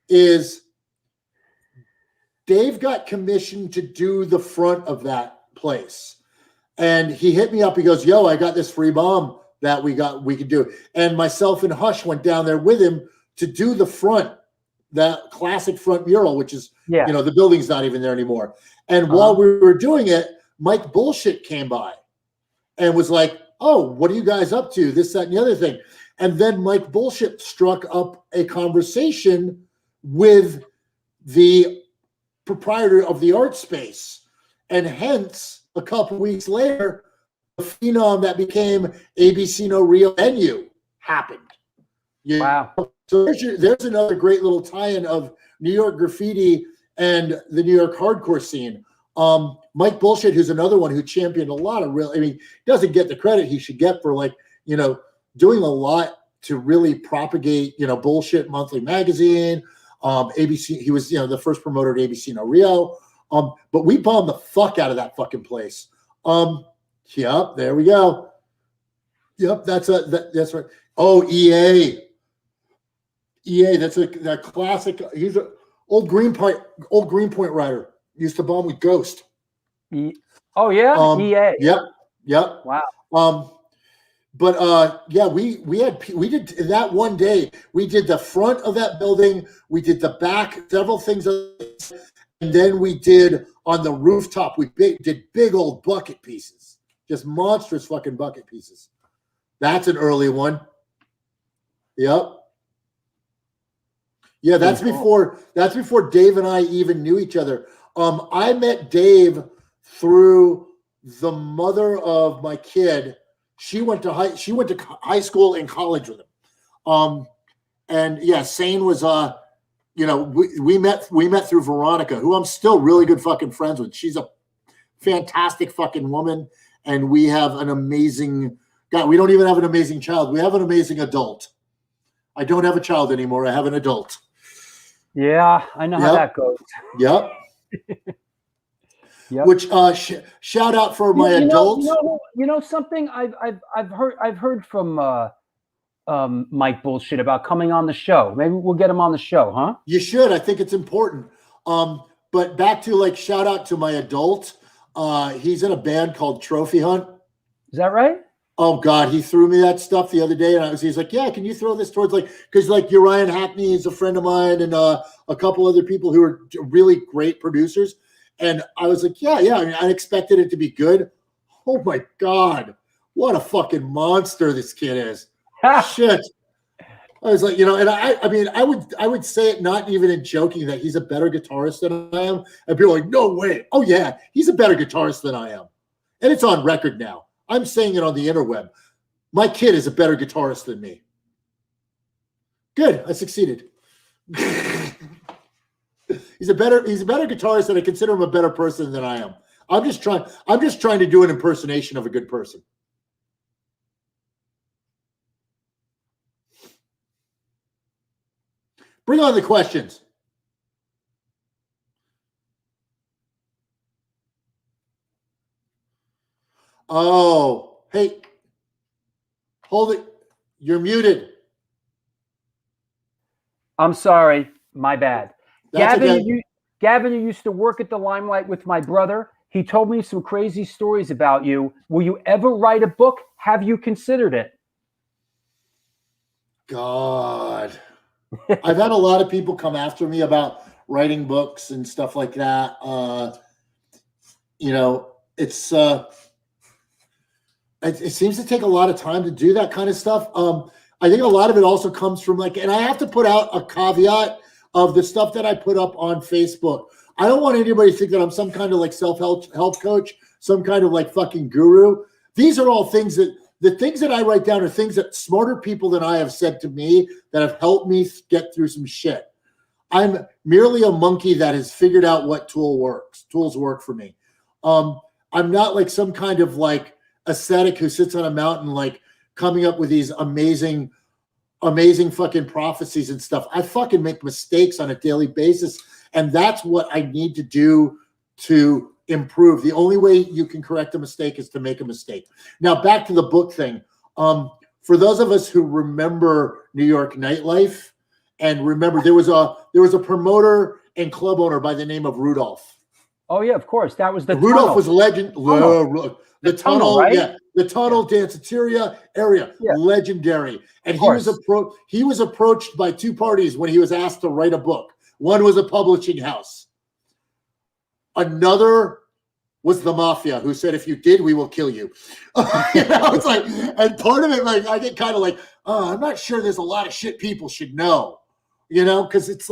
Is Dave got commissioned to do the front of that place. And he hit me up. He goes, yo, I got this free bomb that we could do. And myself and Hush went down there with him to do the front, that classic front mural, which is, the building's not even there anymore. And while we were doing it, Mike Bullshit came by and was like, oh, what are you guys up to? This, that, and the other thing. And then Mike Bullshit struck up a conversation with the proprietor of the art space. And hence, a couple weeks later, the phenom that became ABC No Rio venue happened. Wow. So there's another great little tie-in of New York graffiti and the New York hardcore scene. Mike Bullshit, who's another one who championed a lot of doesn't get the credit he should get for doing a lot to really propagate, Bullshit Monthly Magazine. ABC, he was, the first promoter at ABC No Rio. But we bombed the fuck out of that fucking place. Yep, there we go. Yep, that's right. Oh, EA, that's that classic. He's an old Greenpoint writer. Used to bomb with Ghost. Oh yeah, EA. Yep. Wow. But we did that one day. We did the front of that building. We did the back, several things. And then we did on the rooftop, we did big old bucket pieces, just monstrous fucking bucket pieces. That's an early one. Yep. Yeah, that's before Dave and I even knew each other. I met Dave through the mother of my kid. She went to high school and college with him. And yeah, Sane was we met through Veronica, who I'm still really good fucking friends with. She's a fantastic fucking woman, and we have an amazing God. We don't even have an amazing child. We have an amazing adult. I don't have a child anymore. I have an adult. Yeah, I know how that goes. Yep. Yep. Which shout out for my adults. You know something I've heard from Mike Bullshit about coming on the show. Maybe we'll get him on the show, huh? You should. I think it's important. But But back to like shout out to my adult. He's in a band called Trophy Hunt. Is that right? Oh God, he threw me that stuff the other day, and he's like, "Yeah, can you throw this towards like?" Because like Uriah Hackney is a friend of mine, and a couple other people who are really great producers. And I was like, "Yeah." I mean, I expected it to be good. Oh my God, what a fucking monster this kid is! Shit. I was like, and I mean, I would say it not even in joking that he's a better guitarist than I am, and people are like, "No way!" Oh yeah, he's a better guitarist than I am, and it's on record now. I'm saying it on the interweb. My kid is a better guitarist than me. Good, I succeeded. He's a better guitarist, and I consider him a better person than I am. I'm just trying to do an impersonation of a good person. Bring on the questions. Oh, hey, hold it. You're muted. I'm sorry. My bad. That's Gavin, okay. Gavin, you used to work at the Limelight with my brother. He told me some crazy stories about you. Will you ever write a book? Have you considered it? God. I've had a lot of people come after me about writing books and stuff like that. It seems to take a lot of time to do that kind of stuff. I think a lot of it also comes from and I have to put out a caveat of the stuff that I put up on Facebook. I don't want anybody to think that I'm some kind of self-help coach, some kind of fucking guru. These are all things the things that I write down are things that smarter people than I have said to me that have helped me get through some shit. I'm merely a monkey that has figured out what tools work for me. I'm not some kind of ascetic who sits on a mountain coming up with these amazing fucking prophecies and stuff. I fucking make mistakes on a daily basis, and that's what I need to do to improve. The only way you can correct a mistake is to make a mistake. Now back to the book thing. For those of us who remember New York nightlife and remember there was a promoter and club owner by the name of Rudolph. Oh yeah, of course. That was the Rudolph tunnel. was a legend. The tunnel, right? Yeah, the tunnel danceteria area, Yeah. legendary. And he was approached by two parties when he was asked to write a book. One was a publishing house. Another was the mafia, who said, "If you did, we will kill you." It's and part of it, I get kind of I'm not sure there's a lot of shit people should know, because it's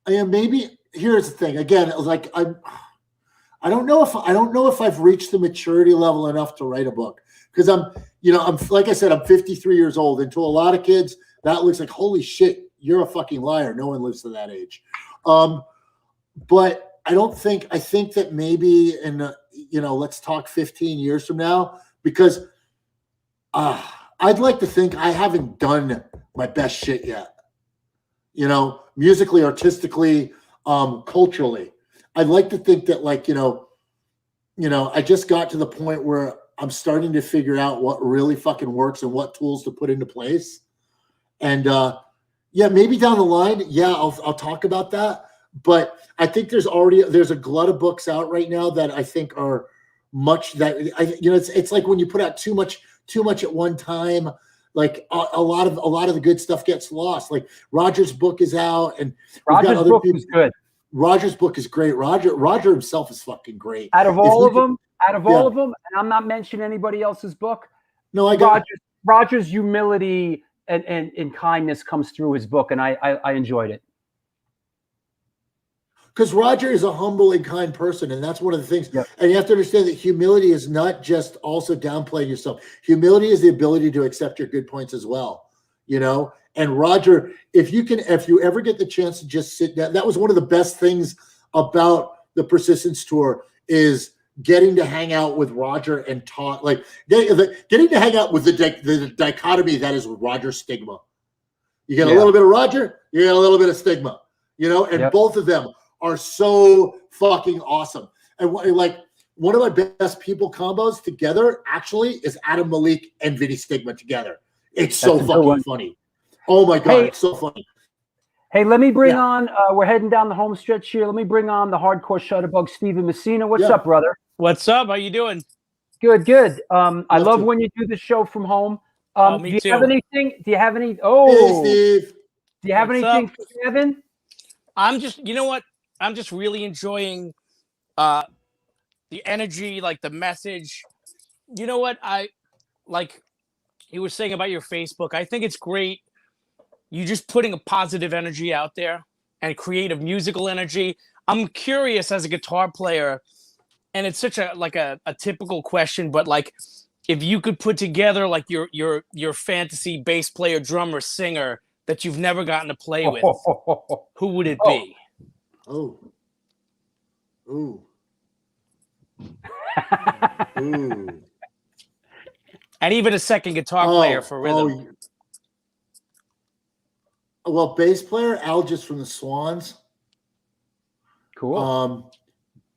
maybe here's the thing. Again, I don't know if I've reached the maturity level enough to write a book, because I'm like I said, I'm 53 years old, and to a lot of kids that looks like, holy shit, you're a fucking liar. No one lives to that age. But I think that maybe in let's talk 15 years from now, because I'd like to think I haven't done my best shit yet. Musically, artistically, culturally. I'd like to think that I just got to the point where I'm starting to figure out what really fucking works and what tools to put into place. And maybe down the line, I'll talk about that. But I think there's a glut of books out right now that I think are much that it's like when you put out too much at one time, a lot of the good stuff gets lost. Roger's book is out, and Roger's book is good. Roger's book is great. Roger himself is fucking great. Out of all of them, and I'm not mentioning anybody else's book. No, I got Roger's humility and kindness comes through his book, and I enjoyed it. Because Roger is a humble and kind person, and that's one of the things. Yep. And you have to understand that humility is not just also downplaying yourself. Humility is the ability to accept your good points as well. And Roger, if you ever get the chance to just sit down, that was one of the best things about the Persistence Tour is getting to hang out with Roger and talk, getting to hang out with the dichotomy that is Roger's stigma. You get a little bit of Roger, you get a little bit of stigma, and both of them are so fucking awesome. And one of my best people combos together actually is Adam Malik and Vinny Stigma together. It's so fucking funny. Oh my God, it's so funny. Hey, let me bring Yeah. on. We're heading down the home stretch here. Let me bring on the hardcore shutterbug, Steven Messina. What's Yeah. up, brother? What's up? How you doing? Good, good. I Love love to. when you do the show from home. Me Do you too. have anything? Do you have any? Hey, Oh, Steve. do you have What's anything up? for Gavin? You know what? I'm just really enjoying the energy, like the message. You know what? Like you were saying about your Facebook. I think it's great. You just putting a positive energy out there and creative musical energy. I'm curious as a guitar player, and it's such a typical question, but like if you could put together like your fantasy bass player, drummer, singer that you've never gotten to play with, who would it be? Oh. Ooh. Ooh. And even a second guitar player for rhythm. Well, bass player Algis from the Swans. Cool.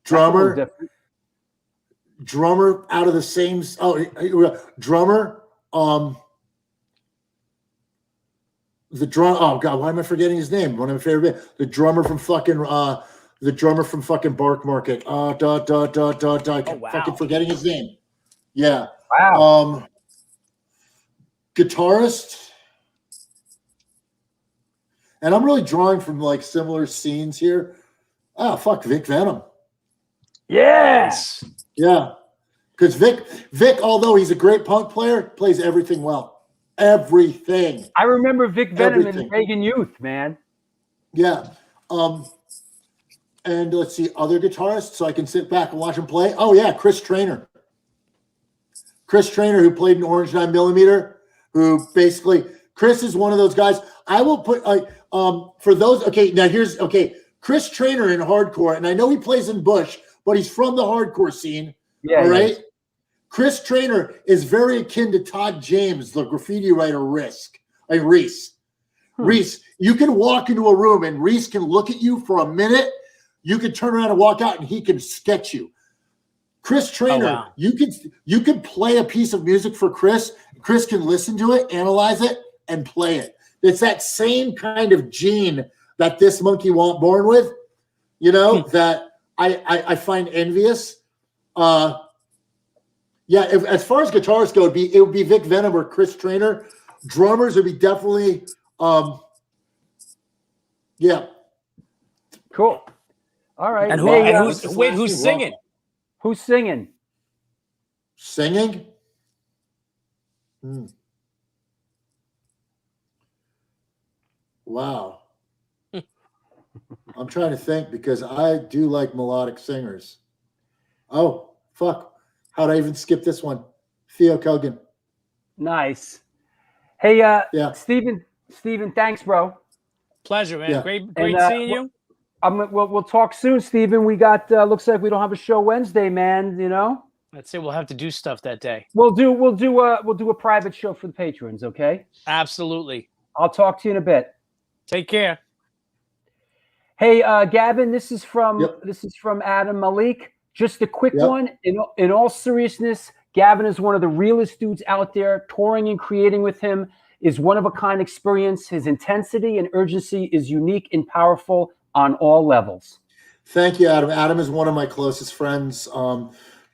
Drummer out of the same. Drummer. The drum. Oh God, why am I forgetting his name? One of my favorite. The drummer from fucking. The drummer from fucking Bark Market. Wow. Fucking forgetting his name. Yeah. Wow. Guitarist. And I'm really drawing from like similar scenes here. Oh fuck, Vic Venom. Yes. Yeah. Because Vic, although he's a great punk player, plays everything well. Everything. I remember Vic Venom Everything. in Reagan Youth, man. Yeah. And let's see, other guitarists, so I can sit back and watch him play. Oh yeah, Chris Traynor. Chris Traynor, who played in Orange 9mm, who basically Chris is one of those guys. I will put for those. Okay, now here's Chris Traynor in hardcore, and I know he plays in Bush, but he's from the hardcore scene. Yeah. All right. Chris Traynor is very akin to Todd James, the graffiti writer Reese. Reese, you can walk into a room and Reese can look at you for a minute. You can turn around and walk out, and he can sketch you. Chris Traynor, you can play a piece of music for Chris. Chris can listen to it, analyze it, and play it. It's that same kind of gene that this monkey wasn't born with, that I find envious. As far as guitarists go, it would be Vic Venom or Chris Traynor. Drummers would be definitely, Cool. All right. And who's singing? Who's singing? Singing? Wow. I'm trying to think because I do like melodic singers. Oh, fuck. How'd I even skip this one? Theo Kogan. Nice. Hey, Steven, thanks, bro. Pleasure, man. Yeah. Great And, seeing you. We'll talk soon, Steven. We got looks like we don't have a show Wednesday, man. Let's say we'll have to do stuff that day. We'll do a private show for the patrons, okay? Absolutely. I'll talk to you in a bit. Take care. Hey, Gavin, this is from Adam Malik. Just a quick one. In all seriousness, Gavin is one of the realest dudes out there. Touring and creating with him is one of a kind experience. His intensity and urgency is unique and powerful on all levels. Thank you, Adam. Adam is one of my closest friends.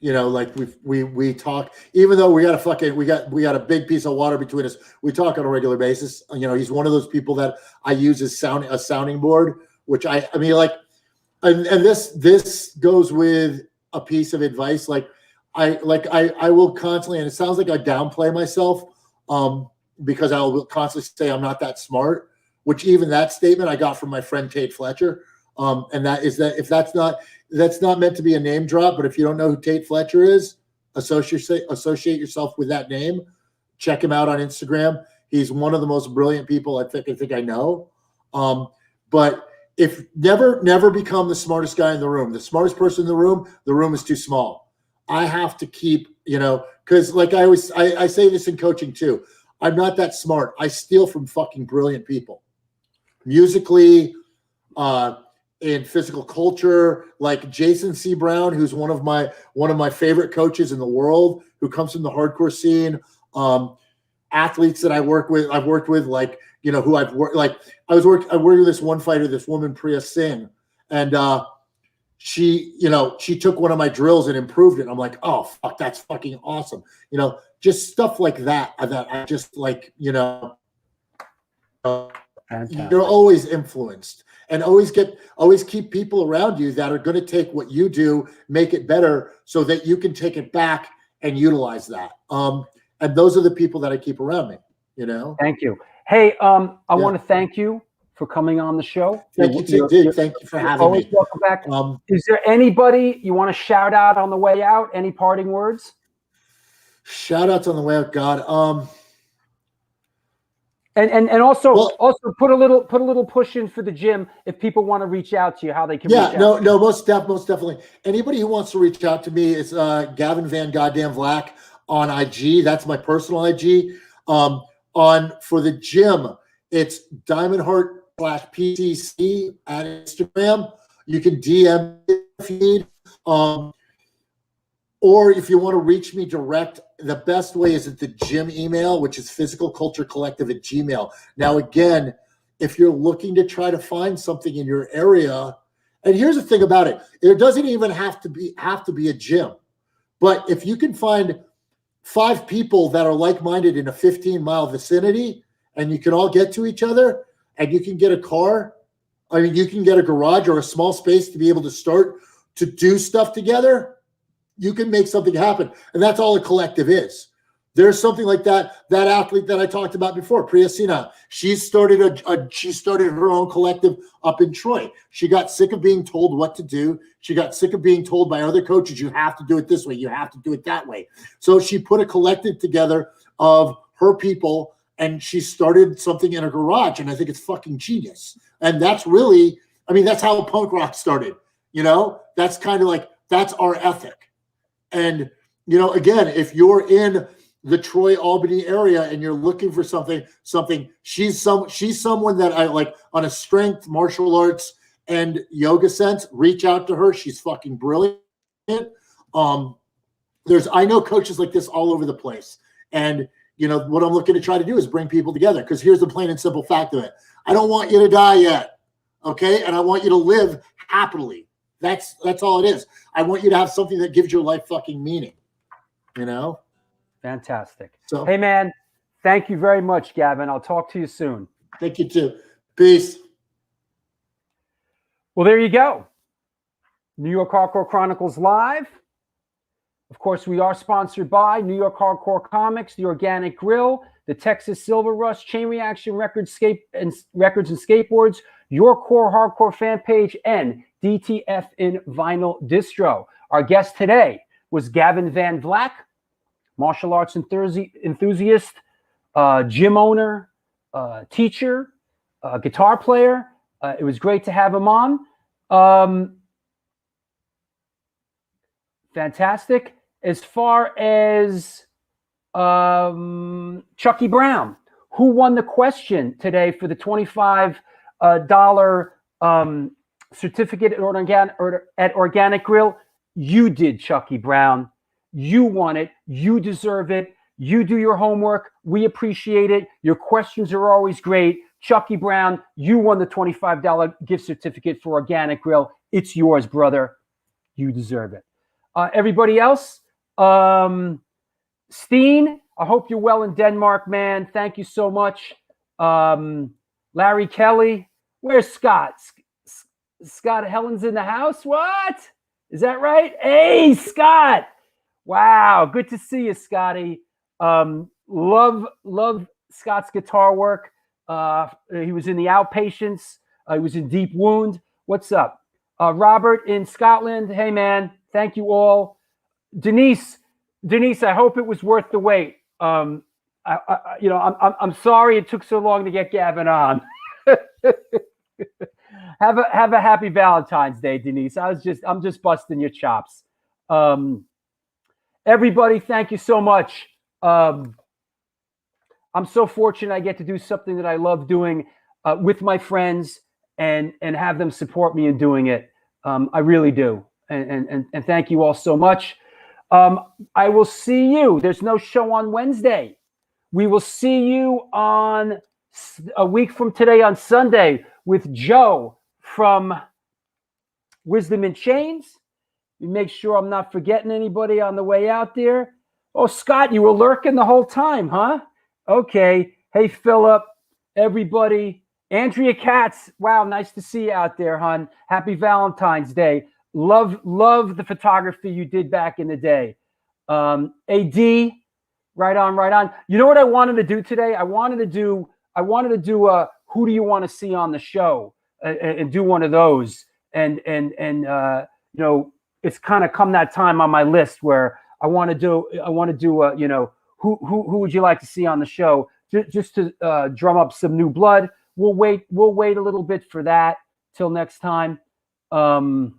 Like we talk, even though we got a big piece of water between us, we talk on a regular basis. He's one of those people that I use as a sounding board, which I mean, like, and this goes with a piece of advice. I will constantly, and it sounds like I downplay myself, because I will constantly say I'm not that smart, which even that statement I got from my friend Tate Fletcher. And that is that if that's not meant to be a name drop, but if you don't know who Tate Fletcher is, associate yourself with that name. Check him out on Instagram. He's one of the most brilliant people I think I know. But if never become the smartest guy in the room. The smartest person in the room is too small. I have to keep, because like I say this in coaching too. I'm not that smart. I steal from fucking brilliant people. Musically, in physical culture, like Jason C. Brown, who's one of my favorite coaches in the world, who comes from the hardcore scene. athletes that I've worked with, like, you know, who I've worked, like I worked with this one fighter, this woman, Priya Singh, and she took one of my drills and improved it. And I'm like, oh fuck, that's fucking awesome. You know, just stuff like that I just like, you know, you're always influenced, and always keep people around you that are going to take what you do, make it better, so that you can take it back and utilize that. And those are the people that I keep around me, you know? Thank you. Hey, I want to thank you for coming on the show. Thank you too, dude. Thank you for having always me. Welcome back. Is there anybody you want to shout out on the way out? Any parting words? Shout outs on the way out, God. And also put a little push in for the gym if people want to reach out to you, how they can reach out. Most definitely. Anybody who wants to reach out to me is Gavin Van Vlack on IG. That's my personal IG. For the gym, it's DiamondHeart/PTC at Instagram. You can DM if you need. Or if you want to reach me direct, the best way is at the gym email, which is physicalculturecollective@gmail.com. Now, again, if you're looking to try to find something in your area, and here's the thing about it, it doesn't even have to be a gym. But if you can find 5 people that are like-minded in a 15-mile vicinity, and you can all get to each other, and you can get a car, I mean, you can get a garage or a small space to be able to start to do stuff together, you can make something happen. And that's all a collective is. There's something like that athlete that I talked about before, Priya Singh. She started her own collective up in Troy. She got sick of being told what to do. She got sick of being told by other coaches, you have to do it this way, you have to do it that way. So she put a collective together of her people, and she started something in a garage, and I think it's fucking genius. And that's really, I mean, that's how punk rock started. You know, that's kind of like, that's our ethic. And, you know, again, if you're in the Troy Albany area and you're looking for something, she's someone that I like on a strength, martial arts, and yoga sense. Reach out to her. She's fucking brilliant. I know coaches like this all over the place. And, you know, what I'm looking to try to do is bring people together, because here's the plain and simple fact of it. I don't want you to die yet. Okay. And I want you to live happily. That's all it is. I want you to have something that gives your life fucking meaning, you know? Fantastic. So, hey, man, thank you very much, Gavin. I'll talk to you soon. Thank you too. Peace. Well, there you go. New York Hardcore Chronicles Live. Of course, we are sponsored by New York Hardcore Comics, The Organic Grill, the Texas Silver Rush, Chain Reaction Records and Skateboards, Your Core Hardcore Fan Page, and DTF in Vinyl Distro. Our guest today was Gavin Van Vlack, martial arts enthusiast, gym owner, teacher, guitar player. It was great to have him on. Fantastic. As far as Chucky Brown, who won the question today for the $25 certificate at Organic Grill, you did, Chucky Brown. You won it. You deserve it. You do your homework. We appreciate it. Your questions are always great. Chucky Brown, you won the $25 gift certificate for Organic Grill. It's yours, brother. You deserve it. Everybody else, Steen, I hope you're well in Denmark, man. Thank you so much. Larry Kelly, where's Scott? Scott Helen's in the house? What? Is that right? Hey, Scott. Wow. Good to see you, Scotty. Love Scott's guitar work. He was in the Outpatients. He was in Deep Wound. What's up? Robert in Scotland. Hey, man. Thank you all. Denise, I hope it was worth the wait. I'm sorry it took so long to get Gavin on. Have a happy Valentine's Day, Denise. I'm just busting your chops. Everybody, thank you so much. I'm so fortunate I get to do something that I love doing with my friends and have them support me in doing it. I really do. And thank you all so much. I will see you. There's no show on Wednesday. We will see you on a week from today on Sunday with Joe from Wisdom in Chains. You make sure I'm not forgetting anybody on the way out there. Oh, Scott, you were lurking the whole time, huh? Okay. Hey, Philip, everybody. Andrea Katz. Wow, nice to see you out there, hon. Happy Valentine's Day. Love the photography you did back in the day. AD, right on. You know what I wanted to do today? I wanted to do a who do you want to see on the show and do one of those. And you know, it's kind of come that time on my list where I want to do you know, who would you like to see on the show, just to drum up some new blood. We'll wait a little bit for that till next time. So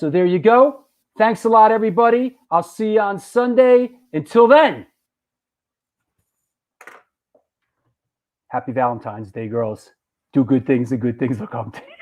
there you go. Thanks a lot, everybody. I'll see you on Sunday. Until then, happy Valentine's Day, girls. Do good things and good things will come to you.